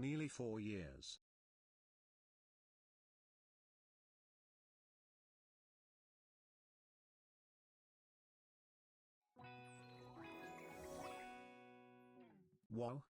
Nearly 4 years. Wow.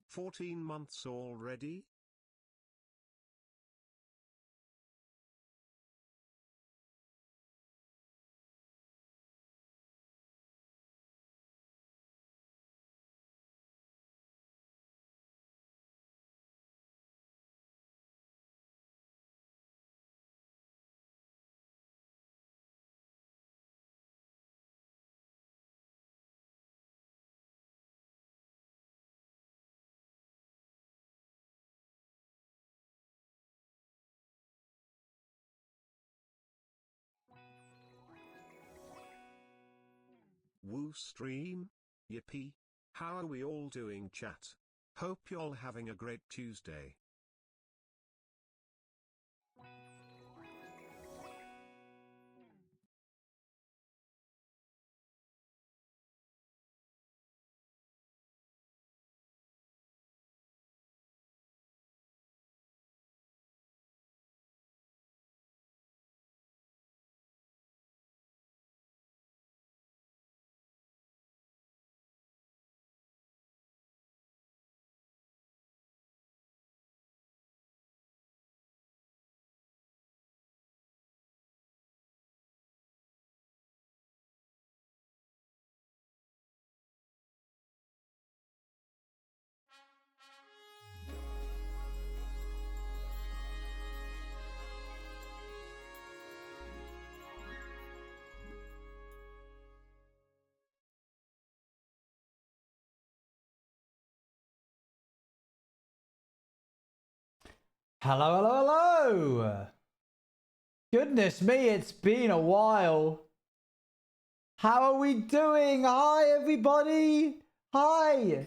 "14 months already?" Woo stream? Yippee. How are we all doing, chat? Hope you're having a great Tuesday. Hello, hello, hello. Goodness me, it's been a while. How are we doing? Hi, everybody. Hi.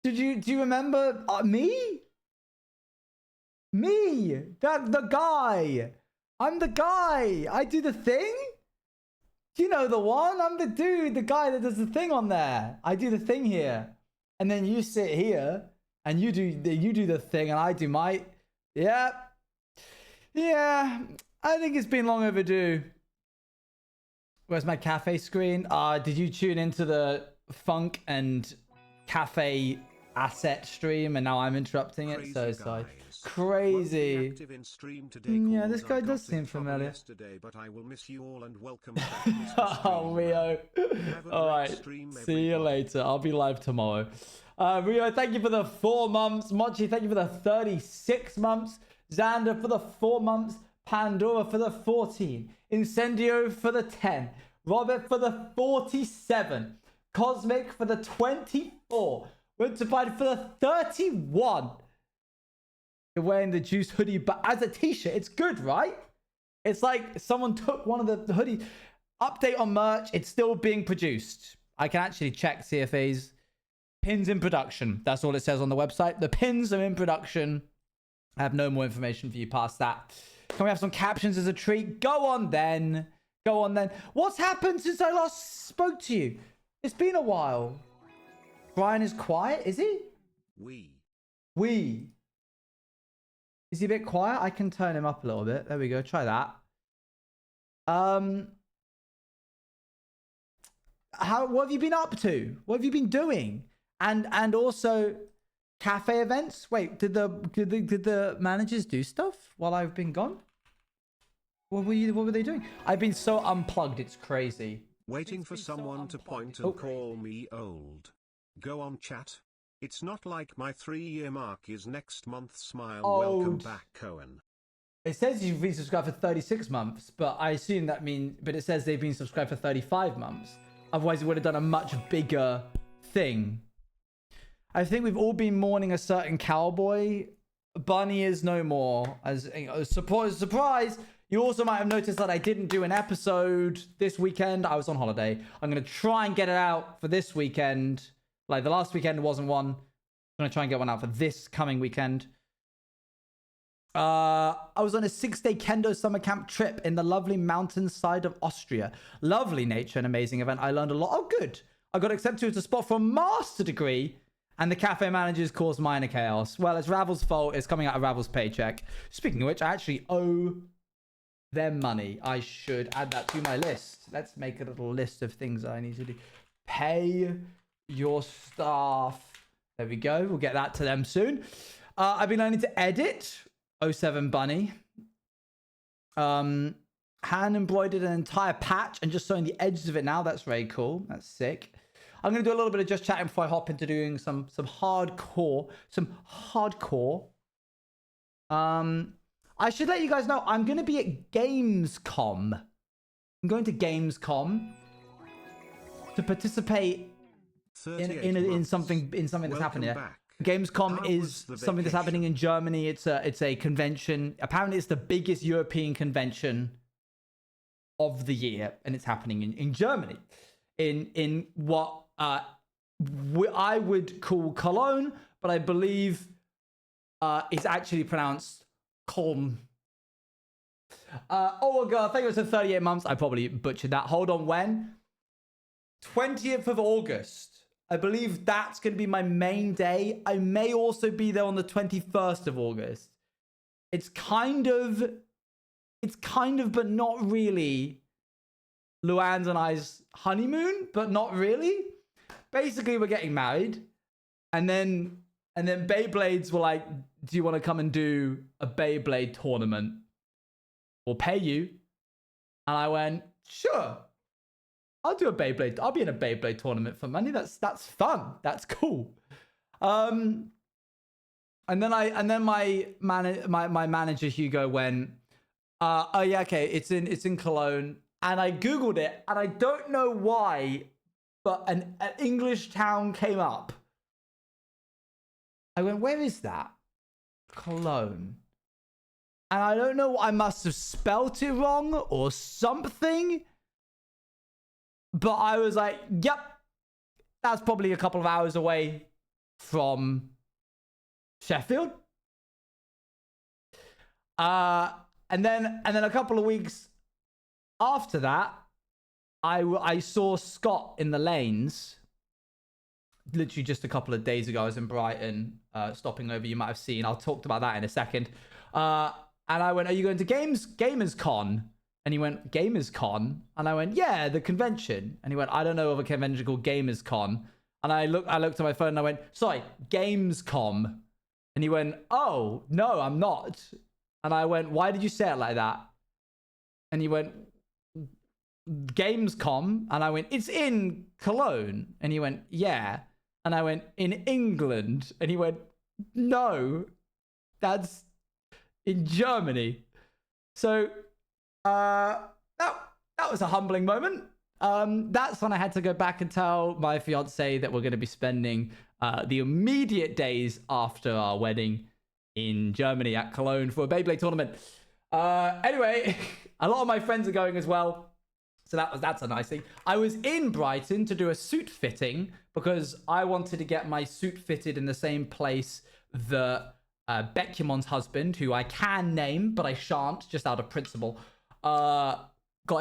Do you remember me? Me, the guy. I'm the guy. I do the thing. Do you know the one? I'm the dude, the guy that does the thing on there. I do the thing here, and then you sit here and you do the thing, and I do my. Yeah. Yeah. I think it's been long overdue. Where's my cafe screen? Did you tune into the funk and cafe asset stream and now I'm interrupting it? So sorry. Crazy. Yeah, this guy does seem familiar. But I will miss you all and welcome back. Oh, Rio. All right. See you later. I'll be live tomorrow. Rio, thank you for the 4 months. Mochi, thank you for the 36 months. Xander for the 4 months. Pandora for the 14. Incendio for the 10. Robert for the 47. Cosmic for the 24. Winterpine for the 31. You're wearing the Juice hoodie, but as a t-shirt, it's good, right? It's like someone took one of the hoodies. Update on merch. It's still being produced. I can actually check CFA's pins in production. That's all it says on the website. The pins are in production. I have no more information for you past that. Can we have some captions as a treat? Go on then. Go on then. What's happened since I last spoke to you? It's been a while. Brian is quiet, is he? We. Is he a bit quiet? I can turn him up a little bit. There we go. Try that. What have you been up to? What have you been doing? And also cafe events? Wait, did the managers do stuff while I've been gone? What were they doing? I've been so unplugged, it's crazy. Waiting for someone to point and call me old. Go on, chat. It's not like my 3-year mark is next month. Smile. Old. Welcome back, Owen. It says you've been subscribed for 36 months, but I assume that means, but it says they've been subscribed for 35 months. Otherwise, it would have done a much bigger thing. I think we've all been mourning a certain cowboy. Bunny is no more. As surprise, You also might have noticed that I didn't do an episode this weekend. I was on holiday. I'm going to try and get it out for this weekend. Like the last weekend wasn't one. I'm going to try and get one out for this coming weekend. I was on a 6-day kendo summer camp trip in the lovely mountainside of Austria. Lovely nature and amazing event. I learned a lot. Oh, good. I got accepted to a spot for a master degree, and the cafe managers caused minor chaos. Well, it's Ravel's fault. It's coming out of Ravel's paycheck. Speaking of which, I actually owe them money. I should add that to my list. Let's make a little list of things that I need to do. Pay your staff. There we go. We'll get that to them soon. I've been learning to edit. 07 Bunny. Hand embroidered an entire patch and just sewing the edges of it now. That's very cool. That's sick. I'm going to do a little bit of just chatting before I hop into doing some hardcore. I should let you guys know I'm going to be at Gamescom. I'm going to Gamescom to participate in something that's happening there. Gamescom is something that's happening in Germany. It's a convention. Apparently, it's the biggest European convention of the year, and it's happening in Germany, in what I would call Cologne, but I believe it's actually pronounced Colm. Oh god, I think it was in 38 months. I probably butchered that. Hold on, when? 20th of August. I believe that's going to be my main day. I may also be there on the 21st of August. It's kind of, but not really Luann's and I's honeymoon, but not really. Basically, we're getting married. And then Beyblades were like, do you want to come and do a Beyblade tournament? We'll pay you. And I went, sure. I'll do a Beyblade. I'll be in a Beyblade tournament for money. That's fun. That's cool. And then my manager Hugo went, oh yeah, okay, it's in Cologne. And I Googled it, and I don't know why, but an English town came up. I went, where is that? Cologne. And I don't know, I must have spelt it wrong or something. But I was like, yep, that's probably a couple of hours away from Sheffield. And then a couple of weeks after that, I saw Scott in the lanes. Literally just a couple of days ago, I was in Brighton, stopping over. You might have seen. I'll talk about that in a second. And I went, are you going to Gamers Con? And he went, Gamers Con? And I went, yeah, the convention. And he went, I don't know of a convention called Gamers Con. And I looked at my phone and I went, sorry, Gamescom. And he went, oh, no, I'm not. And I went, why did you say it like that? And he went, Gamescom. And I went, it's in Cologne. And he went, yeah. And I went, in England. And he went, no, that's in Germany. So that was a humbling moment. That's when I had to go back and tell my fiance that we're going to be spending the immediate days after our wedding in Germany at Cologne for a Beyblade tournament. Anyway, a lot of my friends are going as well. So that's a nice thing. I was in Brighton to do a suit fitting because I wanted to get my suit fitted in the same place that Beckyamon's husband, who I can name, but I shan't, just out of principle, got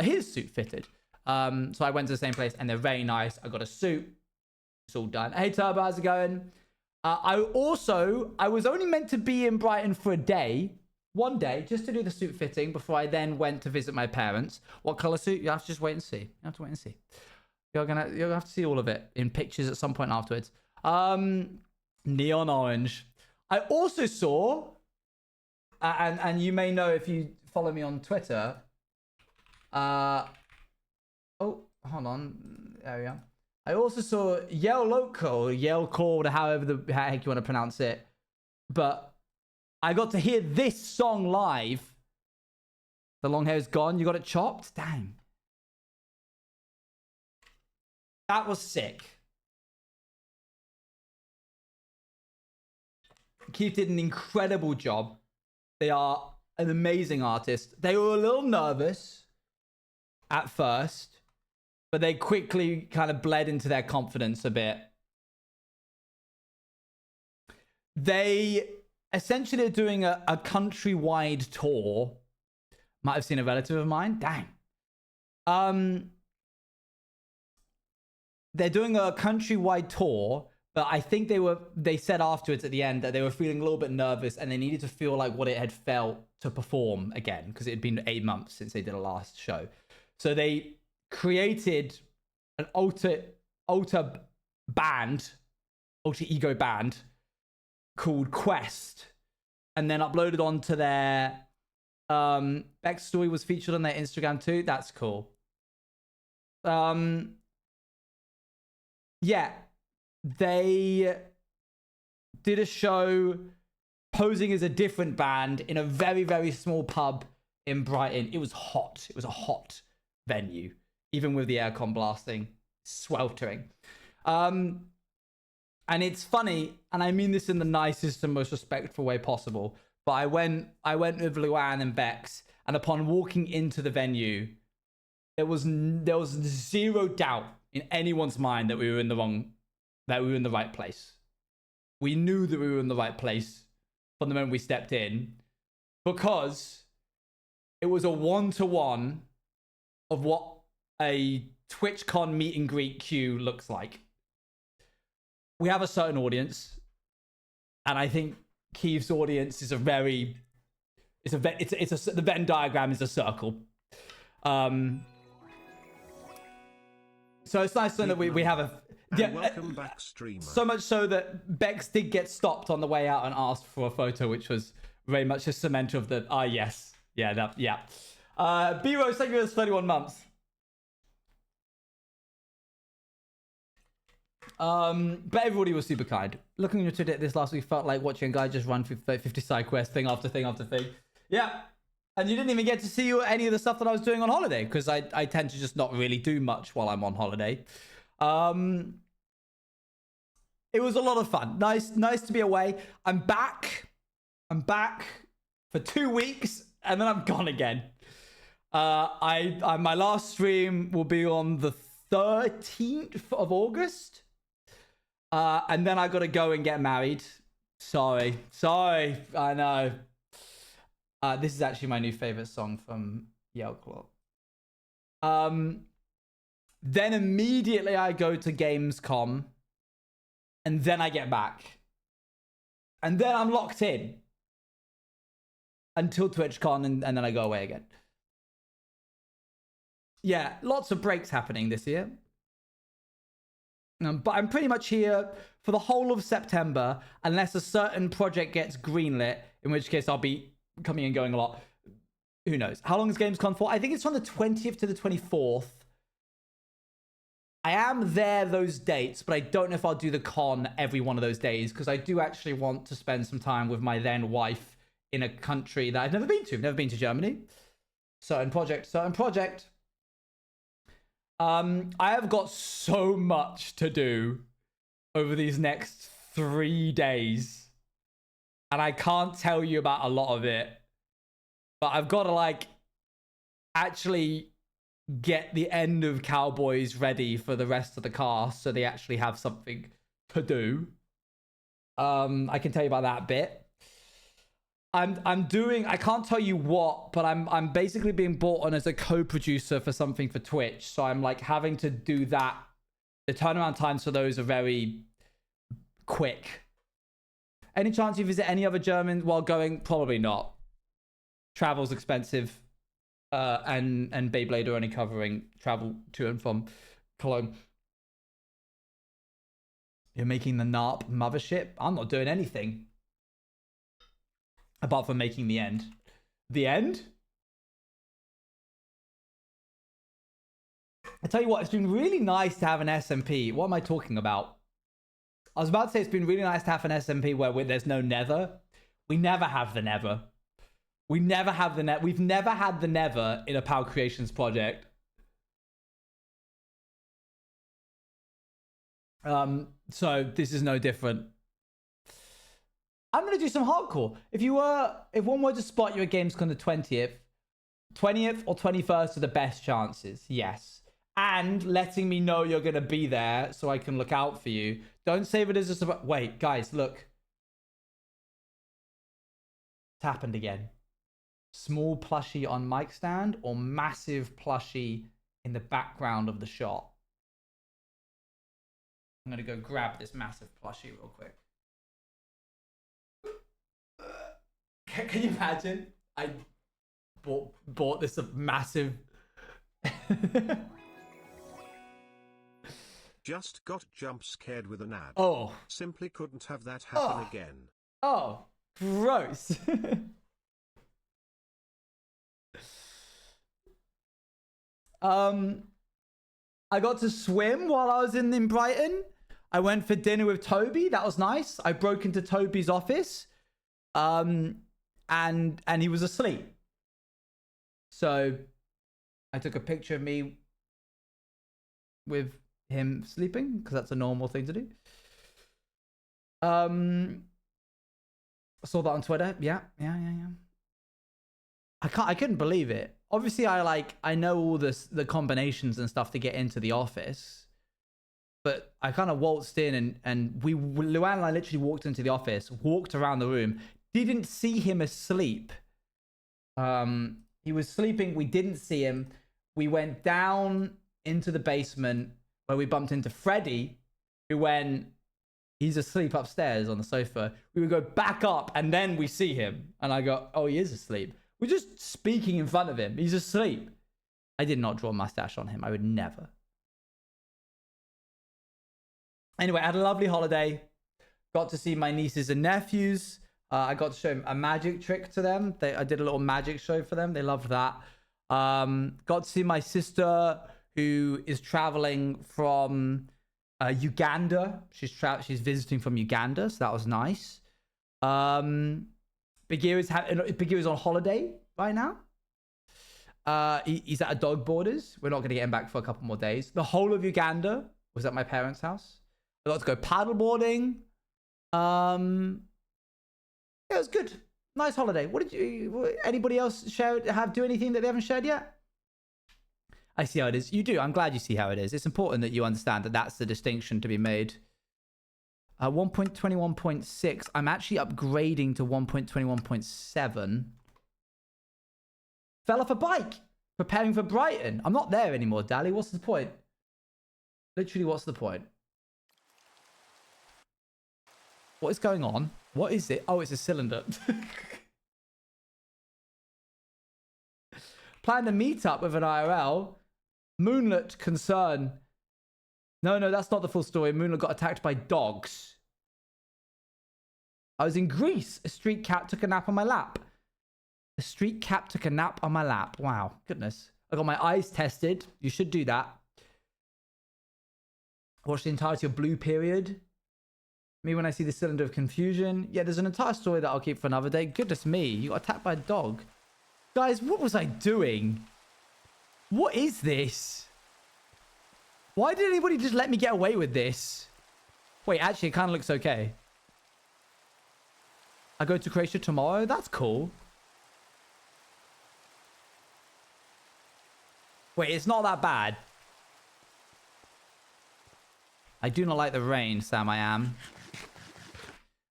his suit fitted. So I went to the same place and they're very nice. I got a suit. It's all done. Hey Turbo, how's it going? I was only meant to be in Brighton for one day, just to do the suit fitting before I then went to visit my parents. What color suit? You have to just wait and see. You have to wait and see. You'll have to see all of it in pictures at some point afterwards. Neon orange. I also saw, and you may know if you follow me on Twitter. Oh, hold on. There we are. I also saw Yale Local, however the heck you want to pronounce it. But I got to hear this song live. The long hair's gone. You got it chopped? Dang. That was sick. Keith did an incredible job. They are an amazing artist. They were a little nervous at first, but they quickly kind of bled into their confidence a bit. They essentially are doing a countrywide tour. Might have seen a relative of mine. Dang. They're doing a countrywide tour, but I think they said afterwards at the end that they were feeling a little bit nervous and they needed to feel like what it had felt to perform again, because it had been 8 months since they did a last show. So they created an alter ego band called Quest, and then uploaded onto their Beck's story was featured on their Instagram too. That's cool. Yeah, they did a show posing as a different band in a very, very small pub in Brighton. It was hot. It was a hot venue, even with the aircon blasting, sweltering. And it's funny, and I mean this in the nicest and most respectful way possible, but I went with Luann and Bex, and upon walking into the venue, there was zero doubt in anyone's mind that we were in the right place. We knew that we were in the right place from the moment we stepped in, because it was a 1-to-1 of what a TwitchCon meet and greet queue looks like. We have a certain audience, and I think Keith's audience is the Venn diagram is a circle. So it's nice to know that we have a... Yeah, welcome back, streamer. So much so that Bex did get stopped on the way out and asked for a photo, which was very much a cement of the... yes. Yeah, yeah. B-Rose, thank you for 31 months. But everybody was super kind. Looking at your Twitter this last week felt like watching a guy just run through 50 side quests, thing after thing after thing. Yeah. And you didn't even get to see any of the stuff that I was doing on holiday, because I tend to just not really do much while I'm on holiday. It was a lot of fun. Nice to be away. I'm back for 2 weeks, and then I'm gone again. My last stream will be on the 13th of August. And then I gotta go and get married. Sorry, I know. This is actually my new favorite song from Yell Clock. Then immediately I go to Gamescom, and then I get back, and then I'm locked in until TwitchCon, and then I go away again. Yeah, lots of breaks happening this year. But I'm pretty much here for the whole of September, unless a certain project gets greenlit, in which case I'll be coming and going a lot. Who knows? How long is Gamescom for? I think it's from the 20th to the 24th. I am there those dates, but I don't know if I'll do the con every one of those days, because I do actually want to spend some time with my then wife in a country that I've never been to. I've never been to Germany. Certain project. I have got so much to do over these next 3 days, and I can't tell you about a lot of it, but I've got to actually get the end of Cowboys ready for the rest of the cast, so they actually have something to do. I can tell you about that bit. I'm doing, I can't tell you what, but I'm basically being brought on as a co-producer for something for Twitch. So I'm having to do that. The turnaround times for those are very quick. Any chance you visit any other Germans while going? Probably not. Travel's expensive. And Beyblade are only covering travel to and from Cologne. You're making the NARP mothership? I'm not doing anything. Apart from making the end. The end? I tell you what, it's been really nice to have an SMP. What am I talking about? I was about to say it's been really nice to have an SMP where there's no nether. We never have the nether. We never have the net. We've never had the nether in a Power Creations project. So this is no different. I'm gonna do some hardcore. If one were to spot you at Gamescom the 20th or 21st are the best chances. Yes. And letting me know you're gonna be there so I can look out for you. Don't save it as a surprise. Wait, guys, look. It's happened again. Small plushie on mic stand or massive plushie in the background of the shot. I'm gonna go grab this massive plushie real quick. Can you imagine? I bought this massive. Just got jump scared with an ad. Oh. Simply couldn't have that happen again. Oh, gross. I got to swim while I was in Brighton. I went for dinner with Toby. That was nice. I broke into Toby's office. And he was asleep. So I took a picture of me with him sleeping because that's a normal thing to do. I saw that on Twitter. Yeah. I couldn't believe it. Obviously, I know all the combinations and stuff to get into the office, but I kind of waltzed in and Luann and I literally walked into the office, walked around the room, didn't see him asleep. He was sleeping. We didn't see him. We went down into the basement where we bumped into Freddie, who went, he's asleep upstairs on the sofa. We would go back up and then we see him. And I go, oh, he is asleep. We're just speaking in front of him. He's asleep. I did not draw a mustache on him. I would never. Anyway, I had a lovely holiday. Got to see my nieces and nephews. I got to show a magic trick to them. I did a little magic show for them. They loved that. Got to see my sister who is traveling from Uganda. She's visiting from Uganda, so that was nice. Big Ear is on holiday right now. He's at a dog borders. We're not going to get him back for a couple more days. The whole of Uganda was at my parents' house. I got to go paddleboarding. It was good. Nice holiday. Anybody else do anything that they haven't shared yet? I see how it is. You do. I'm glad you see how it is. It's important that you understand that that's the distinction to be made. 1.21.6. I'm actually upgrading to 1.21.7. Fell off a bike. Preparing for Brighton. I'm not there anymore, Dally. What's the point? Literally, what's the point? What is going on? What is it? Oh, it's a cylinder. Plan to meet up with an IRL. Moonlit concern. No, that's not the full story. Moonlit got attacked by dogs. I was in Greece. A street cat took a nap on my lap. A street cat took a nap on my lap. Wow. Goodness. I got my eyes tested. You should do that. Watch the entirety of Blue Period. Me when I see the Cylinder of Confusion. Yeah, there's an entire story that I'll keep for another day. Goodness me. You got attacked by a dog. Guys, what was I doing? What is this? Why did anybody just let me get away with this? Wait, actually, it kind of looks okay. I go to Croatia tomorrow? That's cool. Wait, it's not that bad. I do not like the rain, Sam, I am.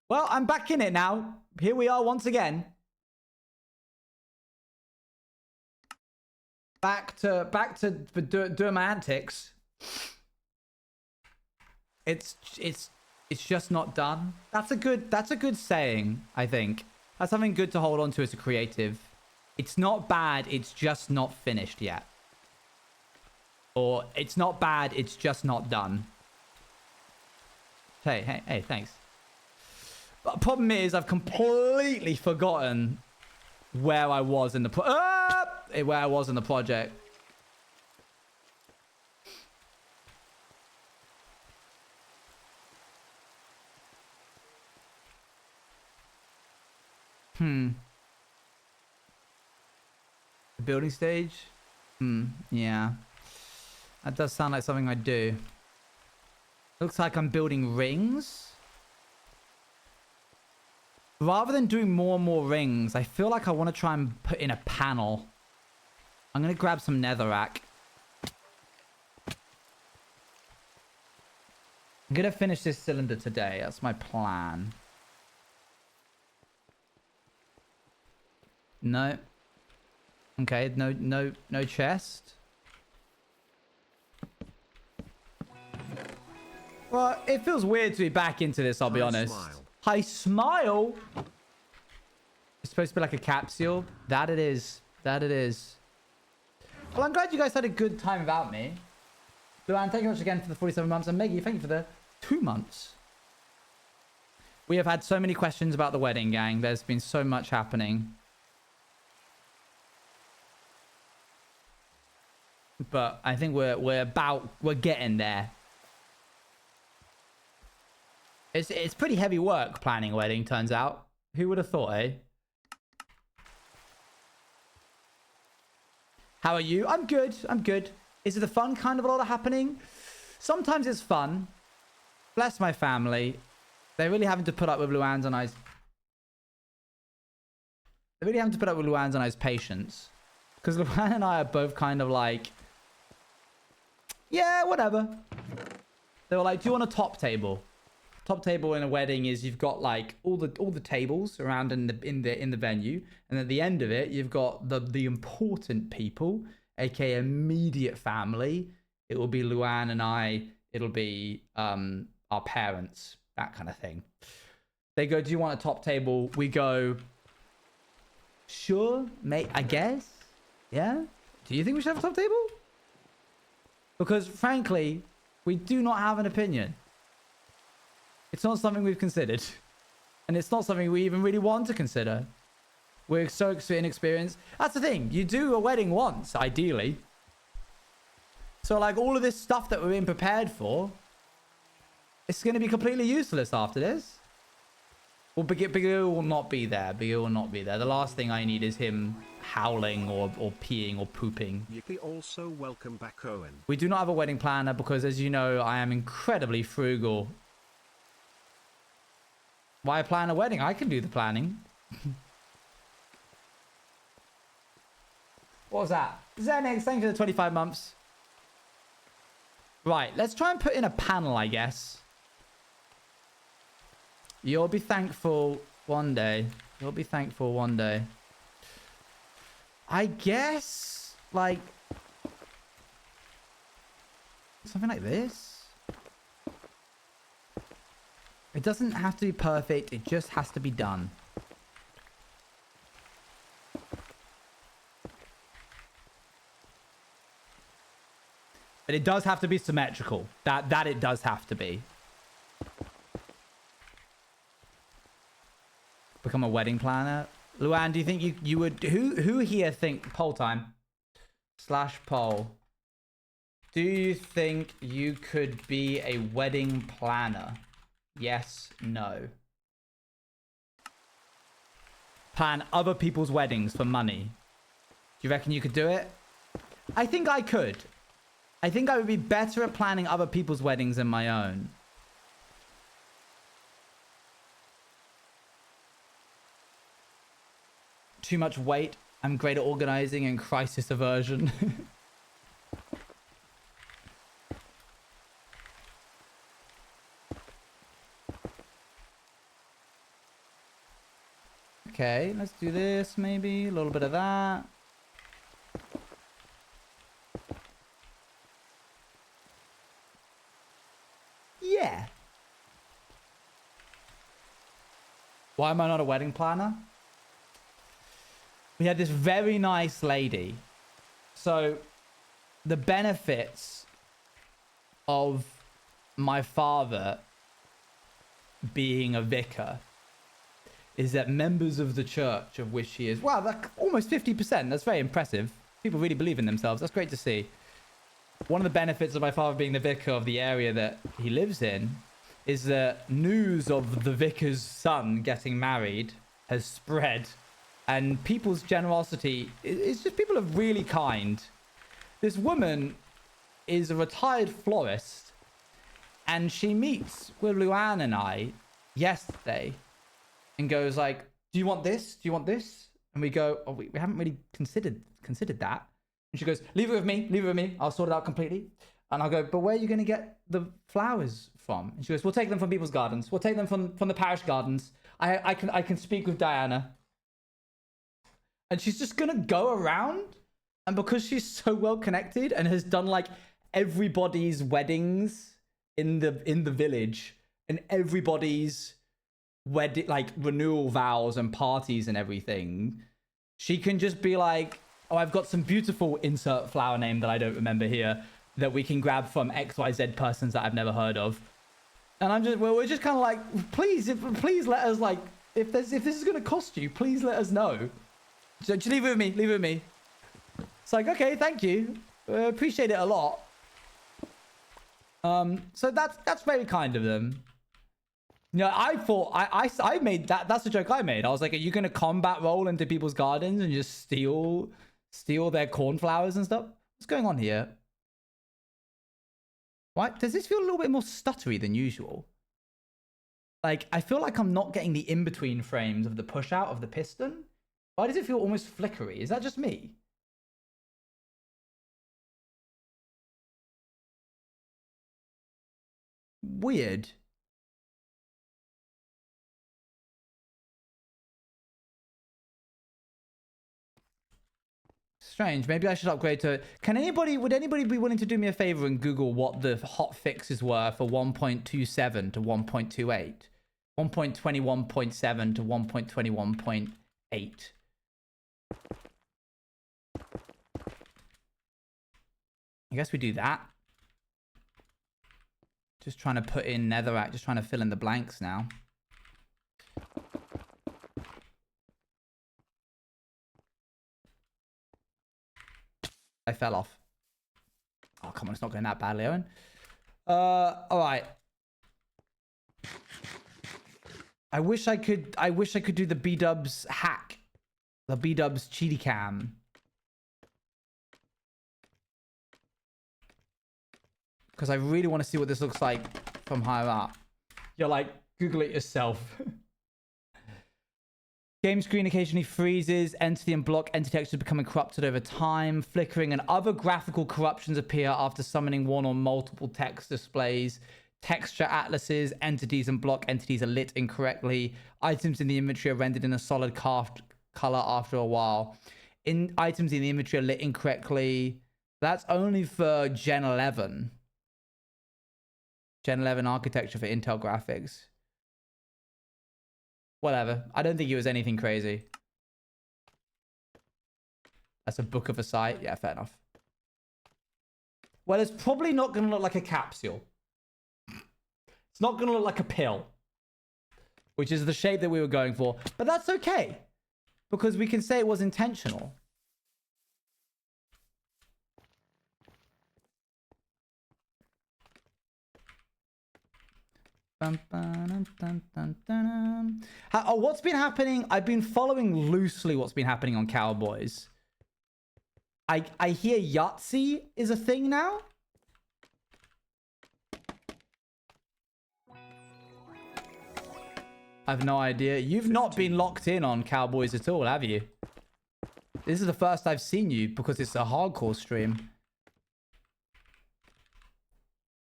Well, I'm back in it now. Here we are once again. Back to doing my antics. It's just not done. That's a good saying, I think. That's something good to hold on to as a creative. It's not bad, it's just not finished yet. Or it's not bad, it's just not done. Hey, thanks. But the problem is I've completely forgotten where I was in the project. The building stage? Yeah. That does sound like something I'd do. Looks like I'm building rings. Rather than doing more and more rings, I feel like I want to try and put in a panel. I'm going to grab some netherrack. I'm going to finish this cylinder today. That's my plan. No. Okay, no chest. Well, it feels weird to be back into this, I'll be honest. Hi, smile. It's supposed to be like a capsule. That it is. That it is. Well, I'm glad you guys had a good time without me. Luan, thank you much again for the 47 months. And Maggie, thank you for the 2 months. We have had so many questions about the wedding, gang. There's been so much happening. But I think we're getting there. It's pretty heavy work planning a wedding, turns out. Who would have thought, eh? How are you? I'm good. I'm good. Is it the fun kind of a lot of happening? Sometimes it's fun. Bless my family. They're really having to put up with Luan's and I's... They're really having to put up with Luan's and I's patience. Because Luan and I are both kind of like... Yeah, whatever. They were like, do you want a top table? Top table in a wedding is you've got like all the tables around in the venue, and at the end of it you've got the important people, aka immediate family. It will be Luan and I. It'll be our parents, that kind of thing. They go, do you want a top table? We go, sure, mate. I guess. Yeah. Do you think we should have a top table? Because frankly, we do not have an opinion. It's not something we've considered. And it's not something we even really want to consider. We're so inexperienced. That's the thing. You do a wedding once, ideally. So like all of this stuff that we're being prepared for, it's going to be completely useless after this. Well, Bigger will not be there. Bigger will not be there. The last thing I need is him howling or peeing or pooping. Yippee, also welcome back, Owen. We do not have a wedding planner because, as you know, I am incredibly frugal. Why plan a wedding? I can do the planning. What was that? Zenix, thank you for the 25 months. Right, let's try and put in a panel, I guess. You'll be thankful one day. You'll be thankful one day. I guess, like... something like this. It doesn't have to be perfect. It just has to be done. But it does have to be symmetrical. That it does have to be. Become a wedding planner. Luan, do you think you would... Who here think... Poll time. /poll. Do you think you could be a wedding planner? Yes, no. Plan other people's weddings for money. Do you reckon you could do it? I think I could. I think I would be better at planning other people's weddings than my own. Too much weight. I'm great at organizing and crisis aversion. Okay, let's do this maybe. A little bit of that. Yeah. Why am I not a wedding planner? We had this very nice lady. So the benefits of my father being a vicar is that members of the church of which he is, wow, that's almost 50%. That's very impressive. People really believe in themselves. That's great to see. One of the benefits of my father being the vicar of the area that he lives in is that news of the vicar's son getting married has spread, and people's generosity is just, people are really kind. This woman is a retired florist, and she meets with Luan and I yesterday. and goes like, do you want this? Do you want this? And we go, oh, we haven't really considered that. And she goes, leave it with me. Leave it with me. I'll sort it out completely. And I'll go, but where are you going to get the flowers from? And she goes, we'll take them from people's gardens. We'll take them from the parish gardens. I can speak with Diana. And she's just going to go around. And because she's so well connected and has done like everybody's weddings in the village and everybody's like renewal vows and parties and everything, she can just be like, oh, I've got some beautiful insert flower name that I don't remember here that we can grab from XYZ persons that I've never heard of. And we're just kind of like, please let us, like, if this is going to cost you, please let us know. Just leave it with me. Leave it with me. It's like, okay, thank you. Appreciate it a lot. So that's very kind of them. You know, I thought I made that. That's the joke I made. I was like, are you going to combat roll into people's gardens and just steal their cornflowers and stuff? What's going on here? Why does this feel a little bit more stuttery than usual? Like, I feel like I'm not getting the in-between frames of the push out of the piston. Why does it feel almost flickery? Is that just me? Weird. Strange. Maybe I should upgrade to... Would anybody be willing to do me a favor and Google what the hot fixes were for 1.27 to 1.28? 1.21.7 to 1.21.8. I guess we do that. Just trying to put in netherrack, just trying to fill in the blanks now. I fell off. Oh, come on, it's not going that badly, Owen. All right. I wish I could do the B-dubs hack. The B-dubs cheaty cam. Because I really want to see what this looks like from higher up. You're like, Google it yourself. Game screen occasionally freezes. Entity and block entity textures becoming corrupted over time. Flickering and other graphical corruptions appear after summoning one or multiple text displays. Texture atlases, entities and block entities are lit incorrectly. Items in the inventory are rendered in a solid carved color after a while. Items in the inventory are lit incorrectly. That's only for Gen 11. Gen 11 architecture for Intel graphics. Whatever. I don't think it was anything crazy. That's a book of a site. Yeah, fair enough. Well, it's probably not going to look like a capsule. It's not going to look like a pill. Which is the shape that we were going for. But that's okay. Because we can say it was intentional. What's been happening? I've been following loosely what's been happening on Cowboys. I hear Yahtzee is a thing now. I have no idea. You've not been locked in on Cowboys at all, have you? This is the first I've seen you because it's a hardcore stream.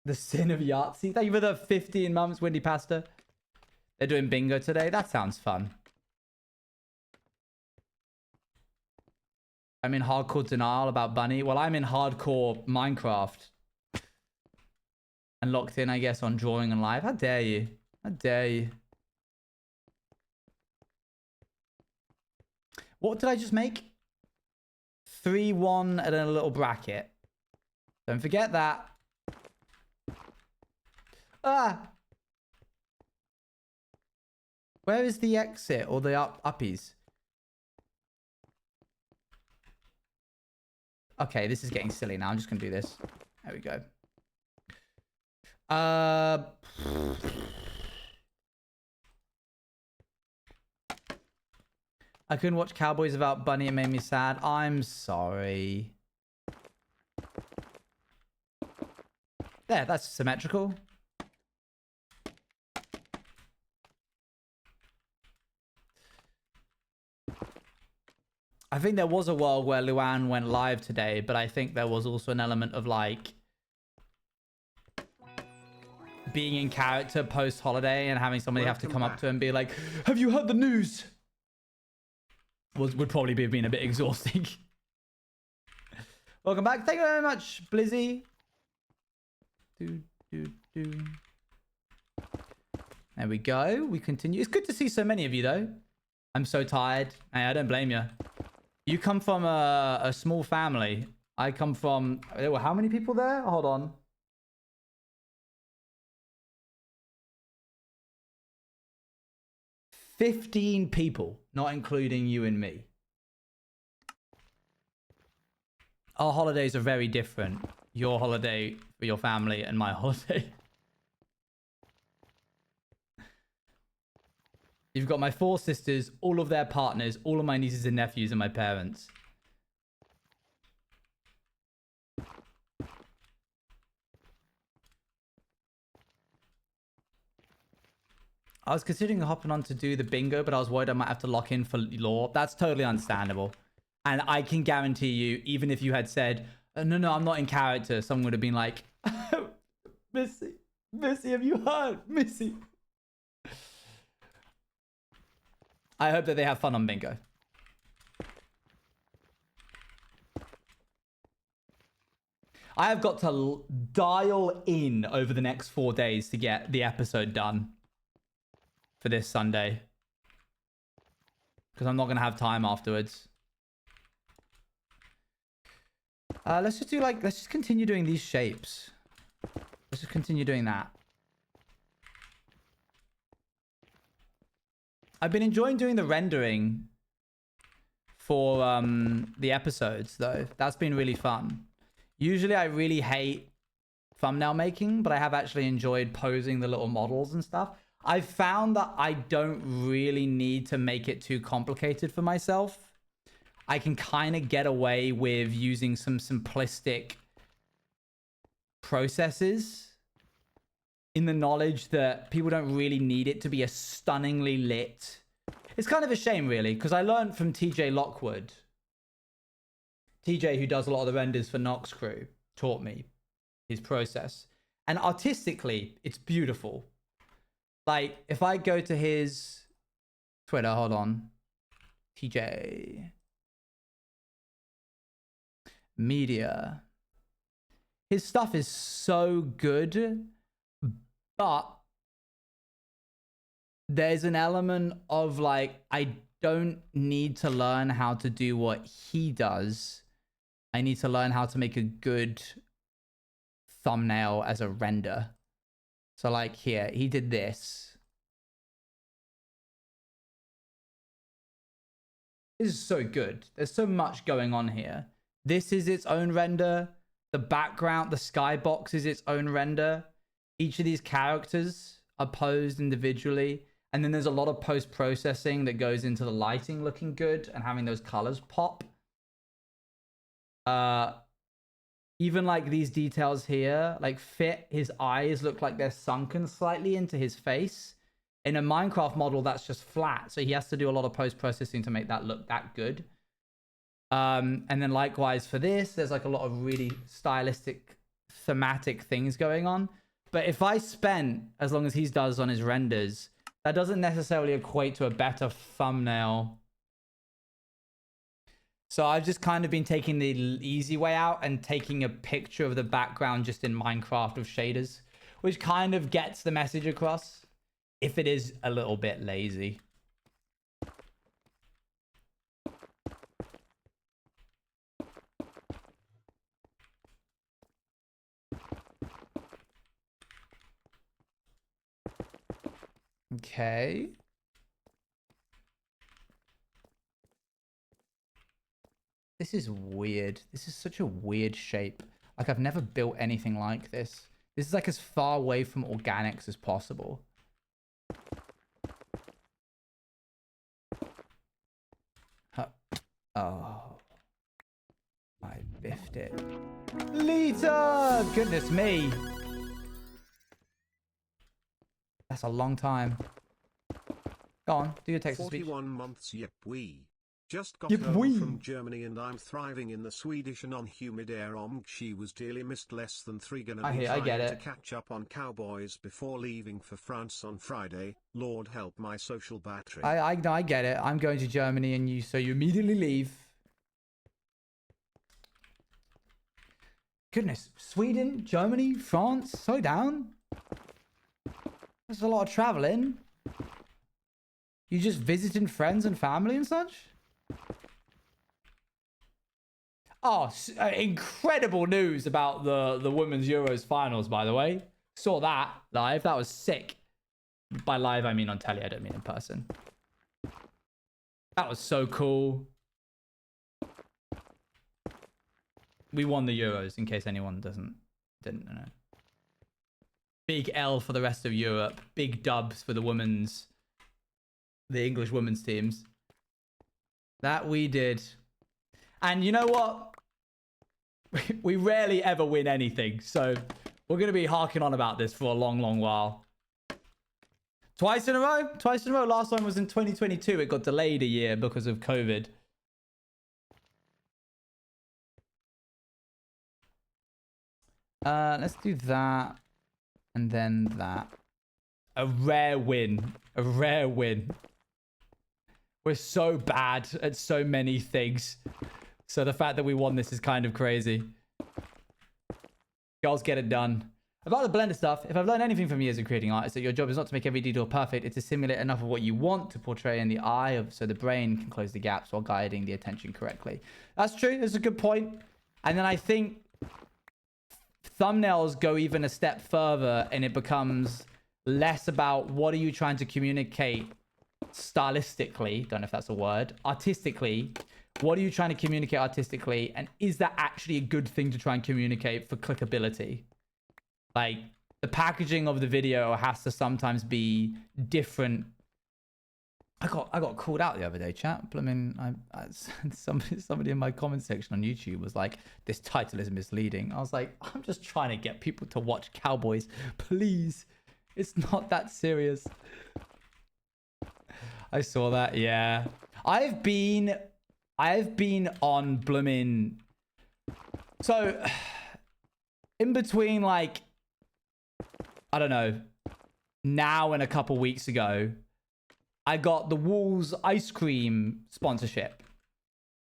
The sin of Yahtzee. Thank you for the 15 months, Windy Pasta. They're doing bingo today. That sounds fun. I'm in hardcore denial about Bunny. Well, I'm in hardcore Minecraft. And locked in, I guess, on drawing and live. How dare you? How dare you? What did I just make? 3-1 and a little bracket. Don't forget that. Ah! Where is the exit or the uppies? Okay, this is getting silly now. I'm just gonna do this. There we go. I couldn't watch Cowboys without Bunny. It made me sad. I'm sorry. There, that's symmetrical. I think there was a world where Luan went live today, but I think there was also an element of like being in character post-holiday and having somebody have to come up to him and be like, have you heard the news? Would probably be being a bit exhausting. Welcome back. Thank you very much, Blizzy. There we go. We continue. It's good to see so many of you, though. I'm so tired. Hey, I don't blame you. You come from a small family. I come from... How many people there? Hold on. $15 people, not including you and me. Our holidays are very different. Your holiday for your family and my holiday. You've got my 4 sisters, all of their partners, all of my nieces and nephews, and my parents. I was considering hopping on to do the bingo, but I was worried I might have to lock in for law. That's totally understandable. And I can guarantee you, even if you had said, no, I'm not in character, someone would have been like, Missy, have you heard? Missy. I hope that they have fun on bingo. I have got to dial in over the next 4 days to get the episode done for this Sunday. Because I'm not going to have time afterwards. Let's just continue doing these shapes. Let's just continue doing that. I've been enjoying doing the rendering for the episodes, though. That's been really fun. Usually I really hate thumbnail making, but I have actually enjoyed posing the little models and stuff. I've found that I don't really need to make it too complicated for myself. I can kind of get away with using some simplistic processes in the knowledge that people don't really need it to be a stunningly lit. It's kind of a shame, really, because I learned from TJ Lockwood. TJ, who does a lot of the renders for Nox Crew, taught me his process. And artistically, it's beautiful. Like, if I go to his Twitter, hold on. TJ Media. His stuff is so good, but there's an element of like, I don't need to learn how to do what he does. I need to learn how to make a good thumbnail as a render. So like here, he did this. This is so good. There's so much going on here. This is its own render. The background, the skybox is its own render. Each of these characters are posed individually. And then there's a lot of post-processing that goes into the lighting looking good and having those colors pop. Even like these details here, like fit, his eyes look like they're sunken slightly into his face. In a Minecraft model, that's just flat. So he has to do a lot of post-processing to make that look that good. And then likewise for this, there's like a lot of really stylistic, thematic things going on. But if I spent as long as he does on his renders, that doesn't necessarily equate to a better thumbnail. So I've just kind of been taking the easy way out and taking a picture of the background just in Minecraft with shaders, which kind of gets the message across, if it is a little bit lazy. Okay. This is weird. This is such a weird shape. Like, I've never built anything like this. This is like as far away from organics as possible. Oh. I biffed it. Lita! Goodness me. That's a long time. Go on, do your text to speech. 41 months, yep, we. Just got Yep, home we. from Germany and I'm thriving in the Swedish and non-humid air. She was dearly missed. Less than 3 gonna be I get trying to it. catch up on Cowboys before leaving for France on Friday. Lord help my social battery. I get it. I'm going to Germany and you immediately leave. Goodness, Sweden, Germany, France, so down. There's a lot of traveling. You just visiting friends and family and such? Oh, incredible news about the Women's Euros finals, by the way. Saw that live. That was sick. By live, I mean on telly. I don't mean in person. That was so cool. We won the Euros, in case anyone didn't know. Big L for the rest of Europe. Big dubs for the English women's teams. That we did. And you know what? We rarely ever win anything. So we're going to be harking on about this for a long, long while. Twice in a row. Twice in a row. Last one was in 2022. It got delayed a year because of COVID. Let's do that. And then that. A rare win. A rare win. We're so bad at so many things. So the fact that we won this is kind of crazy. Girls, get it done. About the Blender stuff, if I've learned anything from years of creating art, it's that your job is not to make every detail perfect. It's to simulate enough of what you want to portray in the eye of, so the brain can close the gaps while guiding the attention correctly. That's true. That's a good point. And then I think thumbnails go even a step further and it becomes less about what are you trying to communicate stylistically, don't know if that's a word, artistically. What are you trying to communicate artistically? And is that actually a good thing to try and communicate for clickability? Like, the packaging of the video has to sometimes be different. I got called out the other day, chat. I mean, somebody in my comment section on YouTube was like, this title is misleading. I was like, I'm just trying to get people to watch Cowboys. Please. It's not that serious. I saw that, yeah. I've been on bloomin'... So, in between, like, I don't know, now and a couple weeks ago, I got the Wolves ice cream sponsorship,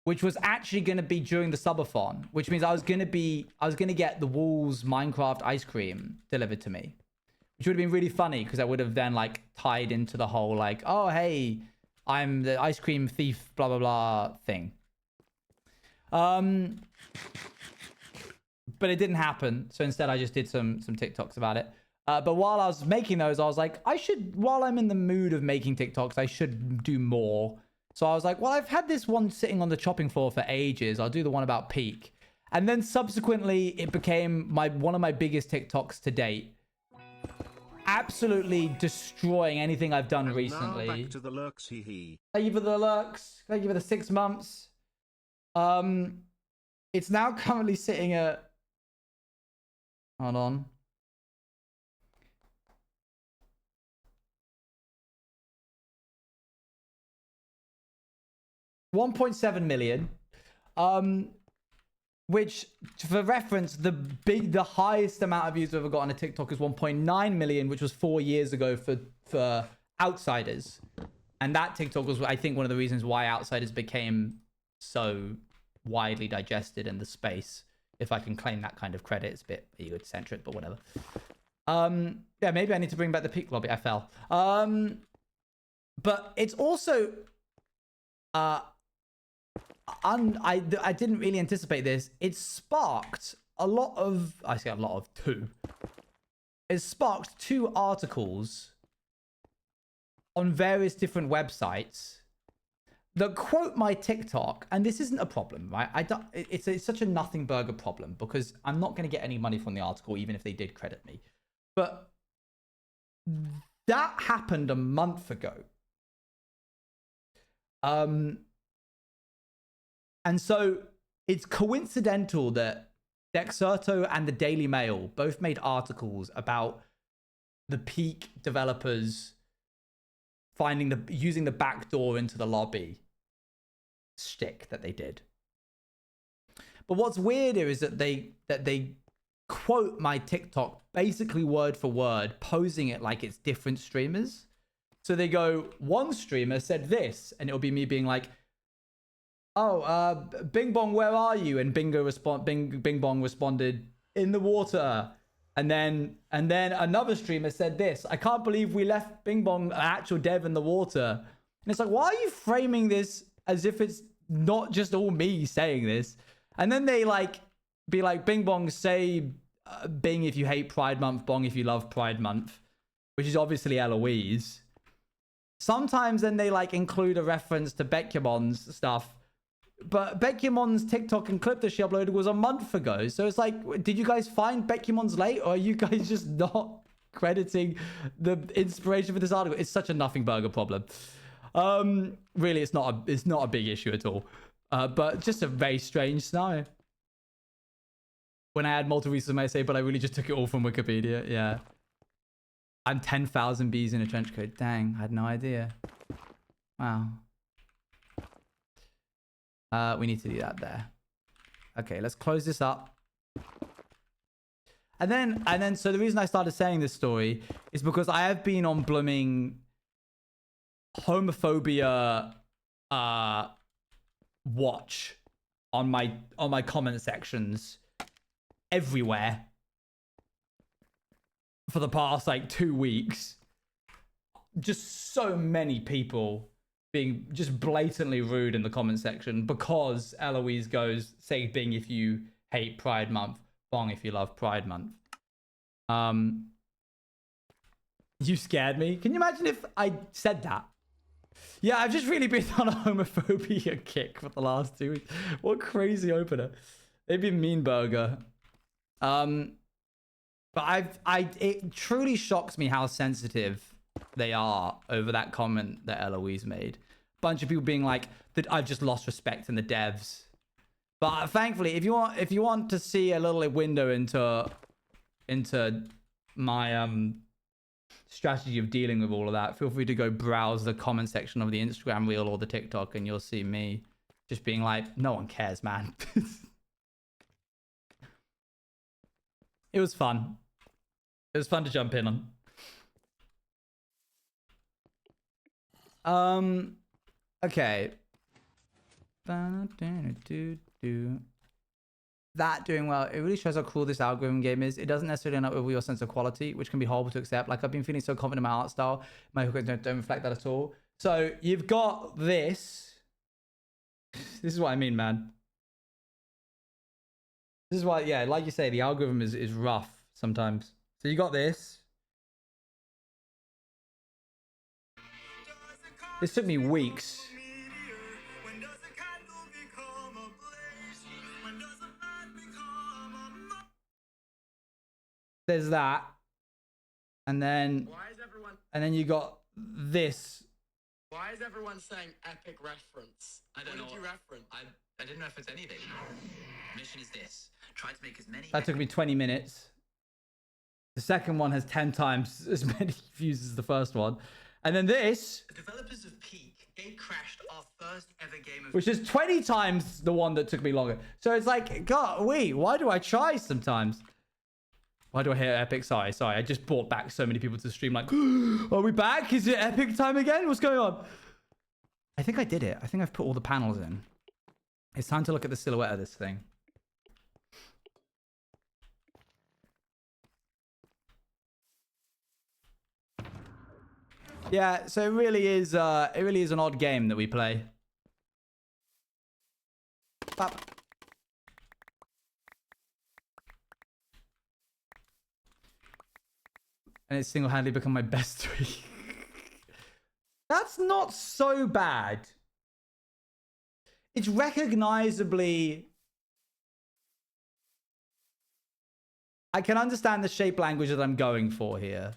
which was actually going to be during the subathon, which means I was going to get the Wolves Minecraft ice cream delivered to me, which would have been really funny because I would have then like tied into the whole like, oh, hey, I'm the ice cream thief, blah, blah, blah thing. But it didn't happen. So instead I just did some TikToks about it. But while I was making those, I was like, while I'm in the mood of making TikToks, I should do more. So I was like, well, I've had this one sitting on the chopping floor for ages. I'll do the one about Peak. And then subsequently, it became one of my biggest TikToks to date. Absolutely destroying anything I've done recently. Now back to the lurks, hee hee. Thank you for the lurks. Thank you for the 6 months. It's now currently sitting at... Hold on. 1.7 million, which for reference, the highest amount of views we've ever got on a TikTok is 1.9 million, which was 4 years ago for Outsiders. And that TikTok was, I think, one of the reasons why Outsiders became so widely digested in the space. If I can claim that kind of credit, it's a bit egocentric, but whatever. Yeah, maybe I need to bring back the Peak lobby. I fell. But it's also I didn't really anticipate this. It sparked a lot of, I say a lot of, two. It sparked 2 articles on various different websites that quote my TikTok, and this isn't a problem, right? It's such a nothing burger problem because I'm not going to get any money from the article, even if they did credit me. But that happened a month ago. And so it's coincidental that Dexerto and the Daily Mail both made articles about the Peak developers using the back door into the lobby shtick that they did. But what's weirder is that they quote my TikTok basically word for word, posing it like it's different streamers. So they go, one streamer said this, and it'll be me being like, oh, Bing Bong, where are you? And Bing Bong responded, in the water. And then another streamer said this, I can't believe we left Bing Bong, an actual dev, in the water. And it's like, why are you framing this as if it's not just all me saying this? And then they like be like, Bing Bong, say Bing if you hate Pride Month, Bong if you love Pride Month, which is obviously Eloise. Sometimes then they like include a reference to Beckiamon's stuff, but Beckiamon's TikTok and clip that she uploaded was a month ago. So it's like, did you guys find Beckiamon's late, or are you guys just not crediting the inspiration for this article? It's such a nothing burger problem. Really, it's not a big issue at all. But just a very strange scenario. When I had multiple reasons, I might say, but I really just took it all from Wikipedia. Yeah. I'm 10,000 bees in a trench coat. Dang, I had no idea. Wow. We need to do that there. Okay, let's close this up. And then, so the reason I started saying this story is because I have been on blooming homophobia watch on my comment sections everywhere for the past like 2 weeks. Just so many people being just blatantly rude in the comment section because Eloise goes, say Bing if you hate Pride Month, Bong if you love Pride Month. You scared me. Can you imagine if I said that? Yeah, I've just really been on a homophobia kick for the last 2 weeks. What crazy opener. Maybe Mean Burger. But it truly shocks me how sensitive they are over that comment that Eloise made. Bunch of people being like that I've just lost respect in the devs. But thankfully, if you want to see a little window into my strategy of dealing with all of that, feel free to go browse the comment section of the Instagram reel or the TikTok, and you'll see me just being like, no one cares, man. It was fun. It was fun to jump in on. Okay. That doing well. It really shows how cruel this algorithm game is. It doesn't necessarily end up with your sense of quality, which can be horrible to accept. Like, I've been feeling so confident in my art style. My hookers don't reflect that at all. So you've got this. This is what I mean, man. This is why, yeah, like you say, the algorithm is rough sometimes. So you got this. This took me weeks. There's that. And then you got this. Why is everyone saying epic reference? I don't know. What did you reference? I didn't reference anything. Mission is this. Try to make as many... That took me 20 minutes. The second one has 10 times as many views as the first one. And then this... The developers of Peak gate crashed our first ever game of... Which is 20 times the one that took me longer. So it's like, God, why do I try sometimes? Why do I hear epic? Sorry. I just brought back so many people to the stream like, are we back? Is it epic time again? What's going on? I think I did it. I think I've put all the panels in. It's time to look at the silhouette of this thing. Yeah, so it really is an odd game that we play. Bop. And it's single-handedly become my best tweet. That's not so bad. It's recognizably... I can understand the shape language that I'm going for here.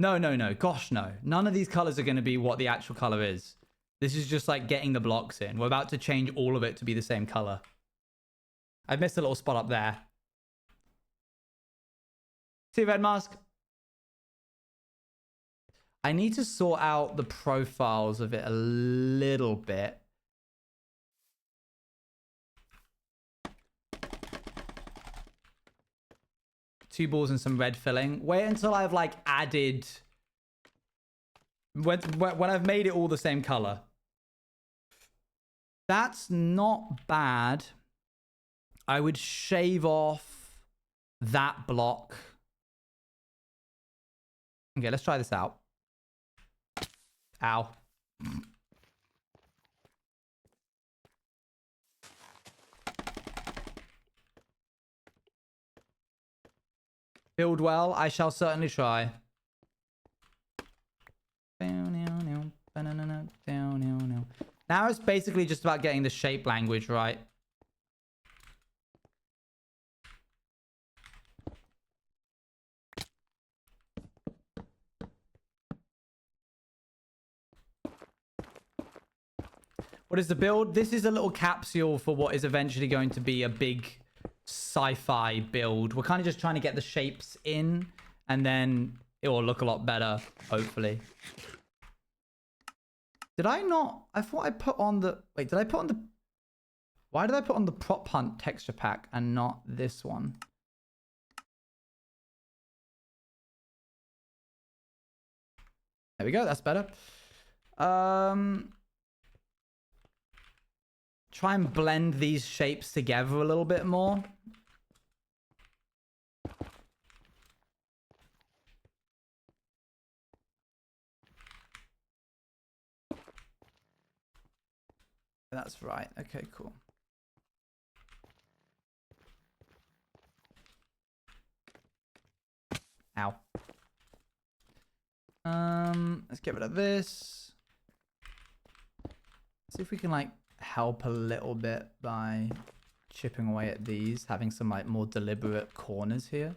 No. Gosh, no. None of these colors are going to be what the actual color is. This is just like getting the blocks in. We're about to change all of it to be the same color. I've missed a little spot up there. See you, Red Mask. I need to sort out the profiles of it a little bit. Two balls and some red filling. Wait until I've like added... When I've made it all the same color. That's not bad. I would shave off that block. Okay, let's try this out. Ow. Build well, I shall certainly try. Now it's basically just about getting the shape language right. What is the build? This is a little capsule for what is eventually going to be a big sci-fi build. We're kind of just trying to get the shapes in, and then it will look a lot better, hopefully. Did I not? I thought I put on the... Wait, did I put on the... Why did I put on the prop hunt texture pack and not this one? There we go. That's better. Try and blend these shapes together a little bit more. That's right. Okay, cool. Ow. Let's get rid of this. See if we can like help a little bit by chipping away at these, having some like more deliberate corners here.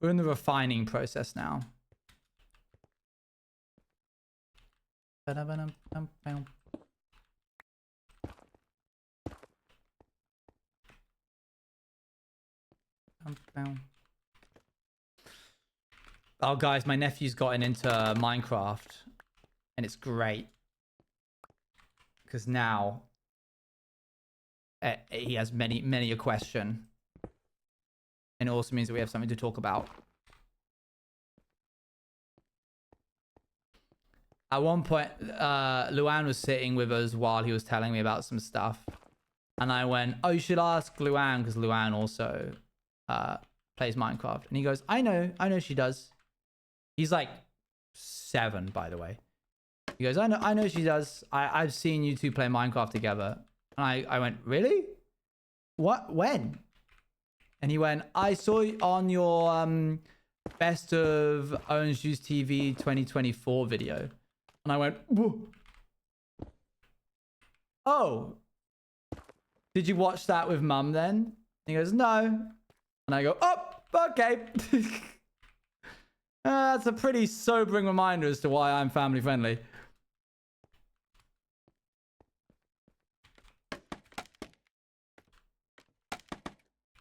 We're in the refining process now. Oh, guys, my nephew's gotten into Minecraft, and it's great because now he has many a question, and it also means that we have something to talk about. At one point, Luan was sitting with us while he was telling me about some stuff. And I went, oh, you should ask Luan, because Luan also plays Minecraft. And he goes, I know she does. He's like 7, by the way. He goes, I know she does. I've seen you two play Minecraft together. And I went, really? What? When? And he went, I saw you on your Best of Owen's Juice TV 2024 video. And I went, whoa. Oh, did you watch that with mum then? And he goes, no. And I go, oh, okay. That's a pretty sobering reminder as to why I'm family friendly.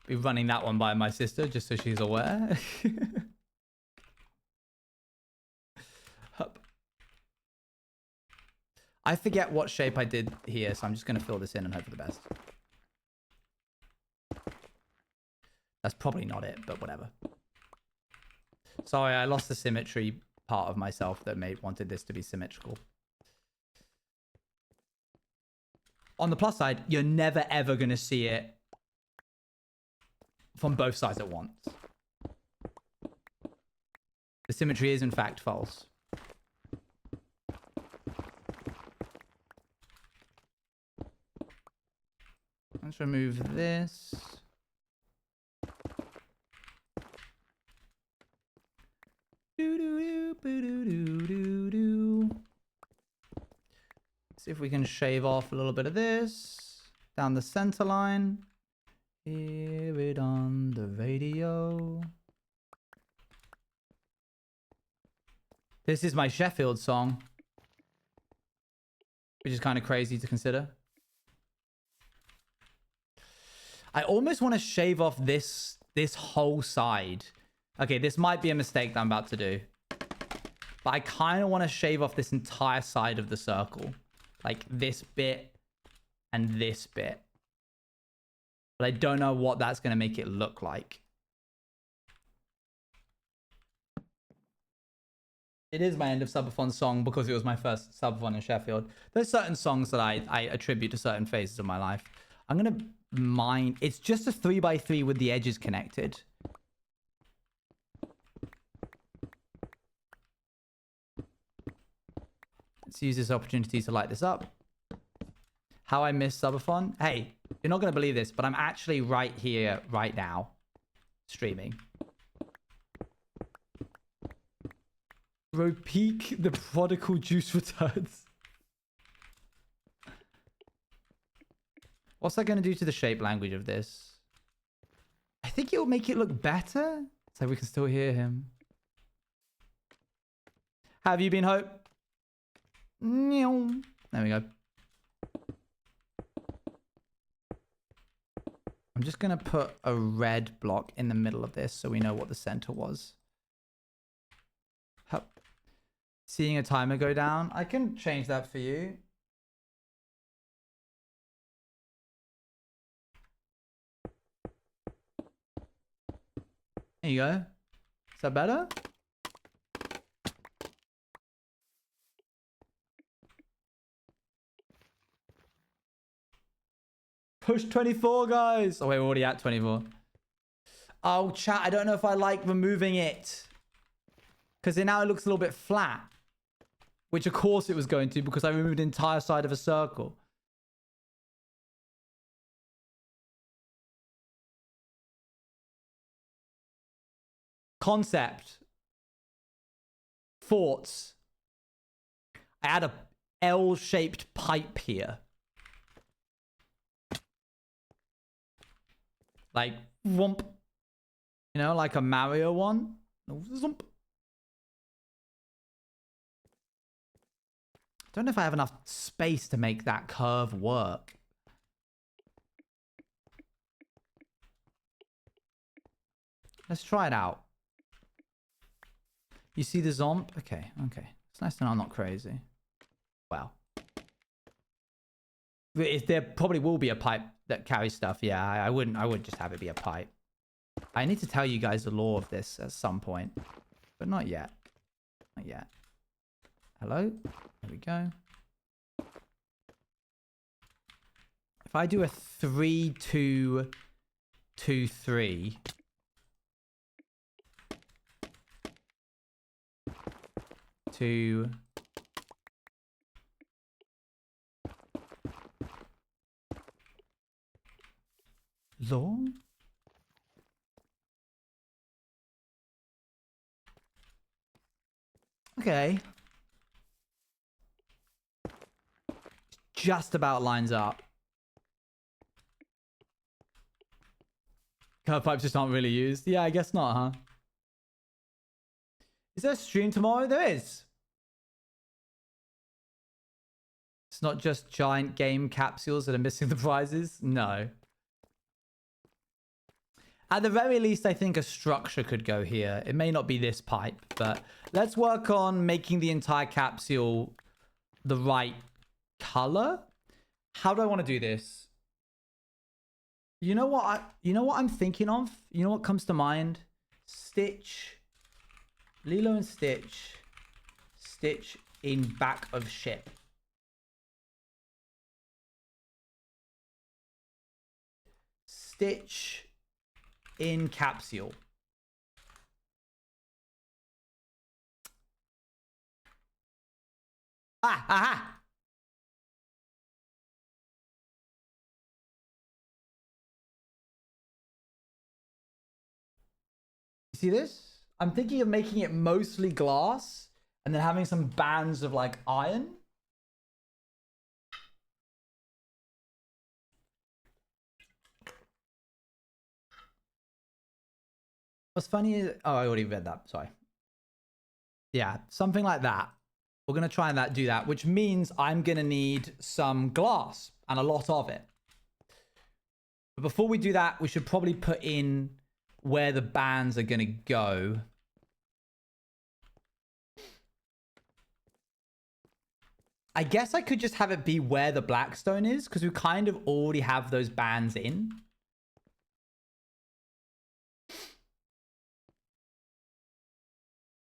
Be running that one by my sister just so she's aware. I forget what shape I did here, so I'm just going to fill this in and hope for the best. That's probably not it, but whatever. Sorry, I lost the symmetry part of myself that wanted this to be symmetrical. On the plus side, you're never ever going to see it from both sides at once. The symmetry is in fact false. Let's remove this. See if we can shave off a little bit of this down the center line. Hear it on the radio. This is my Sheffield song, which is kind of crazy to consider. I almost want to shave off this whole side. Okay, this might be a mistake that I'm about to do. But I kind of want to shave off this entire side of the circle. Like this bit and this bit. But I don't know what that's going to make it look like. It is my end of subathon song because it was my first subathon in Sheffield. There's certain songs that I attribute to certain phases of my life. I'm going to mine. It's just a 3x3 with the edges connected. Let's use this opportunity to light this up. How I miss subathon. Hey, you're not going to believe this, but I'm actually right here, right now, streaming. Bro, peak the prodigal juice returns. What's that going to do to the shape language of this? I think it'll make it look better. So we can still hear him. How have you been, Hope? There we go. I'm just going to put a red block in the middle of this so we know what the center was. Hup. Seeing a timer go down. I can change that for you. There you go. Is that better? Push 24, guys. Oh, wait, we're already at 24. Oh, chat, I don't know if I like removing it. Because now it looks a little bit flat. Which, of course, it was going to because I removed the entire side of a circle. Concept. Thoughts. I had a L-shaped pipe here. Like, whomp. You know, like a Mario one. Zomp. Don't know if I have enough space to make that curve work. Let's try it out. You see the zomp? Okay, okay. It's nice to know I'm not crazy. Wow. There probably will be a pipe that carries stuff. Yeah, I wouldn't just have it be a pipe. I need to tell you guys the lore of this at some point. But not yet. Not yet. Hello? There we go. If I do a 3, 2, 2, 3. 2. Long? Okay. Just about lines up. Curve pipes just aren't really used. Yeah, I guess not, huh? Is there a stream tomorrow? There is. It's not just giant game capsules that are missing the prizes. No. At the very least, I think a structure could go here. It may not be this pipe, but let's work on making the entire capsule the right color. How do I want to do this? You know what I'm thinking of? You know what comes to mind? Stitch. Lilo and Stitch. Stitch in back of ship. Stitch in capsule. Ah, aha! You see this? I'm thinking of making it mostly glass and then having some bands of like iron. What's funny is, oh, I already read that. Sorry. Yeah, something like that. We're going to try and do that, which means I'm going to need some glass and a lot of it. But before we do that, we should probably put in where the bands are going to go. I guess I could just have it be where the Blackstone is, because we kind of already have those bands in.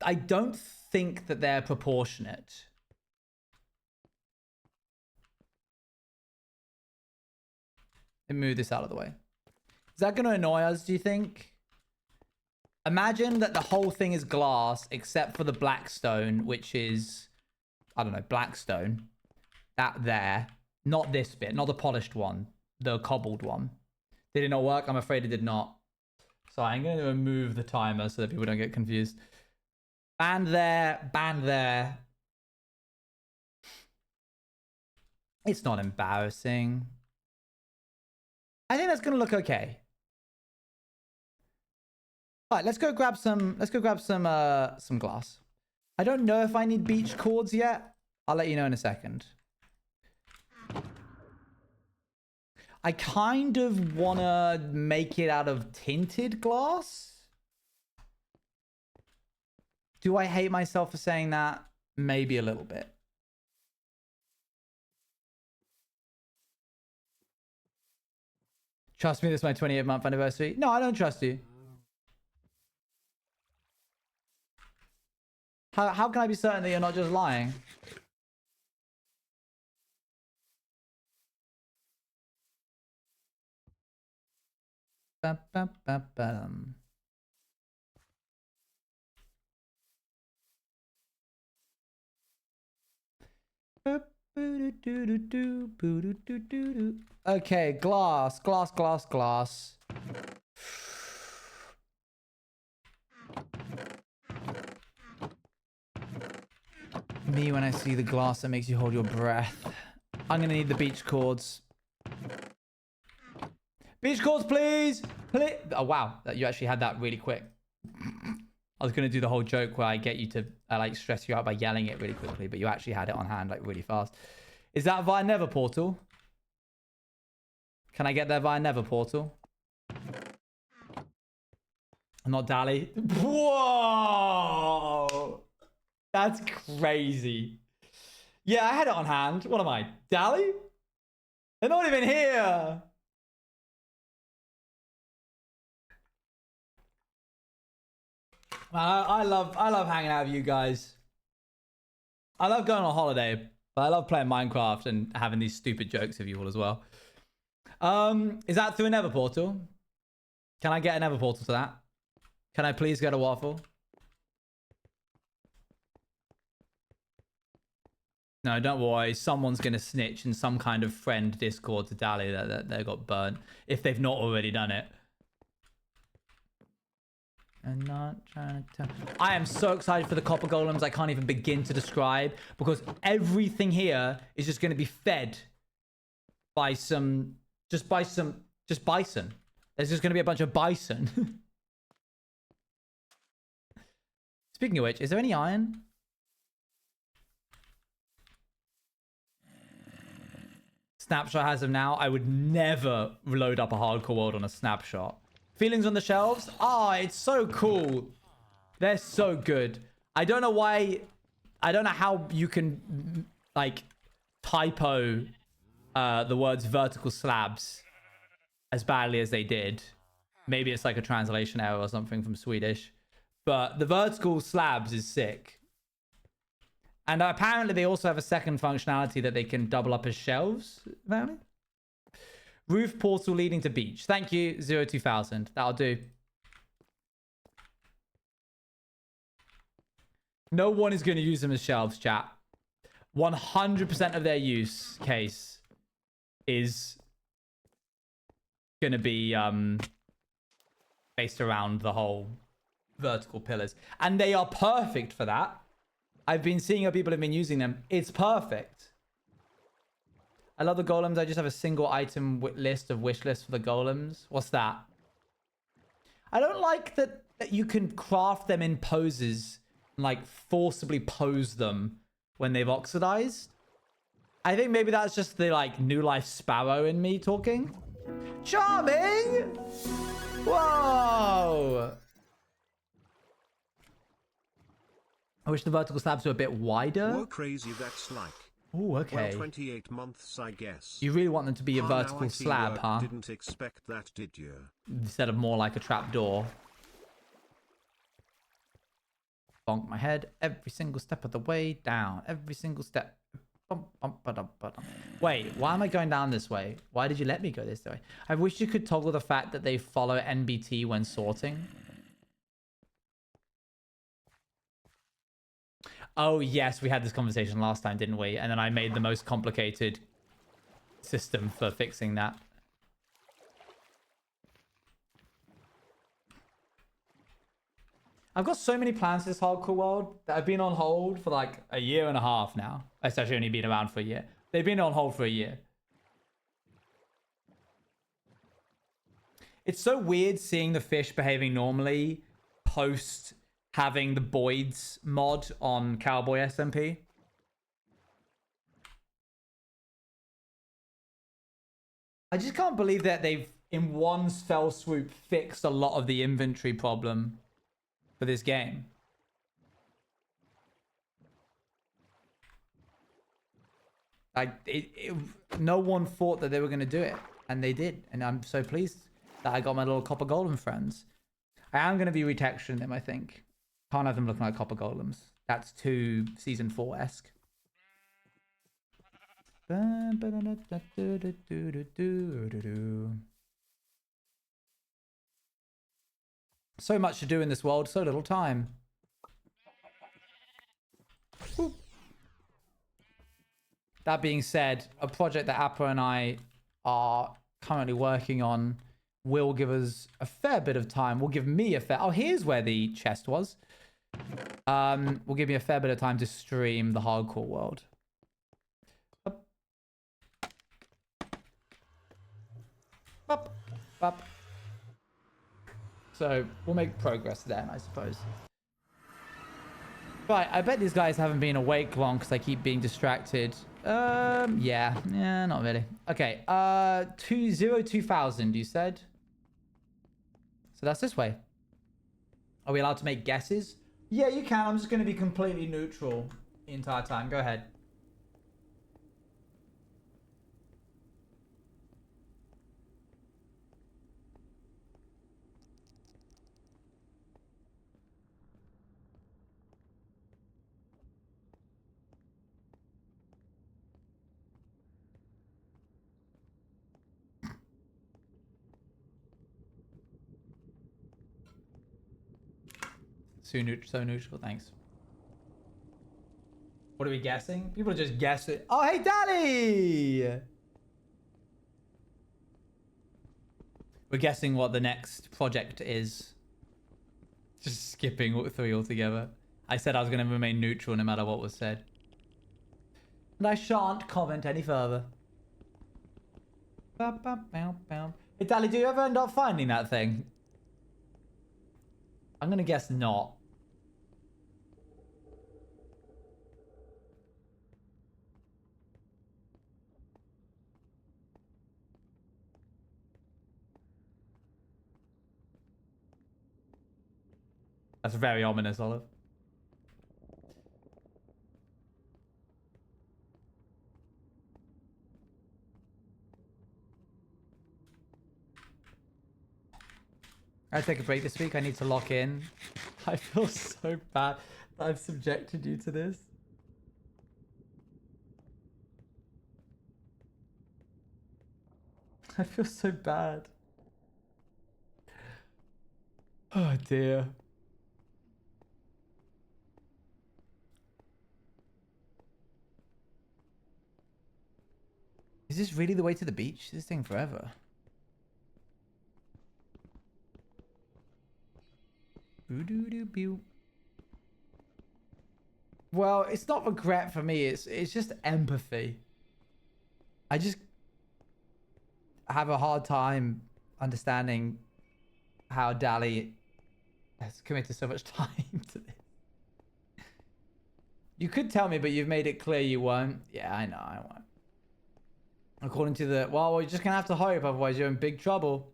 I don't think that they're proportionate. Let me move this out of the way. Is that going to annoy us, do you think? Imagine that the whole thing is glass except for the Blackstone, which is, I don't know, Blackstone. That there. Not this bit, not the polished one. The cobbled one. Did it not work? I'm afraid it did not. So I'm going to remove the timer so that people don't get confused. Band there, band there. It's not embarrassing. I think that's going to look okay. All right, let's go grab some glass. I don't know if I need beach cords yet. I'll let you know in a second. I kind of want to make it out of tinted glass. Do I hate myself for saying that? Maybe a little bit. Trust me, this is my 28th month anniversary. No, I don't trust you. How can I be certain that you're not just lying? Ba, ba, ba, ba. Okay, glass. Me, when I see the glass that makes you hold your breath. I'm gonna need the beach cords. Beach cords, please! Oh, wow. You actually had that really quick. I was gonna do the whole joke where I get you to like stress you out by yelling it really quickly, but you actually had it on hand like really fast. Is that via Nether portal? Can I get there via Nether portal? Not Dally. Whoa! That's crazy. Yeah, I had it on hand. What am I? Dally? They're not even here. I love hanging out with you guys. I love going on holiday, but I love playing Minecraft and having these stupid jokes with you all as well. Is that through a Nether portal? Can I get a Nether portal to that? Can I please get a waffle? No, don't worry. Someone's going to snitch in some kind of friend Discord to Dally that they got burnt. If they've not already done it. I'm not trying to tell. I am so excited for the copper golems. I can't even begin to describe. Because everything here is just going to be fed by some... Just bison. There's just going to be a bunch of bison. Speaking of which, is there any iron? Snapshot has them now. I would never load up a hardcore world on a snapshot. Feelings on the shelves? Ah, it's so cool. They're so good. I don't know why. I don't know how you can like typo the words vertical slabs as badly as they did. Maybe it's like a translation error or something from Swedish. But the vertical slabs is sick. And apparently they also have a second functionality that they can double up as shelves, apparently. Roof portal leading to beach. Thank you, 02000. That'll do. No one is going to use them as shelves, chat. 100% of their use case is going to be based around the whole vertical pillars. And they are perfect for that. I've been seeing how people have been using them. It's perfect. I love the golems. I just have a single item list of wish lists for the golems. What's that? I don't like that you can craft them in poses and like forcibly pose them when they've oxidized. I think maybe that's just the like new life sparrow in me talking. Charming! Whoa! I wish the vertical slabs were a bit wider. Whoa, crazy, that's like Oh, okay. Well, 28 months, I guess. You really want them to be a Now I vertical see slab, you huh? Didn't expect that, did you? Instead of more like a trap door. Bonk my head every single step of the way down. Every single step. Bump, bump, ba-dum, ba-dum. Wait, why am I going down this way? Why did you let me go this way? I wish you could toggle the fact that they follow NBT when sorting. Oh, yes, we had this conversation last time, didn't we? And then I made the most complicated system for fixing that. I've got so many plans for this hardcore world that have been on hold for like a year and a half now. It's actually only been around for a year. They've been on hold for a year. It's so weird seeing the fish behaving normally post having the Boyd's mod on Cowboy SMP. I just can't believe that they've, in one fell swoop, fixed a lot of the inventory problem for this game. Like, no one thought that they were going to do it, and they did. And I'm so pleased that I got my little copper golem friends. I am going to be retexturing them, I think. Can't have them looking like copper golems. That's too season 4-esque. So much to do in this world, so little time. Woo. That being said, a project that Appa and I are currently working on will give us a fair bit of time. Will give me a fair... Oh, here's where the chest was. Will give me a fair bit of time to stream the hardcore world. Up. Up. Up. So we'll make progress then, I suppose. Right, I bet these guys haven't been awake long because I keep being distracted. Yeah, not really. Okay, 2000, you said? So that's this way. Are we allowed to make guesses? Yeah, you can. I'm just going to be completely neutral the entire time. Go ahead. So neutral, thanks. What are we guessing? People are just guessing. Oh, hey, Danny! We're guessing what the next project is. Just skipping 3 altogether. I said I was going to remain neutral no matter what was said. And I shan't comment any further. Hey, Dally, do you ever end up finding that thing? I'm going to guess not. That's very ominous, Olive. I take a break this week. I need to lock in. I feel so bad that I've subjected you to this. I feel so bad. Oh dear. Is this really the way to the beach? This thing forever. Well, it's not regret for me. It's just empathy. I just have a hard time understanding how Dally has committed so much time to this. You could tell me, but you've made it clear you won't. Yeah, I know, I won't. According to the... Well, we're just going to have to hope, otherwise you're in big trouble.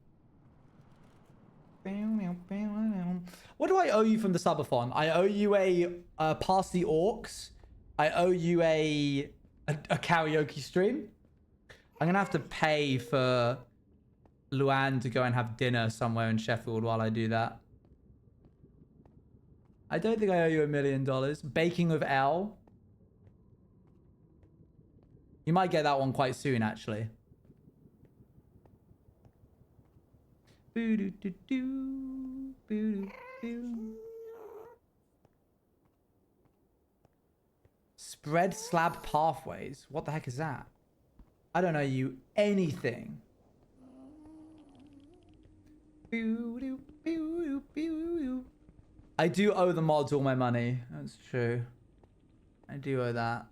What do I owe you from the subathon? I owe you a past the orcs. I owe you a A karaoke stream? I'm going to have to pay for Luann to go and have dinner somewhere in Sheffield while I do that. I don't think I owe you $1 million. Baking with L. You might get that one quite soon, actually. Spread slab pathways. What the heck is that? I don't know you anything. I do owe the mods all my money. That's true. I do owe that.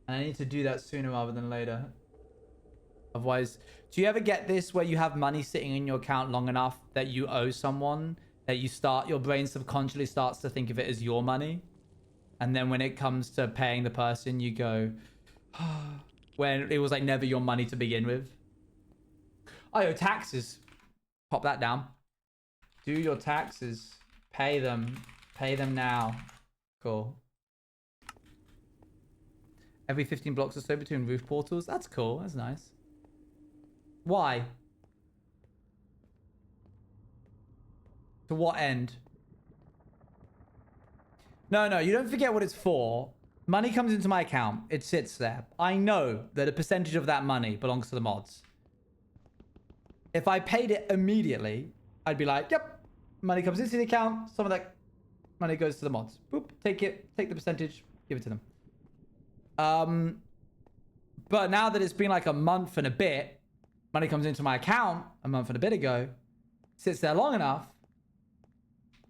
And I need to do that sooner rather than later. Otherwise, do you ever get this where you have money sitting in your account long enough that you owe someone, that your brain subconsciously starts to think of it as your money? And then when it comes to paying the person, you go, when it was like never your money to begin with. I owe taxes. Pop that down. Do your taxes. Pay them. Pay them now. Cool. Every 15 blocks or so between roof portals. That's cool. That's nice. Why? To what end? No, you don't forget what it's for. Money comes into my account. It sits there. I know that a percentage of that money belongs to the mods. If I paid it immediately, I'd be like, yep, money comes into the account. Some of that money goes to the mods. Boop, take it, take the percentage, give it to them. But now that it's been like a month and a bit, money comes into my account a month and a bit ago, sits there long enough,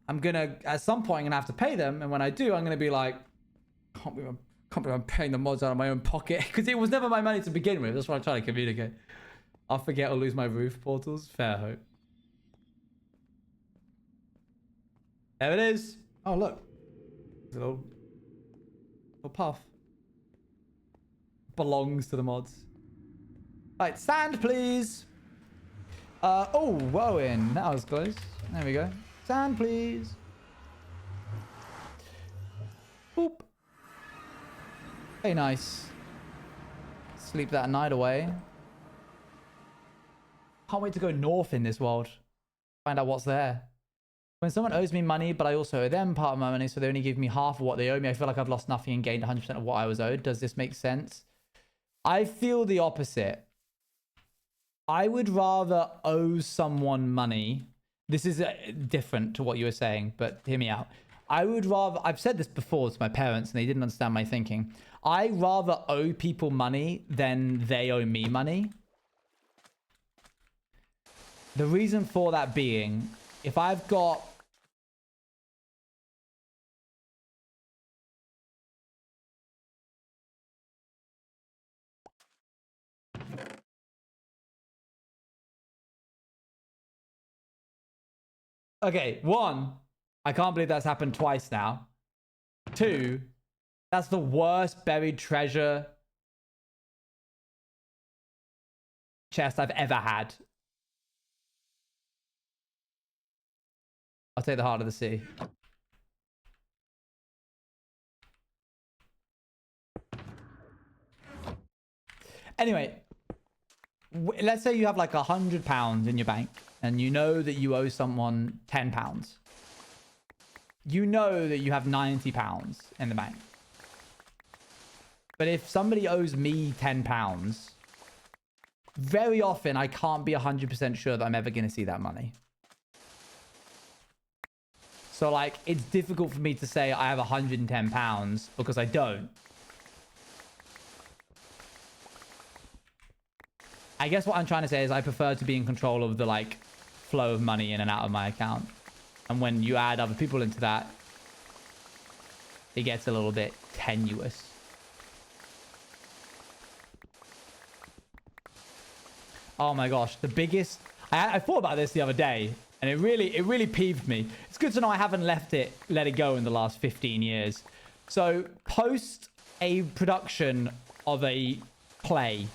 at some point, I'm gonna have to pay them. And when I do, I'm gonna be like, can't believe I'm paying the mods out of my own pocket. Because it was never my money to begin with. That's what I'm trying to communicate. I'll forget or lose my roof portals. Fair hope. There it is. Oh, look. There's a little puff. Belongs to the mods. Right, sand, please. Oh, Owen. That was close. There we go. Sand, please. Boop. Very nice. Sleep that night away. Can't wait to go north in this world. Find out what's there. When someone owes me money, but I also owe them part of my money, so they only give me half of what they owe me, I feel like I've lost nothing and gained 100% of what I was owed. Does this make sense? I feel the opposite. I would rather owe someone money. This is different to what you were saying, but hear me out. I've said this before to my parents and they didn't understand my thinking. I rather owe people money than they owe me money. The reason for that being, if I've got... Okay, one, I can't believe that's happened twice now. Two, that's the worst buried treasure chest I've ever had. I'll take the Heart of the Sea. Anyway, let's say you have like £100 in your bank and you know that you owe someone £10. You know that you have £90 in the bank. But if somebody owes me £10, very often I can't be 100% sure that I'm ever going to see that money. So like, it's difficult for me to say I have £110 because I don't. I guess what I'm trying to say is I prefer to be in control of the like flow of money in and out of my account. And when you add other people into that, it gets a little bit tenuous. Oh my gosh, the biggest... I thought about this the other day, and it really peeved me. It's good to know I haven't let it go in the last 15 years. So, post a production of a play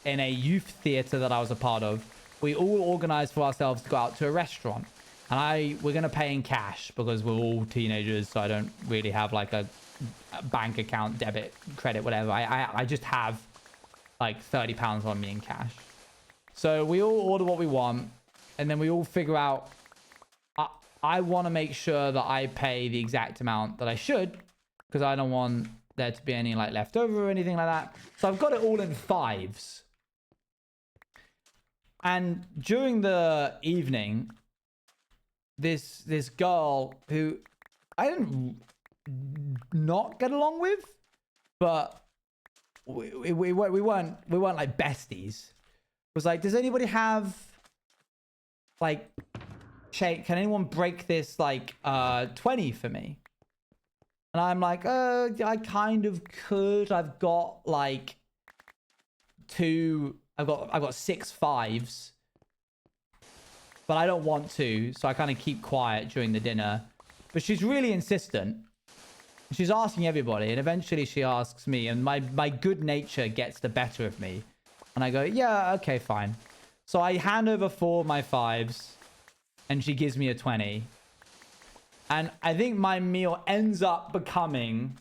in a youth theater that I was a part of, we all organized for ourselves to go out to a restaurant. And we're going to pay in cash because we're all teenagers, so I don't really have like a bank account, debit, credit, whatever. I just have like £30 on me in cash. So we all order what we want, and then we all figure out, I want to make sure that I pay the exact amount that I should, because I don't want there to be any like leftover or anything like that. So I've got it all in fives. And during the evening, this girl who I didn't not get along with, but we weren't like besties, was like, does anybody have like, can anyone break this like 20 for me? And I'm like, I kind of could. I've got like I've got 6 fives, but I don't want to, so I kind of keep quiet during the dinner. But she's really insistent. She's asking everybody, and eventually she asks me, and my good nature gets the better of me. And I go, yeah, okay, fine. So I hand over 4 of my fives, and she gives me a 20. And I think my meal ends up becoming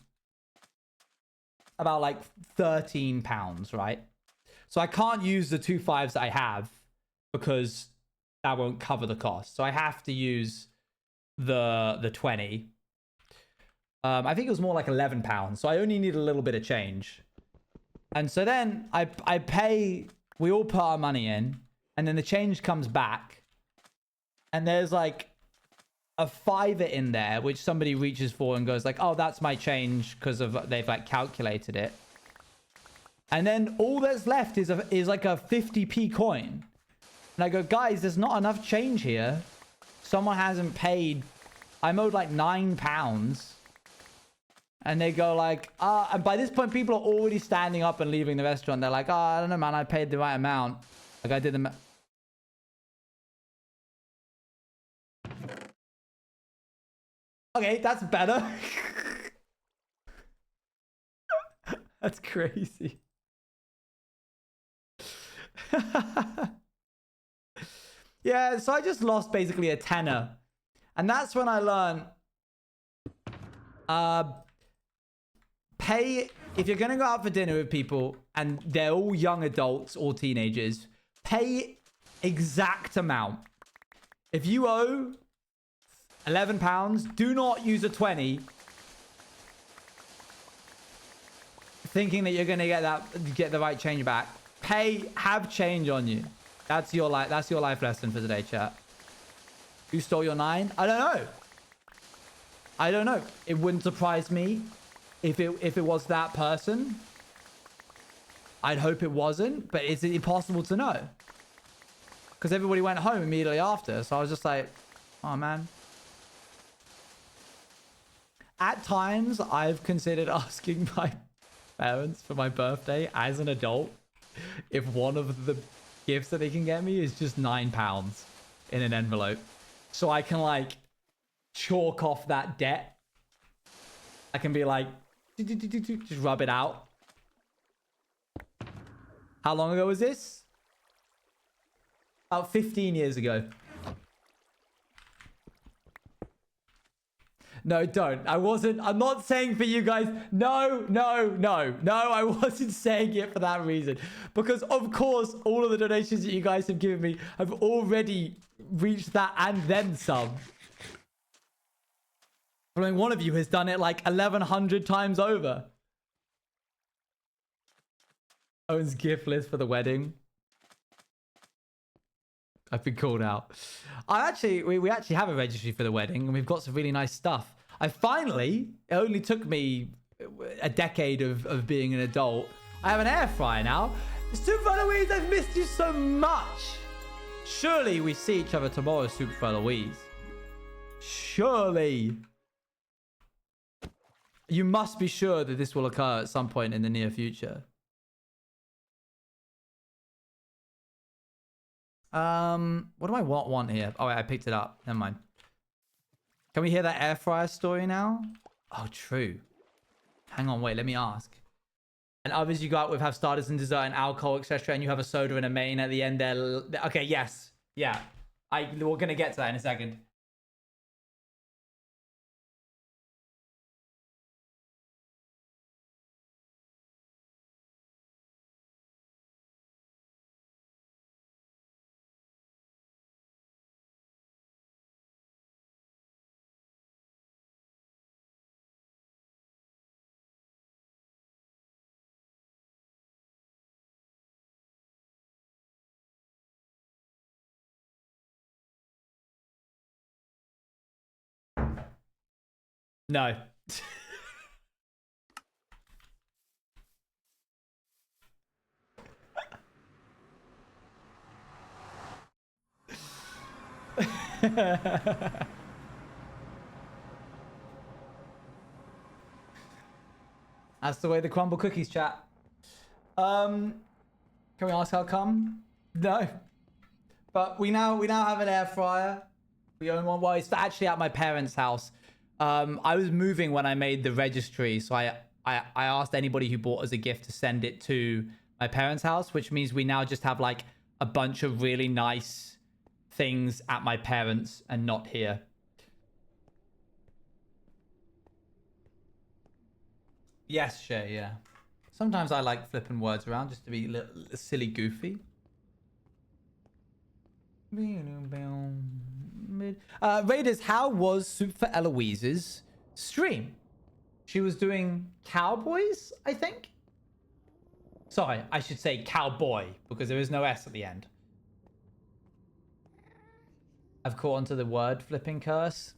about like £13, right? So I can't use the 2 fives that I have because that won't cover the cost. So I have to use the 20. I think it was more like £11. So I only need a little bit of change. And so then I pay, we all put our money in, and then the change comes back. And there's like a fiver in there, which somebody reaches for and goes like, oh, that's my change because of they've like calculated it. And then all that's left is like a 50p coin. And I go, guys, there's not enough change here. Someone hasn't paid. I'm owed like £9. And they go like, and by this point, people are already standing up and leaving the restaurant. They're like, oh, I don't know, man. I paid the right amount. Like I did the... Okay, that's better. That's crazy. Yeah, so I just lost basically a tenner. And that's when I learned, pay, if you're going to go out for dinner with people and they're all young adults or teenagers, pay exact amount. If you owe £11, do not use a 20 thinking that you're going to get the right change back. Pay, have change on you. That's your life lesson for today, chat. Who stole your 9? I don't know. It wouldn't surprise me if it was that person. I'd hope it wasn't, but it's impossible to know. Because everybody went home immediately after. So I was just like, oh man. At times, I've considered asking my parents for my birthday as an adult if one of the gifts that they can get me is just £9 in an envelope. So I can like chalk off that debt. I can be like, just rub it out. How long ago was this? About 15 years ago. No, don't. I'm not saying for you guys. No, I wasn't saying it for that reason. Because of course, all of the donations that you guys have given me have already reached that and then some. I mean, one of you has done it like 1,100 times over. Owen's gift list for the wedding. I've been called out. We actually have a registry for the wedding, and we've got some really nice stuff. It only took me a decade of being an adult. I have an air fryer now. Super Louise, I've missed you so much. Surely we see each other tomorrow, Super Louise. Surely. You must be sure that this will occur at some point in the near future. What do I want here? Oh, wait, I picked it up. Never mind. Can we hear that air fryer story now? Oh, true. Hang on, wait, let me ask. And others you go out with have starters and dessert and alcohol, etc. And you have a soda and a main at the end there. Okay, yes. Yeah. We're going to get to that in a second. No. That's the way the crumble cookies, chat. Can we ask how come? No. But we now have an air fryer. We own one. Well, it's actually at my parents' house. I was moving when I made the registry, so I asked anybody who bought us a gift to send it to my parents' house, which means we now just have like a bunch of really nice things at my parents' and not here. Yes, Shay, yeah. Sometimes I like flipping words around just to be a little silly goofy. Raiders, how was Soup for Eloise's stream? She was doing cowboys, I think? Sorry, I should say cowboy, because there is no S at the end. I've caught onto the word flipping curse.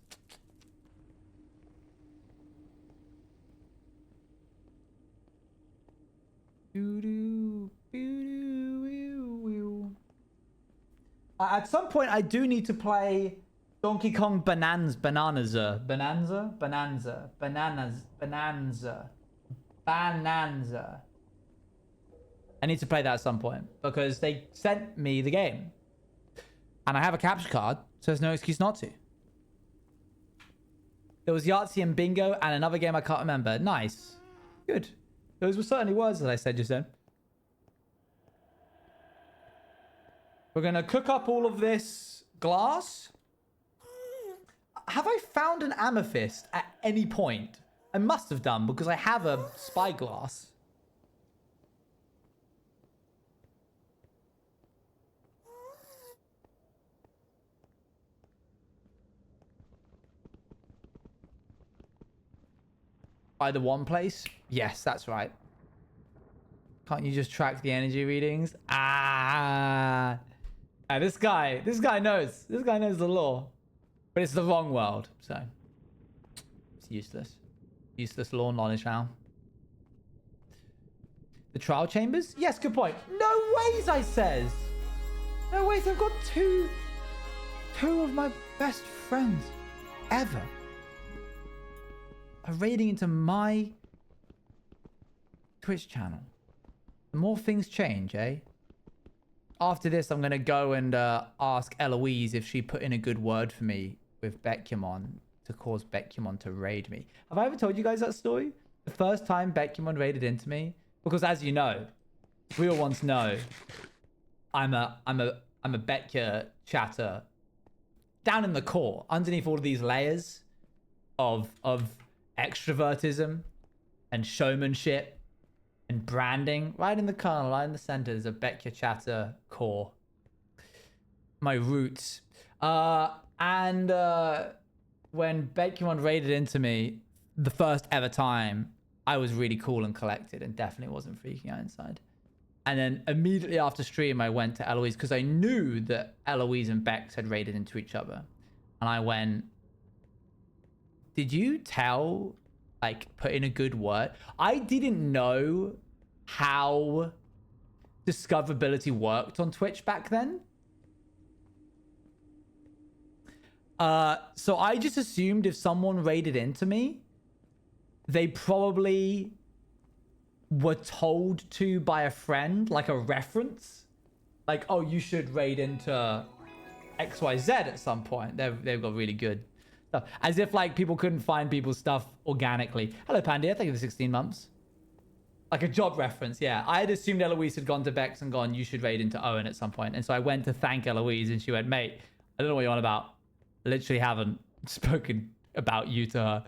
At some point, I do need to play Donkey Kong Bonanza. I need to play that at some point because they sent me the game. And I have a capture card, so there's no excuse not to. There was Yahtzee and Bingo and another game I can't remember. Nice. Good. Those were certainly words that I said just then. We're going to cook up all of this glass. Have I found an amethyst at any point? I must have done because I have a spyglass. By the one place? Yes, that's right. Can't you just track the energy readings? This guy knows. This guy knows the law. But it's the wrong world, so it's useless. Useless law knowledge now. The trial chambers? Yes, good point. No ways, I says. No ways, I've got two of my best friends ever are raiding into my Twitch channel. The more things change, eh? After this, I'm going to go and ask Eloise if she put in a good word for me with Becumon to cause Becumon to raid me. Have I ever told you guys that story? The first time Becumon raided into me? Because as you know, real ones know, I'm a Becca chatter down in the core, underneath all of these layers of extrovertism and showmanship and branding, right in the kernel, right in the center is a Becca chatter core. My roots. And when Becumon raided into me the first ever time, I was really cool and collected and definitely wasn't freaking out inside. And then immediately after stream, I went to Eloise because I knew that Eloise and Bex had raided into each other. And I went, did you put in a good word? I didn't know how discoverability worked on Twitch back then. So I just assumed if someone raided into me, they probably were told to by a friend, like a reference. Like, oh, you should raid into XYZ at some point. They've got really good stuff. As if like people couldn't find people's stuff organically. Hello, Pandia. Thank you for 16 months. Like a job reference, yeah. I had assumed Eloise had gone to Bex and gone, you should raid into Owen at some point. And so I went to thank Eloise and she went, mate, I don't know what you're on about. I literally haven't spoken about you to her.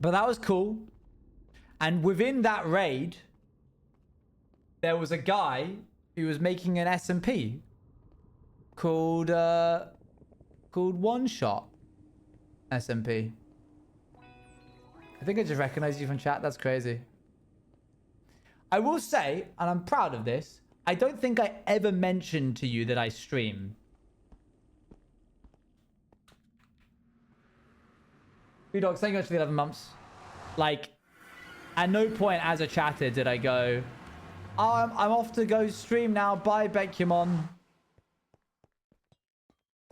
But that was cool. And within that raid, there was a guy who was making an SMP called One Shot SMP. I think I just recognized you from chat. That's crazy. I will say, and I'm proud of this, I don't think I ever mentioned to you that I stream. Redox, thank you much for the 11 months. Like, at no point as a chatter did I go, oh, I'm off to go stream now. Bye, Bekumon.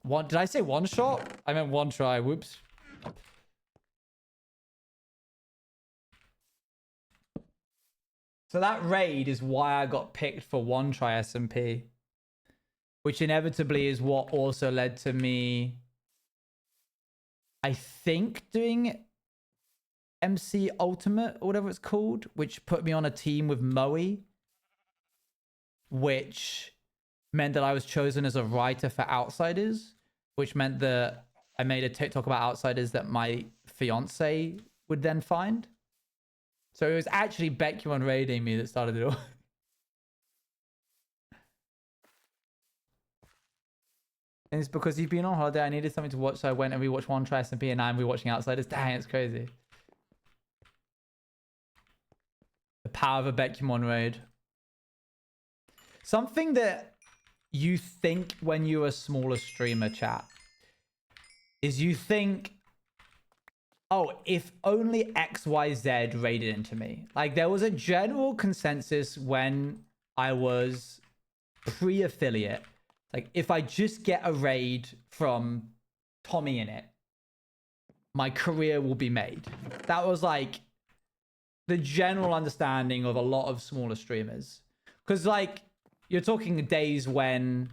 Did I say one shot? I meant one try. Whoops. So that raid is why I got picked for one try SMP. Which inevitably is what also led to me, I think, doing MC Ultimate or whatever it's called, which put me on a team with Moe, which meant that I was chosen as a writer for Outsiders, which meant that I made a TikTok about Outsiders that my fiance would then find. So it was actually Bekumon raiding me that started it all. And it's because you've been on holiday. I needed something to watch, so I went and rewatched One Try SMP, and now I'm rewatching Outsiders. Dang, it's crazy. The power of a Bekumon raid. Something that you think when you're a smaller streamer, chat, is you think, oh, if only XYZ raided into me. Like, there was a general consensus when I was pre-affiliate. Like, if I just get a raid from Tommy in it, my career will be made. That was like the general understanding of a lot of smaller streamers. Because, like, you're talking days when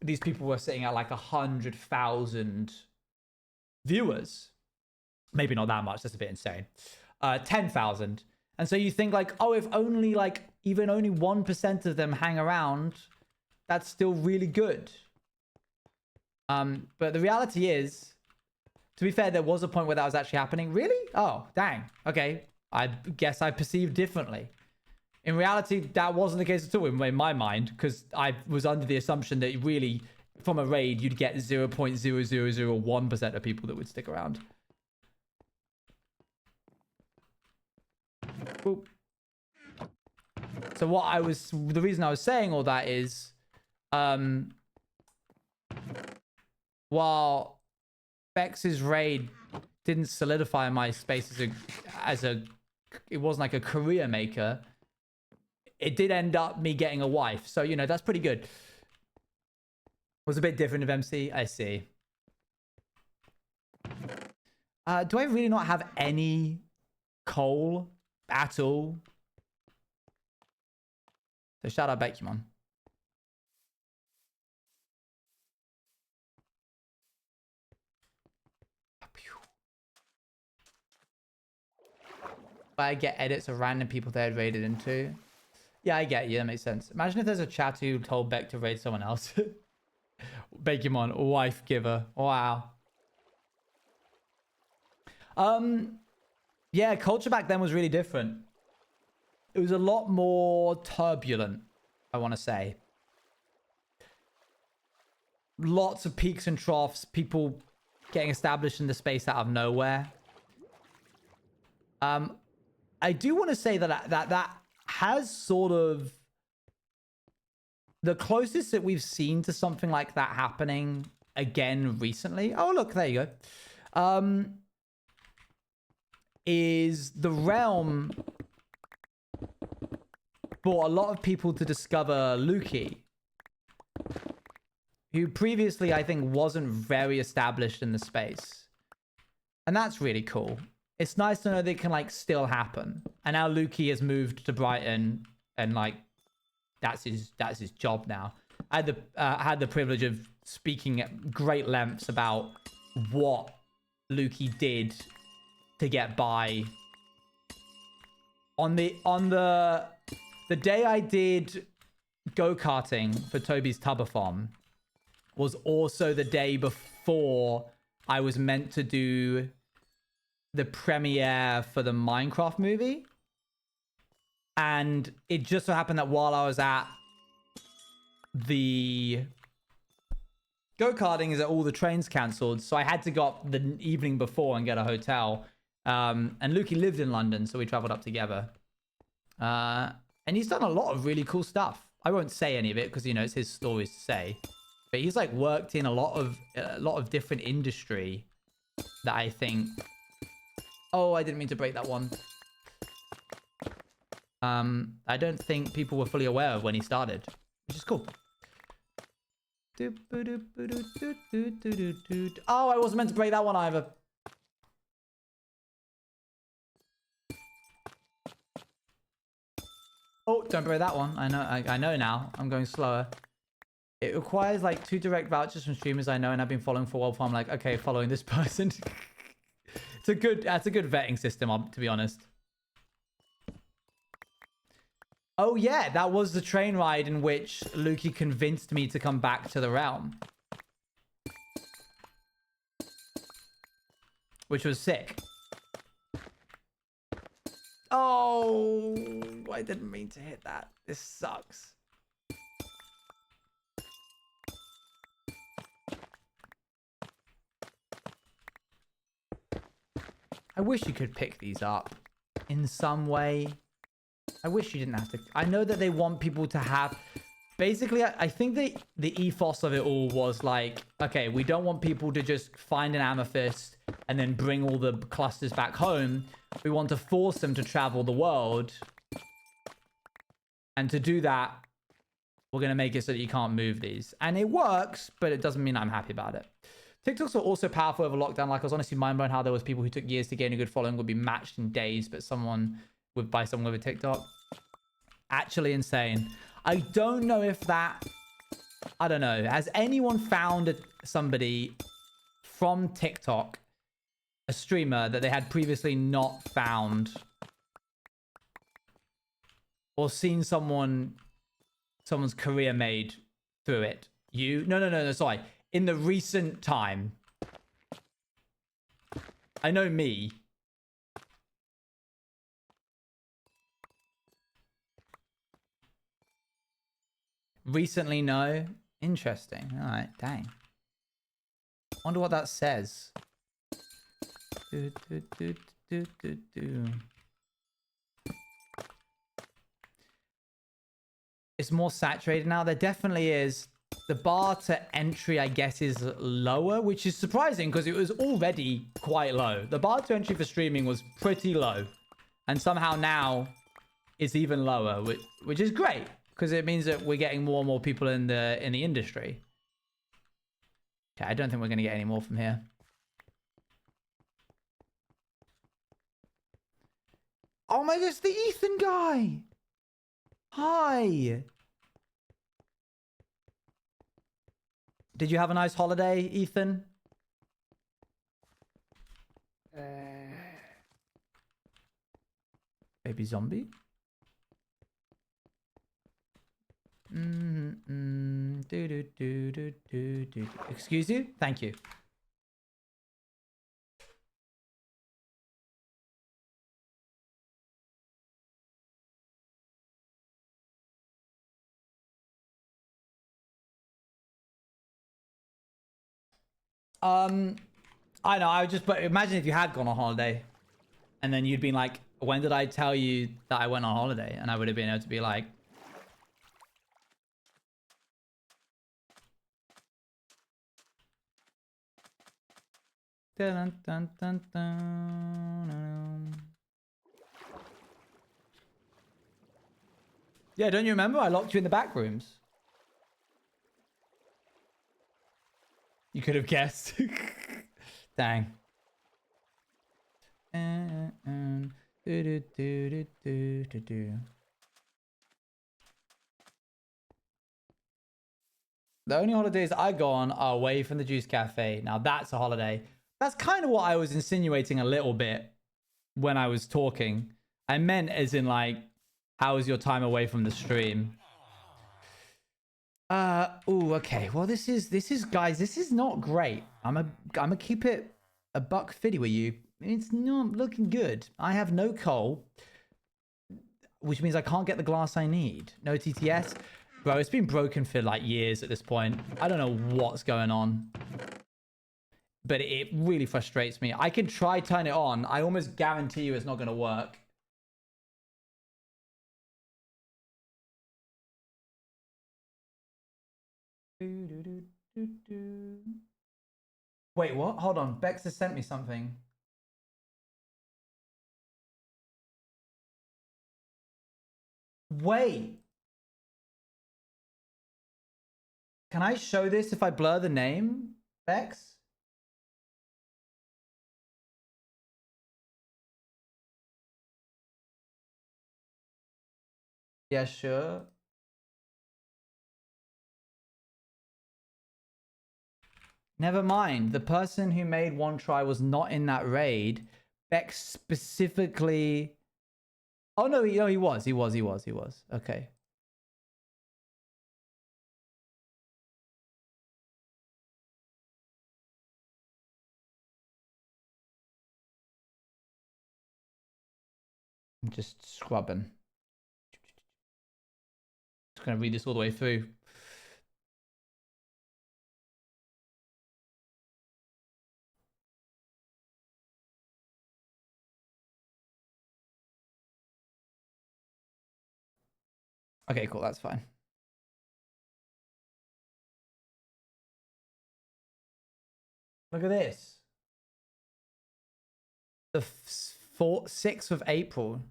these people were sitting at like 100,000 viewers. Maybe not that much. That's a bit insane. 10,000. And so you think like, oh, if only like even only 1% of them hang around, that's still really good. But the reality is, to be fair, there was a point where that was actually happening. Really? Oh, dang. Okay. I guess I perceived differently. In reality, that wasn't the case at all in my mind, because I was under the assumption that really, from a raid, you'd get 0.0001% of people that would stick around. Boop. So the reason I was saying all that is, while Bex's raid didn't solidify my space it wasn't like a career maker, it did end up me getting a wife. So, you know, that's pretty good. Was a bit different of MC. I see. Do I really not have any coal at all? So shout out Bekumon. But I get edits of random people they had raided into. Yeah, I get you. That makes sense. Imagine if there's a chat who told Beck to raid someone else. Bekumon, wife giver. Wow. Yeah, culture back then was really different. It was a lot more turbulent, I want to say. Lots of peaks and troughs, people getting established in the space out of nowhere. I do want to say that has sort of the closest that we've seen to something like that happening again recently. Oh, look, there you go. Is the Realm brought a lot of people to discover Lukey, who previously I think wasn't very established in the space. And that's really cool. It's nice to know that it can like still happen. And now Lukey has moved to Brighton, and like that's his job now. I had the privilege of speaking at great lengths about what Lukey did to get by. On the day I did go-karting for Toby's Tubathon was also the day before I was meant to do the premiere for the Minecraft movie. And it just so happened that while I was at the go-karting is that all the trains cancelled, so I had to go up the evening before and get a hotel. And Lukey lived in London, so we traveled up together. And he's done a lot of really cool stuff. I won't say any of it because, you know, it's his stories to say. But he's like worked in a lot of different industry that I think... Oh, I didn't mean to break that one. I don't think people were fully aware of when he started, which is cool. Oh, I wasn't meant to break that one either. Oh, don't break that one. I know now. I'm going slower. It requires like 2 direct vouchers from streamers I know and I've been following for a while. I'm like, okay, following this person. That's a good vetting system, to be honest. Oh yeah, that was the train ride in which Lukey convinced me to come back to the realm. Which was sick. Oh, I didn't mean to hit that. This sucks. I wish you could pick these up in some way. I wish you didn't have to. I know that they want people to have... Basically, I think the ethos of it all was like, okay, we don't want people to just find an amethyst and then bring all the clusters back home. We want to force them to travel the world. And to do that, we're going to make it so that you can't move these. And it works, but it doesn't mean I'm happy about it. TikToks were also powerful over lockdown. Like, I was honestly mind-blown how there was people who took years to gain a good following would be matched in days, but by someone with a TikTok. Actually insane. I don't know if that... I don't know. Has anyone found somebody from TikTok, a streamer, that they had previously not found? Or seen someone's career made through it? You? No, sorry. In the recent time. I know me. Recently, no. Interesting. All right, dang. Wonder what that says. It's more saturated now. There definitely is. The bar to entry, I guess, is lower, which is surprising because it was already quite low. The bar to entry for streaming was pretty low. And somehow now it's even lower, which is great. Because it means that we're getting more and more people in the industry. Okay, I don't think we're going to get any more from here. Oh my gosh, the Ethan guy! Hi! Did you have a nice holiday, Ethan? Baby zombie? Excuse you? Thank you. I know, but imagine if you had gone on holiday and then you'd been like, when did I tell you that I went on holiday? And I would have been able to be like, dun, dun, dun, dun. Yeah, don't you remember? I locked you in the back rooms. You could have guessed. Dang. The only holidays I go on are away from the Juice Cafe. Now that's a holiday. That's kind of what I was insinuating a little bit when I was talking. I meant as in like, how was your time away from the stream? Oh, okay. Well, this is guys, this is not great. I'm gonna keep it a buck fitty with you. It's not looking good. I have no coal, which means I can't get the glass I need. No TTS. Bro, it's been broken for like years at this point. I don't know what's going on. But it really frustrates me. I can try turn it on. I almost guarantee you it's not going to work. Wait, what? Hold on. Bex has sent me something. Wait. Can I show this if I blur the name, Bex? Yeah, sure. Never mind. The person who made one try was not in that raid. Bex specifically... Oh, no, he was. He was. Okay. I'm just scrubbing. Just going to read this all the way through. Okay, cool. That's fine. Look at this. The 6th of April.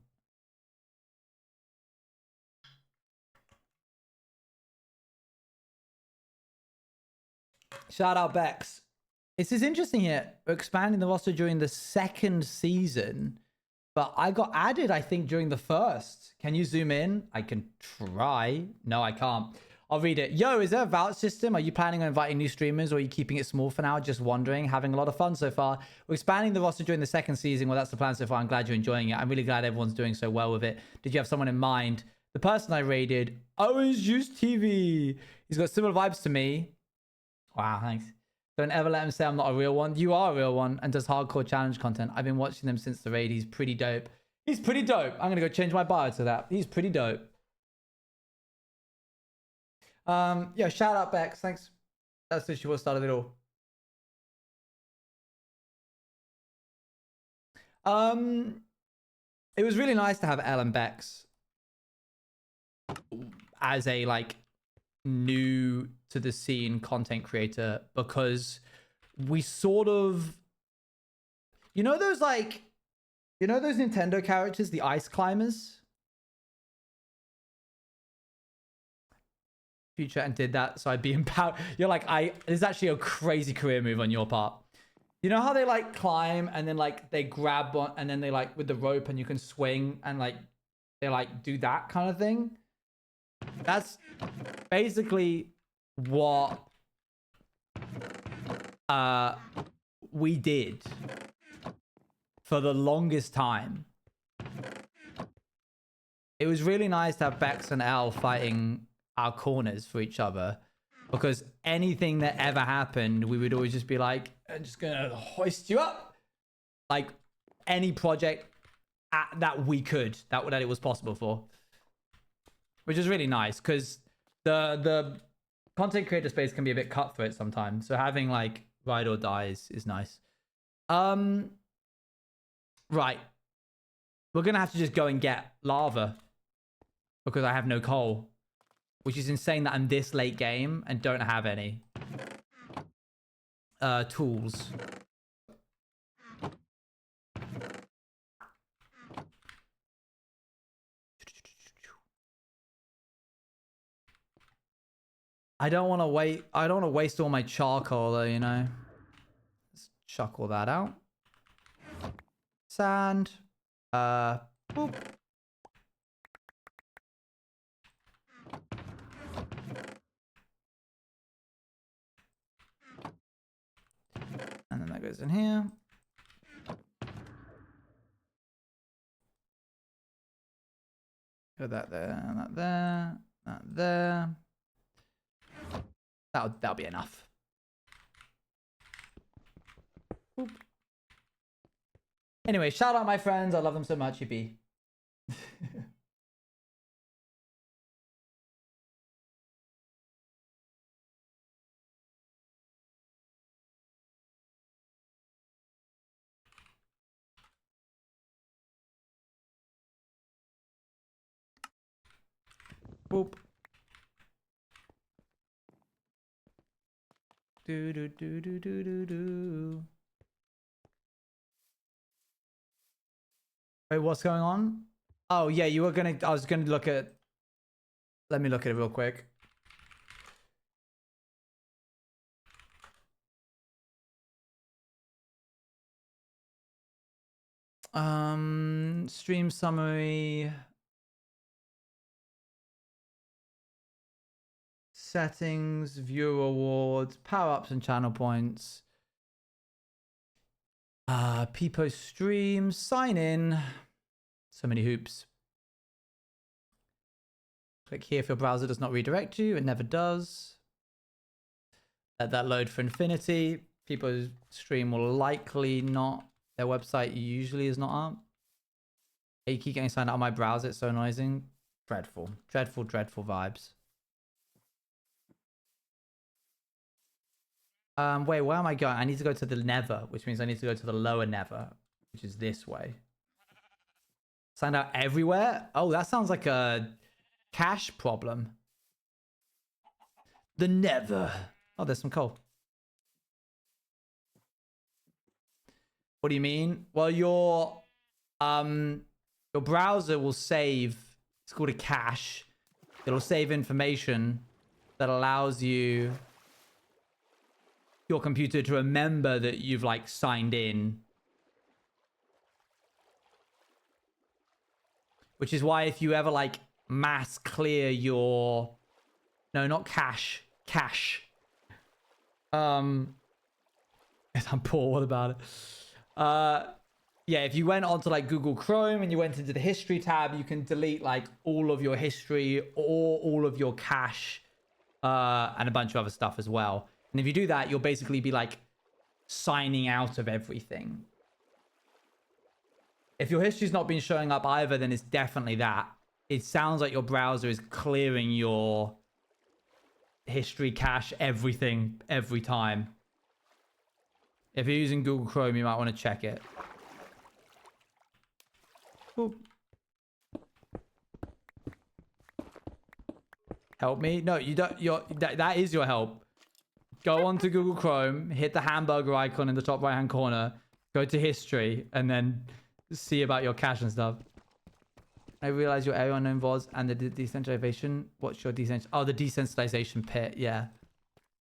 Shout out Bex. This is interesting here. We're expanding the roster during the 2nd season, but I got added, I think, during the 1st. Can you zoom in? I can try. No, I can't. I'll read it. Yo, is there a vouch system? Are you planning on inviting new streamers, or are you keeping it small for now? Just wondering. Having a lot of fun so far. We're expanding the roster during the 2nd season. Well, that's the plan so far. I'm glad you're enjoying it. I'm really glad everyone's doing so well with it. Did you have someone in mind? The person I raided, Owen's Juice TV. He's got similar vibes to me. Wow, thanks. Don't ever let him say I'm not a real one. You are a real one and does hardcore challenge content. I've been watching them since the raid. He's pretty dope. He's pretty dope. I'm going to go change my bio to that. He's pretty dope. Yeah, shout out Bex. Thanks. That's literally what started it all. It was really nice to have Ellen Bex as a like new to the scene content creator, because we sort of, you know those Nintendo characters, the ice climbers? Future and did that, so I'd be empowered. You're like, this is actually a crazy career move on your part. You know how they like climb and then like they grab one and then they like with the rope and you can swing and like they like do that kind of thing? That's basically what we did for the longest time. It was really nice to have Bex and Al fighting our corners for each other, because anything that ever happened, we would always just be like, I'm just gonna hoist you up. Like any project that we could, that it was possible for. Which is really nice, because the content creator space can be a bit cutthroat sometimes. So having like ride or dies is nice. Right. We're gonna have to just go and get lava, because I have no coal. Which is insane that I'm this late game and don't have any tools. I don't want to wait. I don't want to waste all my charcoal though, you know. Let's chuck all that out. Sand. Boop. And then that goes in here. Put that there, and that there, that there. That'll be enough. Boop. Anyway, shout out my friends. I love them so much, you be. Boop. Do do do do do do do. Wait, what's going on? Oh yeah, you were gonna. I was gonna look at. Let me look at it real quick. Stream summary. Settings, viewer awards, power-ups and channel points. Peepo streams, sign in. So many hoops. Click here if your browser does not redirect you. It never does. Let that load for infinity. Peepo stream will likely not. Their website usually is not up. You keep getting signed out on my browser. It's so noisy. Dreadful. Dreadful, dreadful vibes. Wait, where am I going? I need to go to the nether, which means I need to go to the lower nether, which is this way. Signed out everywhere? Oh, that sounds like a cache problem. The nether. Oh, there's some coal. What do you mean? Well, your browser will save. It's called a cache. It'll save information that allows you, your computer, to remember that you've like signed in. Which is why if you ever like mass clear your, no, not cache. I'm poor. What about it? Yeah, if you went onto like Google Chrome and you went into the history tab, you can delete like all of your history or all of your cache and a bunch of other stuff as well. And if you do that, you'll basically be like signing out of everything. If your history's not been showing up either, then it's definitely that. It sounds like your browser is clearing your history, cache, everything, every time. If you're using Google Chrome, you might want to check it. Ooh. Help me? No, you don't. That is your help. Go on to Google Chrome, hit the hamburger icon in the top right-hand corner, go to history, and then see about your cache and stuff. I realize your area unknown VODs and the decentralization. What's your decentralization? Oh, the decentralization pit. Yeah.